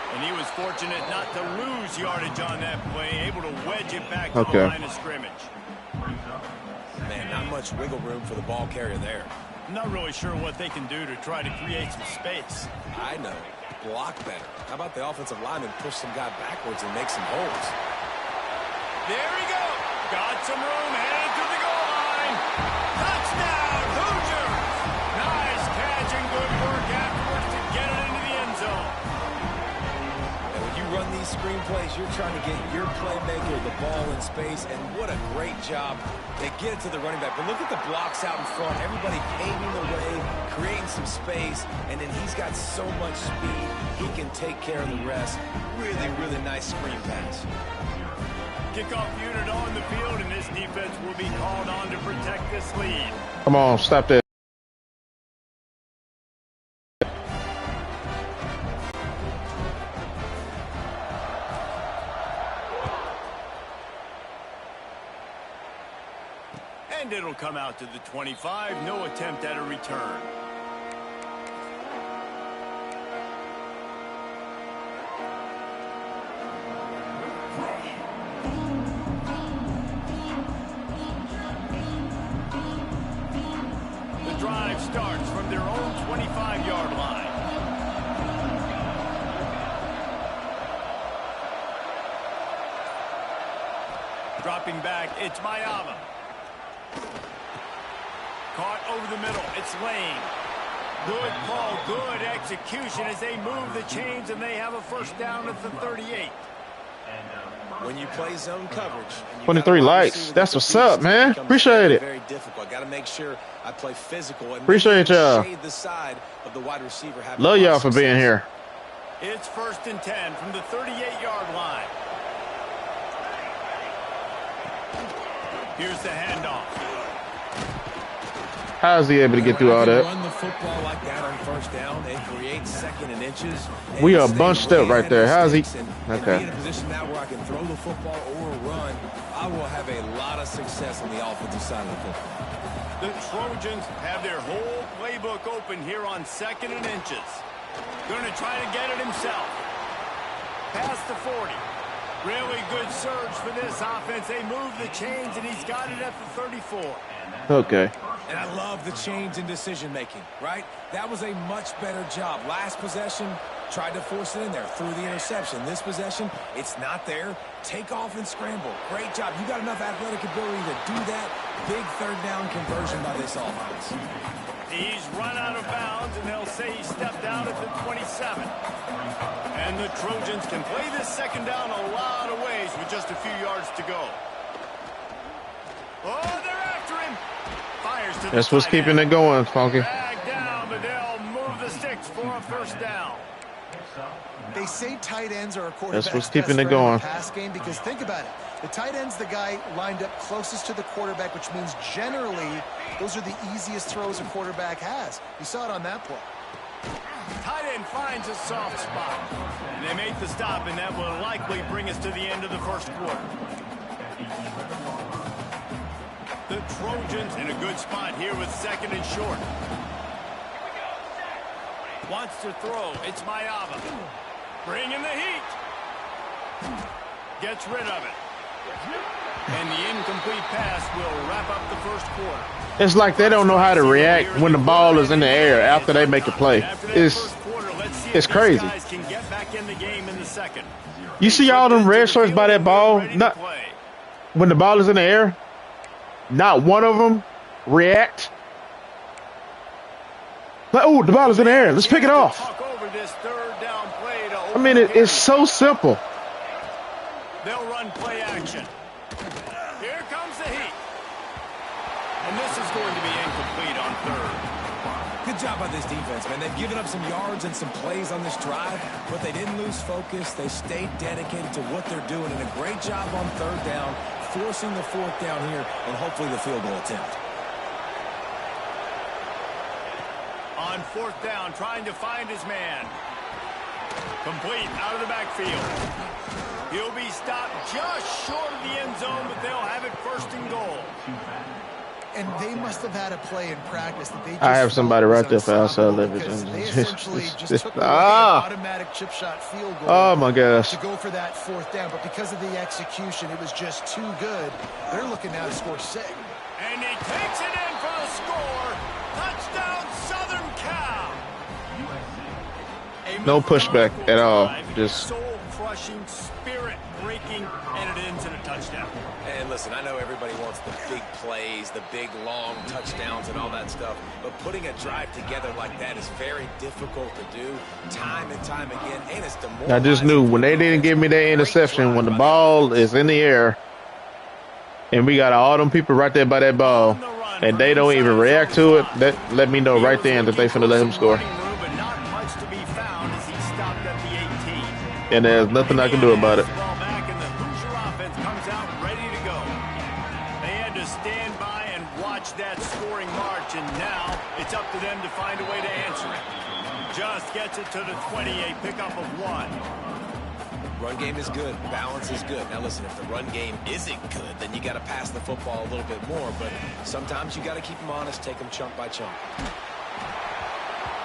And he was fortunate not to lose yardage on that play, able to wedge it back to the line of scrimmage. Man, not much wiggle room for the ball carrier there. I'm not really sure what they can do to try to create some space. I know. Block better. How about the offensive lineman push some guy backwards and make some holes? There he goes. Got some room, headed to the goal line. Touchdown, Hoosiers! Nice catch and good work afterwards to get it into the end zone. And when you run these screenplays, you're trying to get your playmaker the ball in space, and what a great job. They get it to the running back, but look at the blocks out in front. Everybody paving the way, creating some space, and then he's got so much speed, he can take care of the rest. Really, really nice screen pass. Kickoff unit on the field, and this defense will be called on to protect this lead. Come on, stop that. And it'll come out to the 25. No attempt at a return. The drive starts from their own 25-yard line. Dropping back, it's Mayama. Caught over the middle. It's Lane. Good call, good execution as they move the chains, and they have a first down at the 38. When you play zone coverage, 23 likes. That's what's up, man. Appreciate it. Very difficult. Got to make sure I play physical and appreciate y'all. shade the side of the wide receiver. Love y'all for being here. It's 1st and 10 from the 38-yard line. Here's the handoff. How is he able to get through all that? Run the football like that on first down and create 2nd and inches. We are bunched up right there. How's he? Okay. Be in a position now where I can throw the football or run. I will have a lot of success on the offensive side of the football. The Trojans have their whole playbook open here on 2nd and inches. Going to try to get it himself. Past the 40. Really good surge for this offense. They move the chains, and he's got it at the 34. Okay. And I love the change in decision-making, right? That was a much better job. Last possession, tried to force it in there through the interception. This possession, it's not there. Take off and scramble. Great job. You got enough athletic ability to do that. Big 3rd down conversion by this offense. He's run out of bounds, and they'll say he stepped out at the 27. And the Trojans can play this 2nd down a lot of ways with just a few yards to go. Oh, they're after him. Fires to That's what's keeping it going, Funky. Back down, but they'll move the sticks for a 1st down. They say tight ends are a quarterback's That's what's keeping best it friend in going. the pass game, because think about it. The tight end's the guy lined up closest to the quarterback, which means generally those are the easiest throws a quarterback has. You saw it on that play. Tight end finds a soft spot. And they make the stop, and that will likely bring us to the end of the 1st quarter. The Trojans in a good spot here with 2nd and short. Wants to throw. It's Mayava. Bringing the heat. Gets rid of it. And the incomplete pass will wrap up the 1st quarter. It's like they don't know how to react when the ball is in the air after they make a play. It's crazy. You see all them red shirts by that ball? Not when the ball is in the air. Not one of them react. Like, oh, the ball is in the air. Let's pick it off. I mean, it's so simple. They'll run play action. Here comes the heat. And this is going to be incomplete on 3rd. Good job by this defense, man. They've given up some yards and some plays on this drive, but they didn't lose focus. They stayed dedicated to what they're doing, and a great job on 3rd down, forcing the 4th down here, and hopefully the field goal attempt. On 4th down, trying to find his man. Complete out of the backfield. He'll be stopped just short of the end zone, but they'll have it 1st and goal. And they must have had a play in practice that they just I have somebody right there for outside leverage. They essentially just took away an automatic chip shot field goal. Oh my gosh. To go for that 4th down, but because of the execution, it was just too good. They're looking now to score 6. And he takes it in for the score. Touchdown, Southern Cal. No pushback at all. Just rushing, spirit-breaking, and it ends in a touchdown. And listen, I know everybody wants the big plays, the big, long touchdowns and all that stuff, but putting a drive together like that is very difficult to do time and time again, and it's demoralizing. I just knew when they didn't give me that interception, when the ball is in the air, and we got all them people right there by that ball, and they don't even react to it, that let me know right then that they finna let him score. And there's nothing I can do about it. That scoring march, and now it's up to them to find a way to answer it. Just gets it to the 28, pickup of 1. Run game is good. Balance is good. Now listen, if the run game isn't good, then you got to pass the football a little bit more, but sometimes you got to keep them honest, take them chunk by chunk.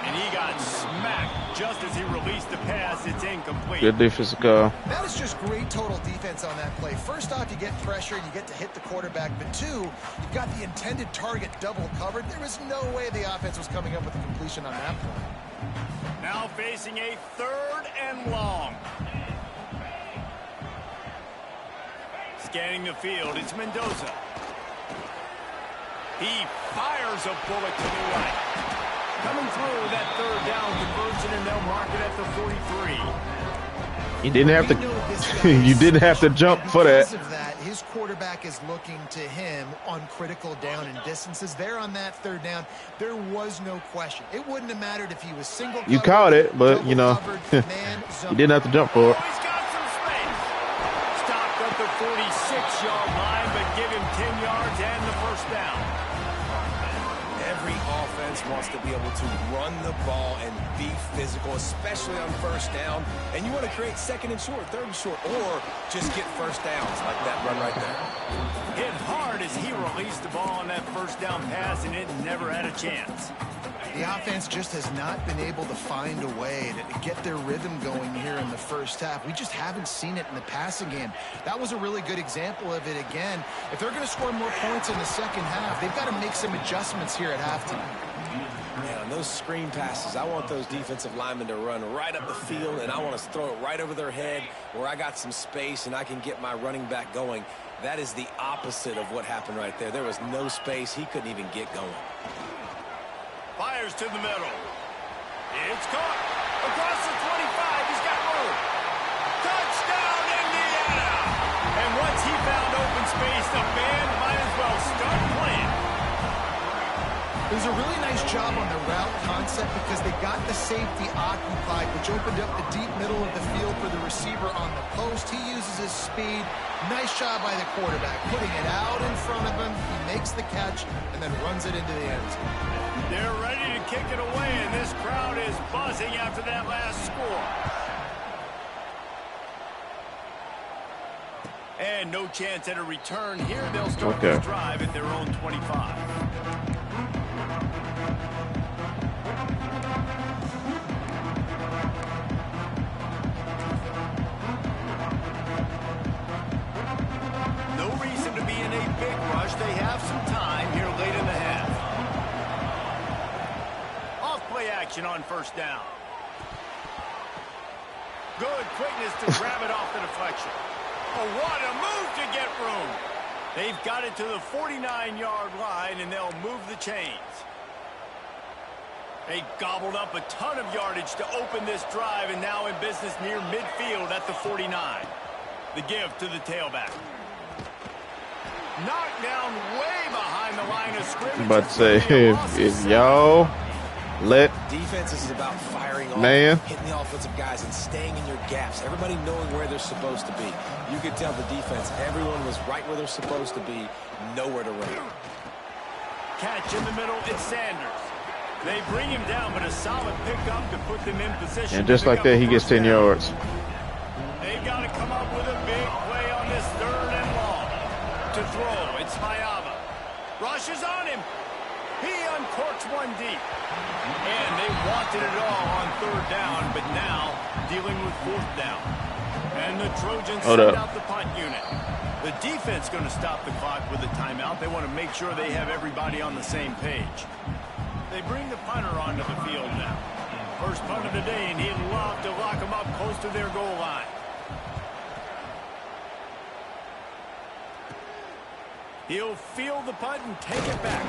And he got smacked just as he released the pass. It's incomplete. Good defensive call. That is just great total defense on that play. First off, you get pressure and you get to hit the quarterback. But two, you've got the intended target double covered. There was no way the offense was coming up with a completion on that play. Now facing a 3rd and long. Scanning the field, it's Mendoza. He fires a bullet to the right. Coming through that 3rd down conversion, and they'll mark it at the 43. You didn't have to. You didn't have to jump for that. Because of that, his quarterback is looking to him on critical down and distances. There on that 3rd down, there was no question. It wouldn't have mattered if he was single. You caught it, but you know, you didn't have to jump for it. Oh, he's got some space. Stopped at the 46-yard line, but give him 10 yards and the 1st down. Every offense wants to be able to run the ball and be physical, especially on 1st down. And you want to create 2nd and short, 3rd and short, or just get 1st downs like that run right there. Hit hard as he released the ball on that 1st down pass, and it never had a chance. The offense just has not been able to find a way to get their rhythm going here in the 1st half. We just haven't seen it in the passing game. That was a really good example of it again. If they're going to score more points in the 2nd half, they've got to make some adjustments here at halftime. Yeah, on those screen passes, I want those defensive linemen to run right up the field, and I want to throw it right over their head where I got some space and I can get my running back going. That is the opposite of what happened right there. There was no space. He couldn't even get going. Fires to the middle. It's caught. Across the 25, he's got room. Touchdown, Indiana! And once he found open space, the band might as well start playing. It was a really nice job on the route concept because they got the safety occupied, which opened up the deep middle of the field for the receiver on the post. He uses his speed. Nice job by the quarterback, putting it out in front of him. He makes the catch and then runs it into the end zone. They're ready to kick it away, and this crowd is buzzing after that last score. And no chance at a return here. They'll start this drive at their own 25. No reason to be in a big rush. They have some time here late in the half. Off-play action on 1st down. Good quickness to grab it off the deflection. Oh, what a move to get room. They've got it to the 49-yard line, and they'll move the chains. They gobbled up a ton of yardage to open this drive, and now in business near midfield at the 49. The give to the tailback. Knocked down way behind the line of scrimmage. But say, if y'all let defense is about firing off, hitting the offensive guys and staying in your gaps. Everybody knowing where they're supposed to be. You could tell the defense, everyone was right where they're supposed to be, nowhere to run. Catch in the middle, it's Sanders. They bring him down, but a solid pickup to put them in position. And just like that, he gets 10 yards. They've got to come up with a big play on this 3rd and long. To throw, it's Mayava. Rushes on him. He uncorks one deep. And they wanted it all on 3rd down, but now dealing with 4th down. And the Trojans send out the punt unit. The defense going to stop the clock with a timeout. They want to make sure they have everybody on the same page. They bring the punter onto the field now. First punt of the day, and he'd love to lock them up close to their goal line. He'll field the punt and take it back.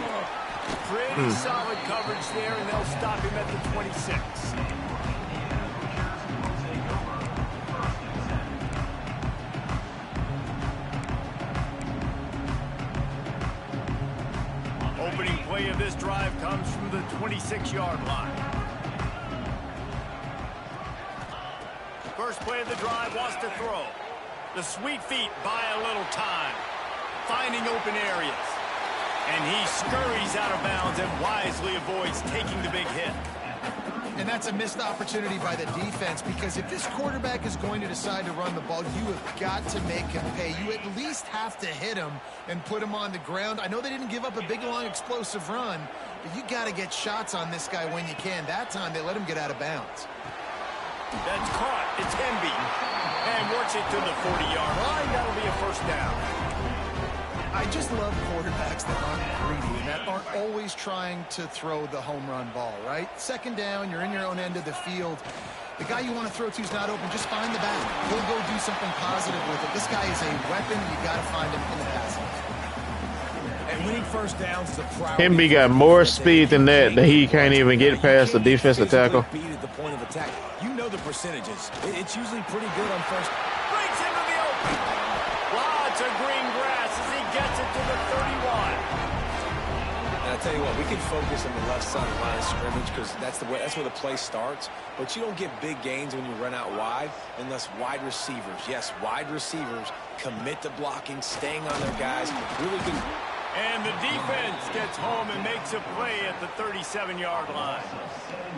Pretty solid coverage there, and they'll stop him at the 26. Opening play of this drive comes from the 26-yard line. First play of the drive wants to throw. The sweet feet buy a little time, finding open areas. And he scurries out of bounds and wisely avoids taking the big hit. And that's a missed opportunity by the defense, because if this quarterback is going to decide to run the ball, you have got to make him pay. You at least have to hit him and put him on the ground. I know they didn't give up a big, long, explosive run, but you got to get shots on this guy when you can. That time, they let him get out of bounds. That's caught. It's Hemby. And works it to the 40-yard line. That'll be a first down. I just love quarterbacks that aren't greedy and that aren't always trying to throw the home run ball, right? Second down, you're in your own end of the field. The guy you want to throw to is not open. Just find the back. He'll go do something positive with it. This guy is a weapon. You got to find him in the passing. And winning first downs is a priority. Hemby got more speed than that he can't even get past the defensive tackle. Beat at the point of attack. You know the percentages. It's usually pretty good on first. Breaks into the open. Lots of green grass as he gets it to the 31. And I tell you what, we can focus on the left side of the line of scrimmage because that's where the play starts. But you don't get big gains when you run out wide unless wide receivers, yes, wide receivers commit to blocking, staying on their guys. Really good. And the defense gets home and makes a play at the 37-yard line.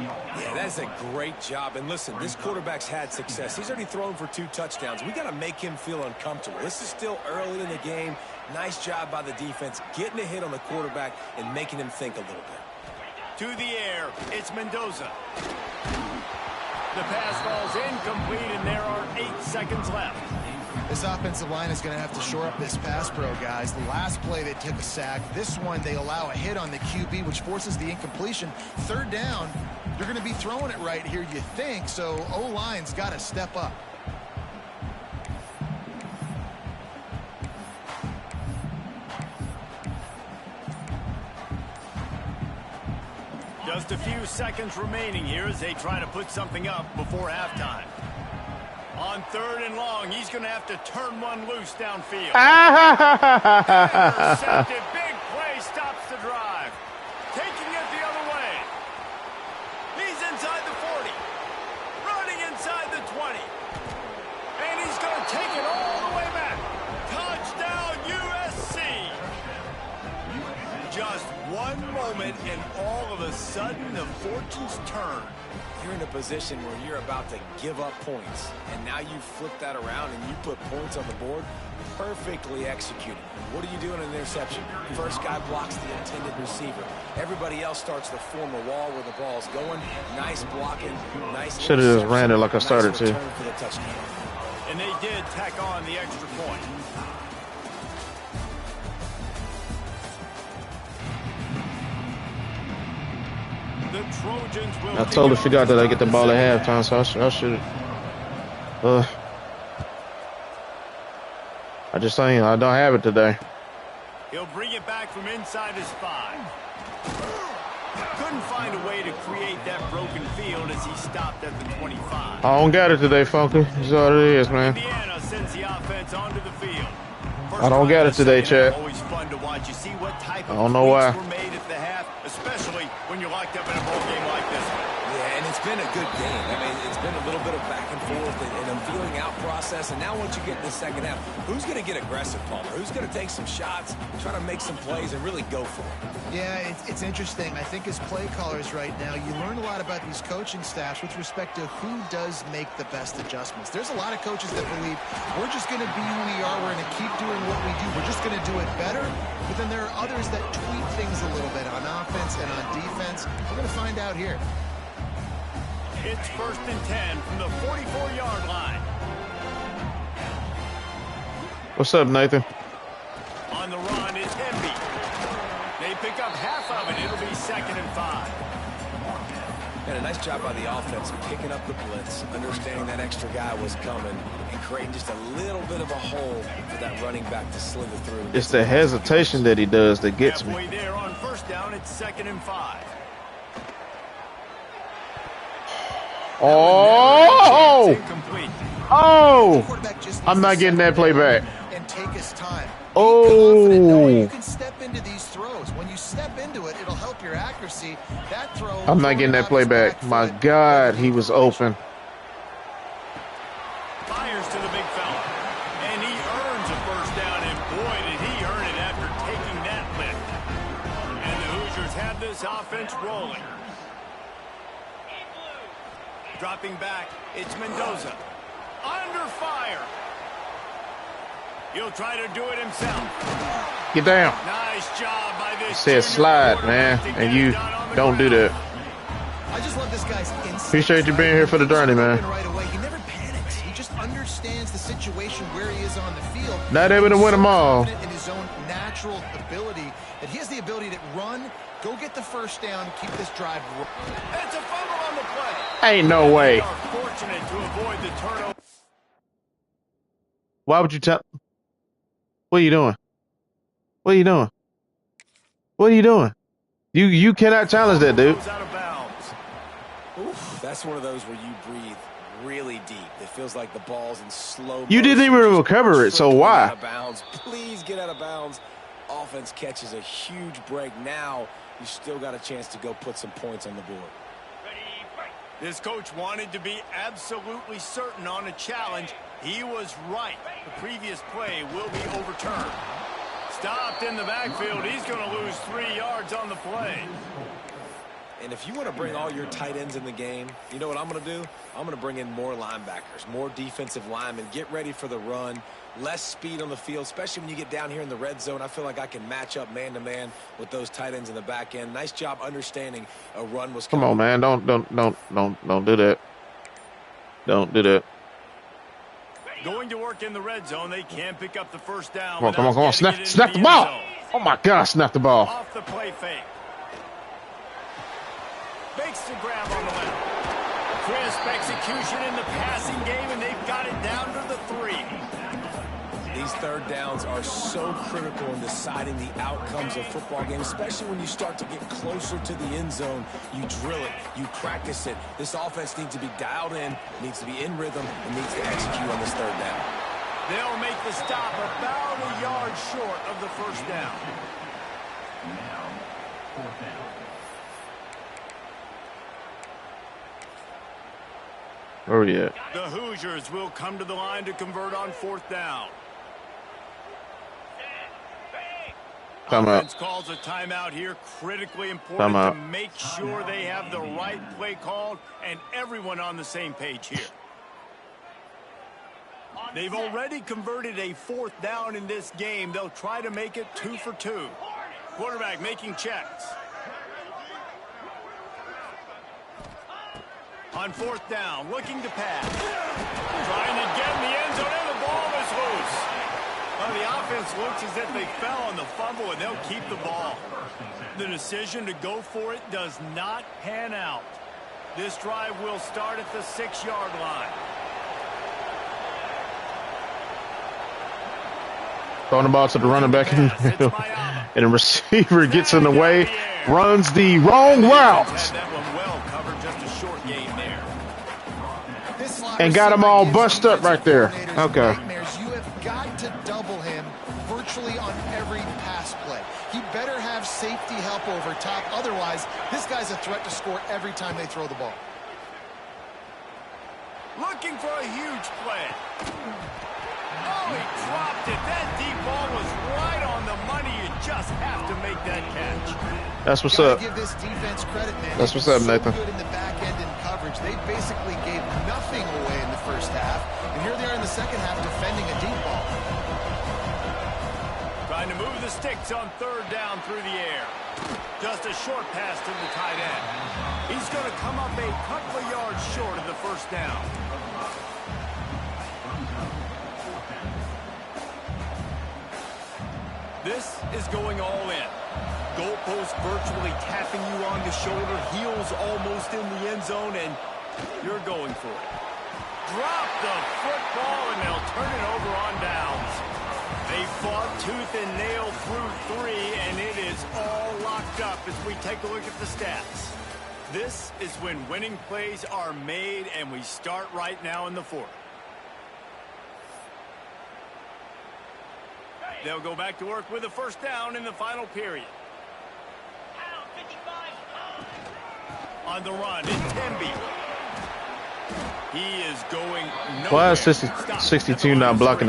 Yeah, that's a great job. And listen, this quarterback's had success. He's already thrown for 2 touchdowns. We got to make him feel uncomfortable. This is still early in the game. Nice job by the defense, getting a hit on the quarterback and making him think a little bit. To the air, it's Mendoza. The pass falls incomplete, and there are 8 seconds left. This offensive line is going to have to shore up this pass pro, guys. The last play they took a sack. This one they allow a hit on the QB, which forces the incompletion. Third down, you're going to be throwing it right here, you think, so O-line's got to step up. Just a few seconds remaining here as they try to put something up before halftime. On 3rd and long, he's going to have to turn one loose downfield. Intercepted. Big play stops the drive. Taking it the other way. He's inside the 40. Running inside the 20. And he's going to take it all the way back. Touchdown, USC. Just one moment, and all of a sudden, the fortunes turn. You're in a position where you're about to give up points, and now you flip that around and you put points on the board. Perfectly executed. What do you do in an interception? First guy blocks the intended receiver. Everybody else starts to form a wall where the ball's going. Nice blocking. Nice. Should have just ran it like I started to. For the touchdown. And they did tack on the extra point. The Trojans will. I totally forgot that I get the ball at halftime, so I should. I just saying I don't have it today. He'll bring it back from inside his 5. Couldn't find a way to create that broken field as he stopped at the 25. I don't got it today, Funky. That's all it is, man. Indiana sends the offense onto the field. I don't got it today, Chad. Always fun to watch. You see what type of I don't know why. were made at the half, especially when you're locked up in a ball game like this one. Yeah, and it's been a good game. I mean, it's been a little bit of back and forth and a feeling out process. And now once you get in the second half, who's going to get aggressive, Palmer? Who's going to take some shots, try to make some plays, and really go for it? Yeah, it's interesting. I think as play callers right now, you learn a lot about these coaching staffs with respect to who does make the best adjustments. There's a lot of coaches that believe we're just going to be who we are. We're going to keep doing what we do. We're just going to do it better. But then there are others that tweak things a little bit on offense and on defense. We're going to find out here. It's 1st and 10 from the 44-yard line. What's up, Nathan? On the run is Hemby. They pick up half of it. It'll be 2nd and 5. And a nice job by the offense picking up the blitz, understanding that extra guy was coming, and creating just a little bit of a hole for that running back to slither through. It's the hesitation that he does that gets me. Halfway there on first down, it's 2nd and 5. Oh! Oh! I'm not getting that play back. And take his time. Oh! You can step into these throws. When you step into it, it'll help your accuracy. That throw. I'm not getting that play back. My God, he was open. Fires to the big fella. And he earns a first down, and boy, did he earn it after taking that lift. And the Hoosiers have this offense rolling. Dropping back, it's Mendoza. Under fire. He'll try to do it himself. Get down. Nice job by this. Said slide, man, and you don't do that. I just love this guy's instinct. Appreciate you being here for the journey, man. Right away. He never panics. He just understands the situation where he is on the field. Not able to win them all. In his own natural ability, that he has the ability to run, go get the first down, keep this drive. It's a fumble on the play. Ain't no way. They are fortunate to avoid the turnover. Why would you tell? What are you doing? What are you doing? What are you doing? You cannot challenge that, dude. Out of bounds. Oof, that's one of those where you breathe really deep. It feels like the ball's in slow motion. You didn't even recover it, so why? Out of bounds. Please get out of bounds. Offense catches a huge break. Now you still got a chance to go put some points on the board. This coach wanted to be absolutely certain on a challenge. He was right. The previous play will be overturned. Stopped in the backfield. He's going to lose 3 yards on the play. And if you want to bring all your tight ends in the game, you know what I'm going to do? I'm going to bring in more linebackers, more defensive linemen, get ready for the run, less speed on the field, especially when you get down here in the red zone. I feel like I can match up man-to-man with those tight ends in the back end. Nice job understanding a run was coming. Come on, man. Don't do that. Don't do that. Going to work in the red zone. They can't pick up the first down. Come on. Snap the ball. Oh, my God. Snap the ball. Off the play fake. Makes the grab on the left. Crisp execution in the passing game, and they've got it down to the 3. These third downs are so critical in deciding the outcomes of football games, especially when you start to get closer to the end zone. You drill it, you practice it. This offense needs to be dialed in, needs to be in rhythm, and needs to execute on this third down. They'll make the stop about a yard short of the first down. Now, 4th down. Where are we at? The Hoosiers will come to the line to convert on 4th down. Offense calls a timeout here. Critically important to make sure they have the right play called and everyone on the same page here. They've already converted a 4th down in this game. They'll try to make it 2 for 2. Quarterback making checks. On 4th down, looking to pass. Trying to get in the end zone, and the ball is loose. Well, the offense looks as if they fell on the fumble, and they'll keep the ball. The decision to go for it does not pan out. This drive will start at the 6-yard line. Throwing the ball to the running back, and the receiver gets in the way, runs the wrong route. And got them all bust up right there. Okay. You have got to double him virtually on every pass play. He better have safety help over top. Otherwise, this guy's a threat to score every time they throw the ball. Looking for a huge play. Oh, he dropped it. That deep ball was right on the money. You just have to make that catch. That's what's up. Give this defense credit, man. That's what's up, Nathan. Good in the back end in coverage. They basically gave nothing away in the first half, and here they are in the second half defending a deep ball. Trying to move the sticks on 3rd down through the air. Just a short pass to the tight end. He's going to come up a couple of yards short of the first down. This is going all in. Goalpost virtually tapping you on the shoulder. Heels almost in the end zone, and you're going for it. Drop the football, and they'll turn it over on downs. They fought tooth and nail through 3, and it is all locked up as we take a look at the stats. This is when winning plays are made, and we start right now in the 4th. They'll go back to work with a first down in the final period. On the run, it's Temby. He is going nowhere. Why is 62 not blocking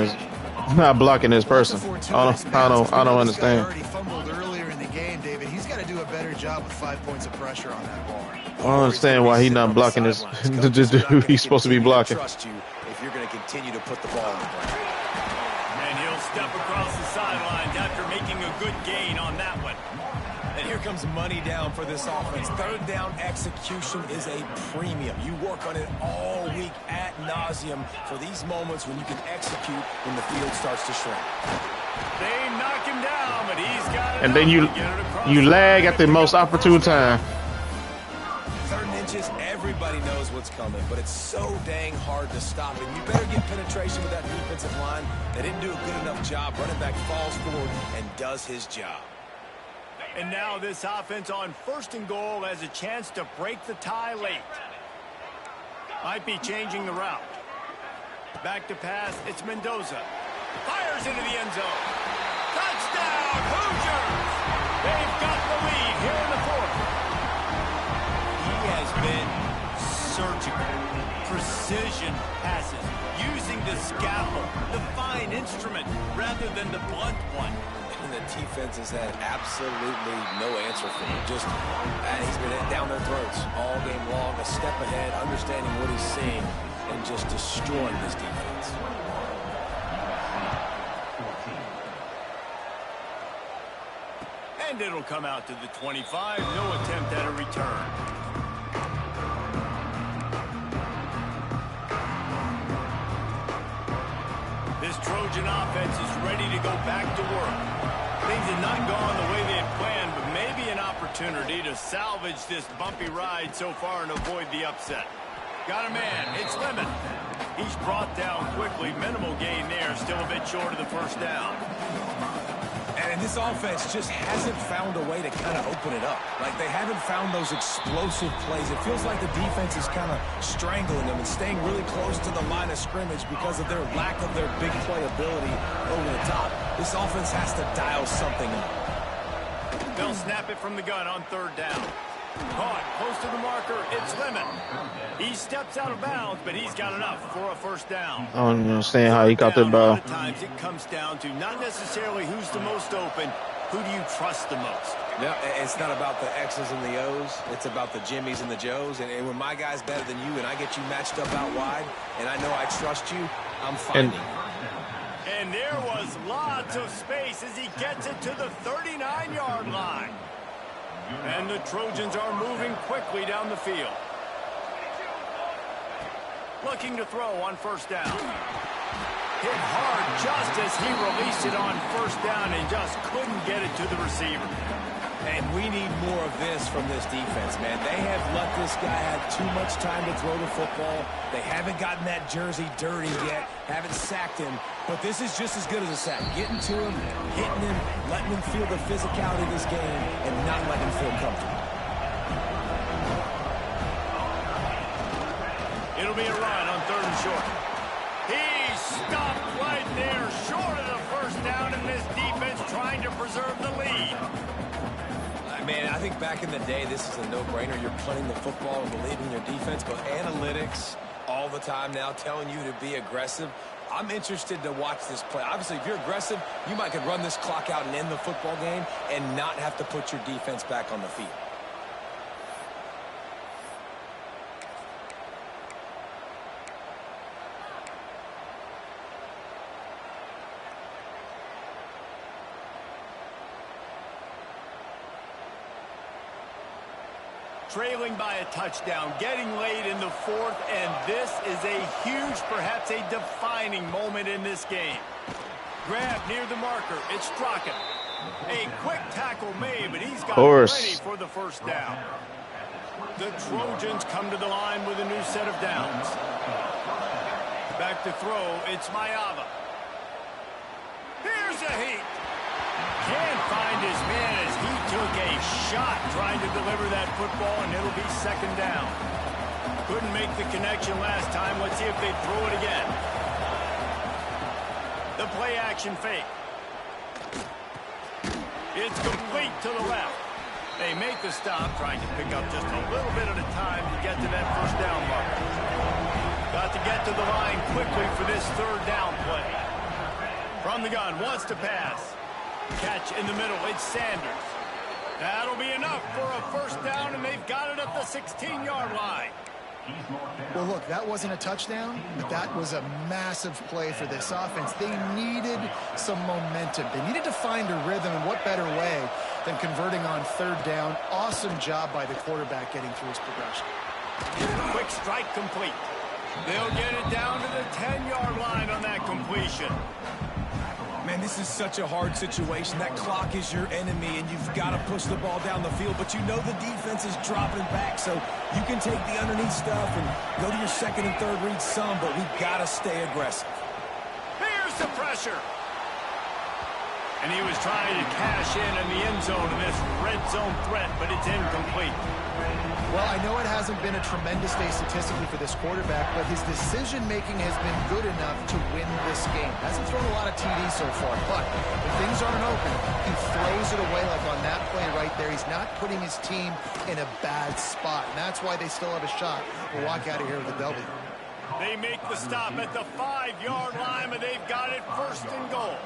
his person? I don't understand. Already fumbled earlier in the game, David. He's got to do a better job with 5 points of pressure on that ball. I don't understand why he's not blocking his who he's supposed to be blocking. Trust you if you're going to continue to put the ball in the ground. And he'll step across the sidelines after making a good gain on that one. And here comes money down for this offense. Third down execution is a premium. You work on it all week ad nauseum for these moments when you can execute when the field starts to shrink. They knock him down, but he's got it. And then you lag at the most opportune time. 3rd and inches, everybody knows what's coming, but it's so dang hard to stop. And you better get penetration with that defensive line. They didn't do a good enough job. Running back falls forward and does his job. And now this offense on 1st and goal has a chance to break the tie late. Might be changing the route. Back to pass, it's Mendoza. Fires into the end zone. Touchdown, Hoosiers! They've got the lead here in the 4th. He has been surgical. Precision passes, using the scalpel, the fine instrument, rather than the blunt one. And the defense has had absolutely no answer for him. Just, he's been down their throats all game long, a step ahead, understanding what he's seeing, and just destroying this defense. And it'll come out to the 25. No attempt at a return. This Trojan offense is ready to go back to work. Things have not gone the way they had planned, but maybe an opportunity to salvage this bumpy ride so far and avoid the upset. Got a man. It's Lemon. He's brought down quickly. Minimal gain there. Still a bit short of the first down. And this offense just hasn't found a way to kind of open it up. Like, they haven't found those explosive plays. It feels like the defense is kind of strangling them and staying really close to the line of scrimmage because of their lack of their big play ability over the top. This offense has to dial something up. They'll snap it from the gun on 3rd down. Caught close to the marker. It's Lemon. He steps out of bounds, but he's got enough for a first down. I don't understand how he caught that A ball. lot of times it comes down to not necessarily who's the most open, who do you trust the most? No, it's not about the X's and the O's. It's about the Jimmies and the Joes. And when my guy's better than you and I get you matched up out wide, and I know I trust you, I'm finding you. And there was lots of space as he gets it to the 39-yard line. And the Trojans are moving quickly down the field. Looking to throw on first down. Hit hard just as he released it on first down and just couldn't get it to the receiver. And we need more of this from this defense, man. They have let this guy have too much time to throw the football. They haven't gotten that jersey dirty yet, haven't sacked him. But this is just as good as a sack. Getting to him, hitting him, letting him feel the physicality of this game, and not letting him feel comfortable. It'll be a run on 3rd and short. He stopped right there, short of the first down, and this defense trying to preserve the lead. Man, I think back in the day, this is a no-brainer. You're playing the football and believing in your defense, but analytics all the time now telling you to be aggressive. I'm interested to watch this play. Obviously, if you're aggressive, you might could run this clock out and end the football game and not have to put your defense back on the field. Trailing by a touchdown, getting late in the 4th, and this is a huge, perhaps a defining moment in this game. Grab near the marker, it's Strachan. A quick tackle made, but he's got plenty for the first down. The Trojans come to the line with a new set of downs. Back to throw, it's Mayava. Here's a heat. Can't find his man as he took a shot trying to deliver that football, and it'll be second down. Couldn't make the connection last time. Let's see if they throw it again. The play action fake. It's complete to the left. They make the stop, trying to pick up just a little bit at a time to get to that first down marker. Got to get to the line quickly for this third down play. From the gun, wants to pass. Catch in the middle, it's Sanders. That'll be enough for a first down, and they've got it at the 16-yard line. Well, look, that wasn't a touchdown, but that was a massive play for this offense. They needed some momentum. They needed to find a rhythm, and what better way than converting on third down. Awesome job by the quarterback getting through his progression. Quick strike complete. They'll get it down to the 10-yard line on that completion. Man, this is such a hard situation. That clock is your enemy, and you've got to push the ball down the field. But you know the defense is dropping back, so you can take the underneath stuff and go to your second and third read some, but we've got to stay aggressive. Here's the pressure. And he was trying to cash in the end zone in this red zone threat, but it's incomplete. Well, I know it hasn't been a tremendous day statistically for this quarterback, but his decision-making has been good enough to win this game. Hasn't thrown a lot of TDs so far, but when things aren't open, he throws it away like on that play right there. He's not putting his team in a bad spot, and that's why they still have a shot to walk out of here with a W. They make the stop at the 5-yard line, and they've got it first and goal.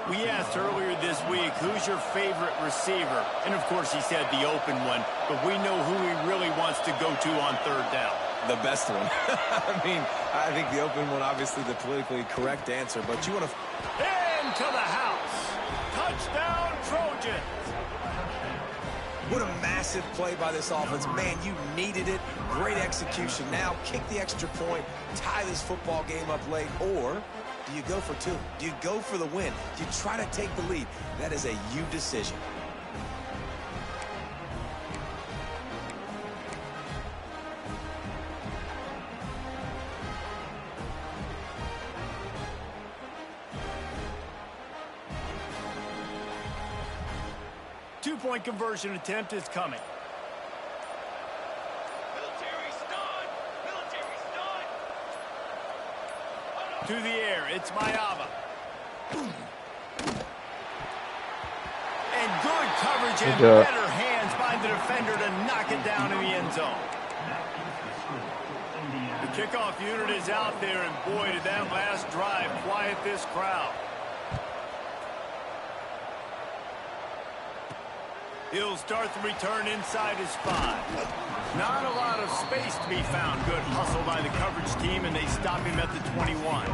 We asked earlier this week, who's your favorite receiver? And, of course, he said the open one, but we know who he really wants to go to on third down. The best one. I mean, I think the open one, obviously the politically correct answer, but you want to... Into the house. Touchdown, Trojans. What a massive play by this offense. Man, you needed it. Great execution. Now, kick the extra point, tie this football game up late, or... do you go for two? Do you go for the win? Do you try to take the lead? That is a you decision. Two-point conversion attempt is coming. To the air, it's Mayava. And good coverage and better hands by the defender to knock it down in the end zone. The kickoff unit is out there, and boy, did that last drive quiet this crowd. He'll start the return inside his 5. Not a lot of space to be found. Good hustle by the coverage team, and they stop him at the 21.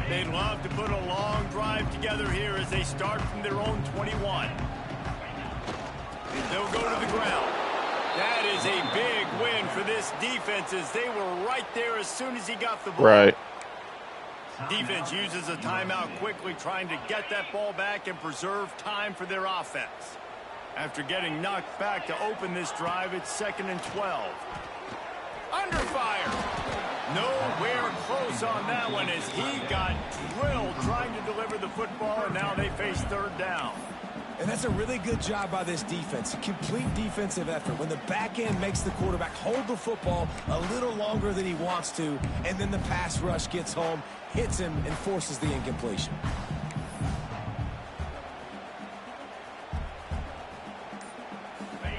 They'd love to put a long drive together here as they start from their own 21. They'll go to the ground. That is a big win for this defense as they were right there as soon as he got the ball. Right. Defense uses a timeout quickly, trying to get that ball back and preserve time for their offense. After getting knocked back to open this drive, it's 2nd and 12. Under fire. Nowhere close on that one as he got drilled trying to deliver the football, and now they face third down. And that's a really good job by this defense. A complete defensive effort. When the back end makes the quarterback hold the football a little longer than he wants to, and then the pass rush gets home, hits him, and forces the incompletion.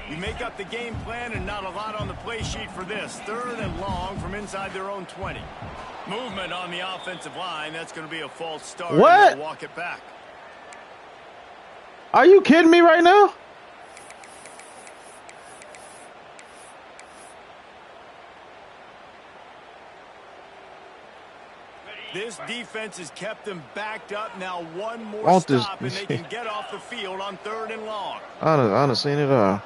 You make up the game plan and not a lot on the play sheet for this. 3rd and long from inside their own 20. Movement on the offensive line. That's going to be a false start. What? Walk it back. Are you kidding me right now? This defense has kept them backed up. Now one more stop and they can get off the field on 3rd and long. I done seen it all.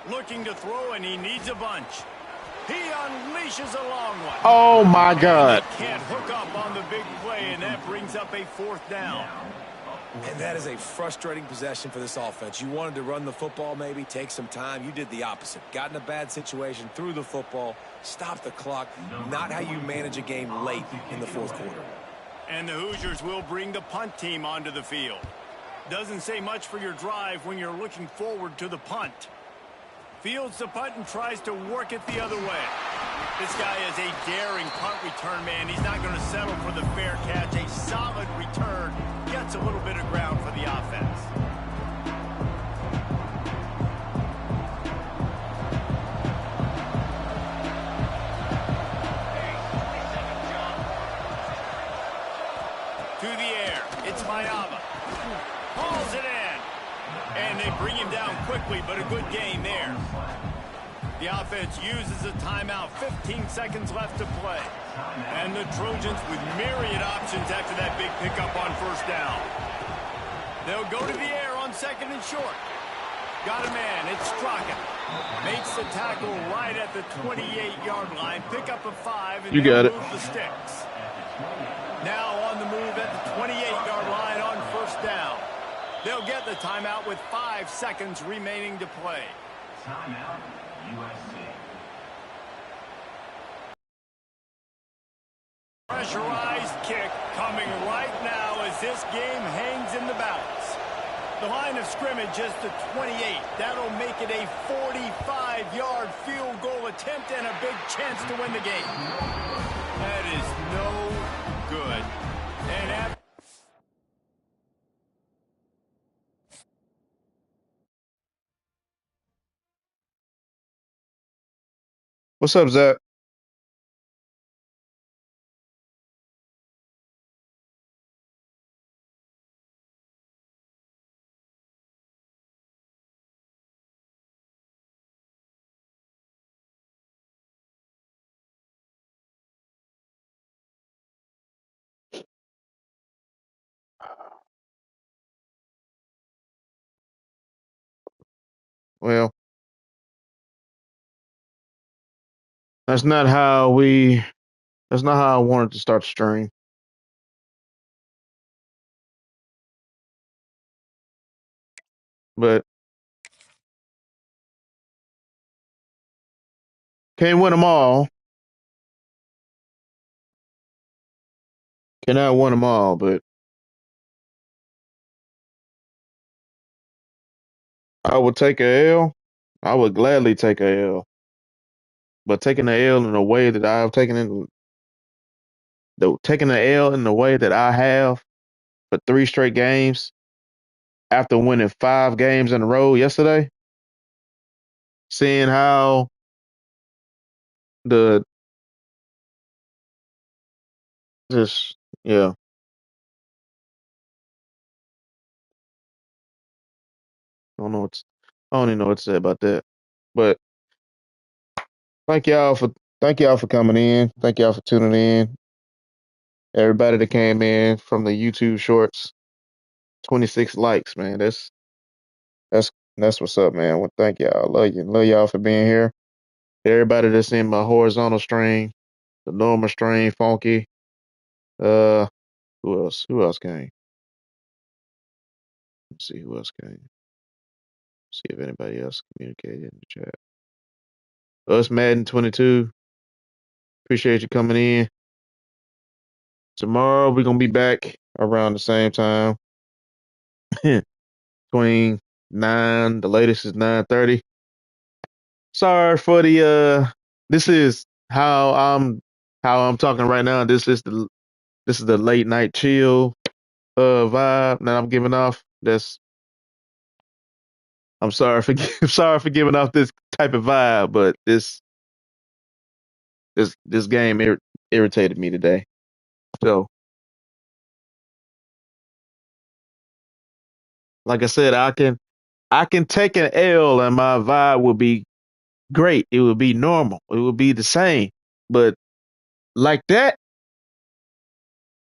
Looking to throw, and he needs a bunch. He unleashes a long one. Oh, my And God. they can't hook up on the big play, and that brings up a fourth down. And that is a frustrating possession for this offense. You wanted to run the football, maybe take some time. You did the opposite. Got in a bad situation, threw the football, stopped the clock. Not how you manage a game late in the fourth quarter. And the Hoosiers will bring the punt team onto the field. Doesn't say much for your drive when you're looking forward to the punt. Fields the punt and tries to work it the other way. This guy is a daring punt return man. He's not going to settle for the fair catch. A solid return gets a little bit of ground for the offense. To the air. It's Mayava. Hauls it in. And they bring him down quickly, but a good gain there. The offense uses a timeout. 15 seconds left to play. And the Trojans with myriad options after that big pickup on first down. They'll go to the air on second and short. Got a man. It's Straka. Makes the tackle right at the 28-yard line. Pick up a 5 and You got it. move the sticks. Now on the move at the 28-yard line on first down. They'll get the timeout with 5 seconds remaining to play. Timeout, USC. Pressurized kick coming right now as this game hangs in the balance. The line of scrimmage is the 28. That'll make it a 45-yard field goal attempt and a big chance to win the game. That is no good. And What's up, Zach? Well, that's not how I wanted to start the stream. But can't win them all. Cannot win them all, but I would take a L. I would gladly take a L. But taking the L in the way that I've taking the L in the way that I have for 3 straight games after winning 5 games in a row yesterday, seeing how the just yeah, I don't even know what to say about that. But thank y'all for thank y'all for coming in. Thank y'all for tuning in. Everybody that came in from the YouTube shorts, 26 likes, man. That's that's what's up, man. Well, thank y'all. Love you. Love y'all for being here. Everybody that's in my horizontal stream, the normal stream, funky. Uh, who else? Who else came? Let's see who else came. See if anybody else communicated in the chat. Us Madden 22. Appreciate you coming in. Tomorrow we're gonna be back around the same time. Between 9, the latest is 9:30. Sorry for the this is how I'm talking right now. This is the late night chill vibe that I'm giving off. I'm sorry for I'm sorry for giving off this type of vibe, but this game irritated me today. So, like I said, I can take an L and my vibe will be great. It would be normal. It would be the same. But like that,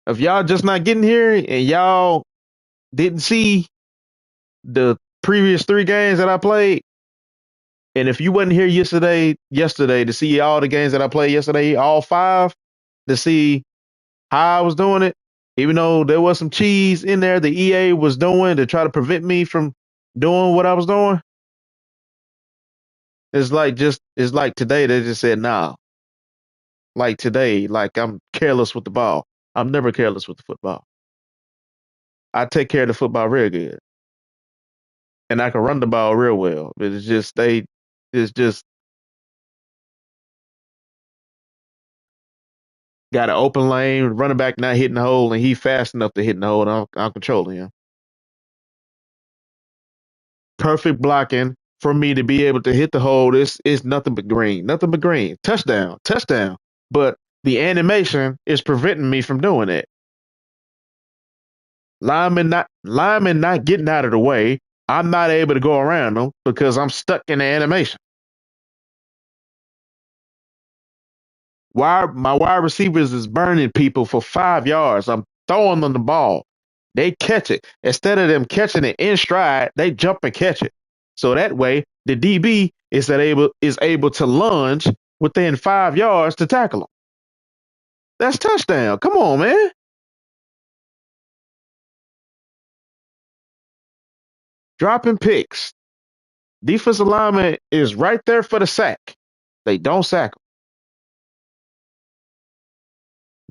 if y'all just not getting here and y'all didn't see the previous 3 games that I played, And if you wasn't here yesterday to see all the games that I played yesterday, all five, to see how I was doing it, even though there was some cheese in there the EA was doing to try to prevent me from doing what I was doing, it's like today they just said nah. Like today, like I'm careless with the ball. I'm never careless with the football. I take care of the football real good, and I can run the ball real well. But it's just got an open lane, running back not hitting the hole, and he fast enough to hit the hole. And I'm controlling him. Perfect blocking for me to be able to hit the hole. This is nothing but green, nothing but green. Touchdown, touchdown. But the animation is preventing me from doing it. Lineman not getting out of the way. I'm not able to go around them because I'm stuck in the animation. My wide receivers is burning people for 5 yards. I'm throwing them the ball. They catch it. Instead of them catching it in stride, they jump and catch it. So that way, the DB is able to lunge within 5 yards to tackle them. That's touchdown. Come on, man. Dropping picks. Defensive lineman is right there for the sack. They don't sack them.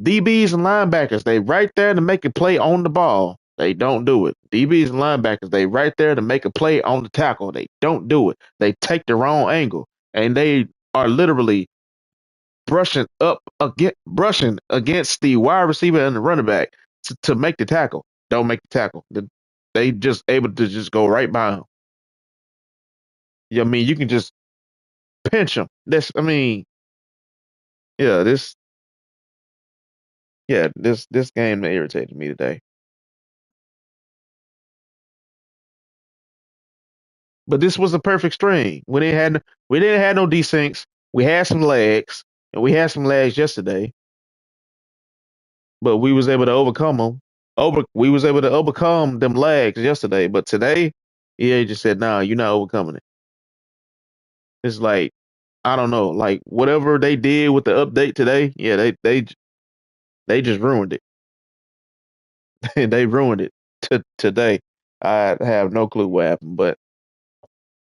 DBs and linebackers, they right there to make a play on the ball. They don't do it. DBs and linebackers, they right there to make a play on the tackle. They don't do it. They take the wrong angle, and they are literally brushing against the wide receiver and the running back to make the tackle. Don't make the tackle. They just able to just go right by him. Yeah, I mean, you can just pinch him. I mean, yeah, this game that irritated me today. But this was a perfect string. We didn't have no desyncs. We had some legs, and we had some legs yesterday, but we was able to overcome them. We was able to overcome them legs yesterday, but today, EA just said, "Nah, you're not overcoming it." It's like I don't know, like whatever they did with the update today, yeah, they just ruined it. They ruined it today. I have no clue what happened, but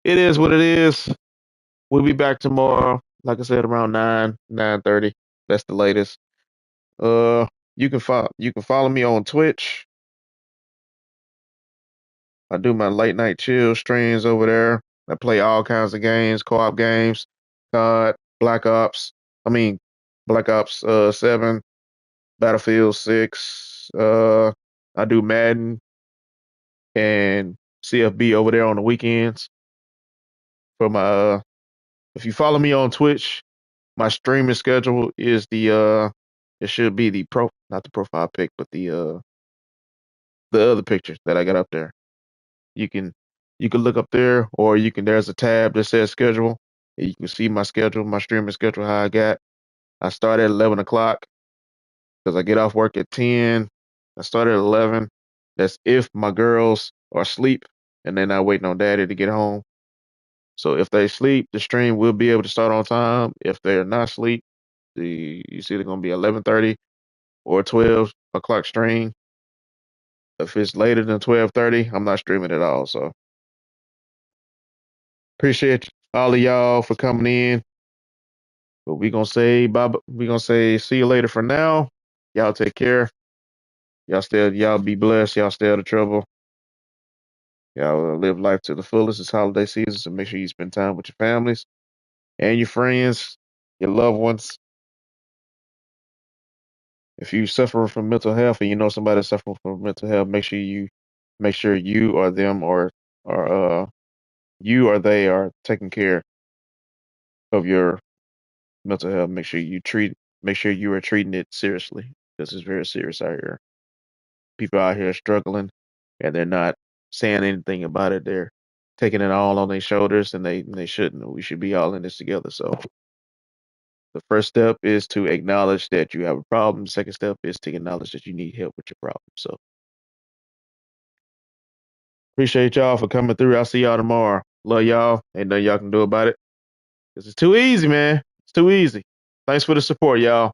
it is what it is. We'll be back tomorrow, like I said, around 9:30. That's the latest. You can follow me on Twitch. I do my late night chill streams over there. I play all kinds of games, co-op games, COD, Black Ops. I mean, Black Ops 7, Battlefield 6. I do Madden and CFB over there on the weekends. For my if you follow me on Twitch, my streaming schedule is it should be the not the profile pic, but the other picture that I got up there. You can you can look up there, or there's a tab that says schedule. And you can see my schedule, my streaming schedule, how I got. I start at 11 o'clock because I get off work at 10. I start at 11. That's if my girls are asleep and they're not waiting on daddy to get home. So if they sleep, the stream will be able to start on time. If they're not asleep, it's either gonna be 11:30 or 12 o'clock stream. If it's later than 12:30, I'm not streaming at all. So appreciate all of y'all for coming in. But we gonna say bye. We gonna say see you later for now. Y'all take care. Y'all be blessed. Y'all stay out of trouble. Y'all live life to the fullest. It's holiday season, so make sure you spend time with your families and your friends, your loved ones. If you suffer from mental health and you know somebody suffering from mental health, make sure you or them or you or they are taking care of your mental health. Make sure you are treating it seriously because it's very serious out here. People out here struggling and they're not saying anything about it. They're taking it all on their shoulders and they shouldn't. We should be all in this together. So the first step is to acknowledge that you have a problem. The second step is to acknowledge that you need help with your problem. So appreciate y'all for coming through. I'll see y'all tomorrow. Love y'all. Ain't nothing y'all can do about it. It's too easy, man. It's too easy. Thanks for the support, y'all.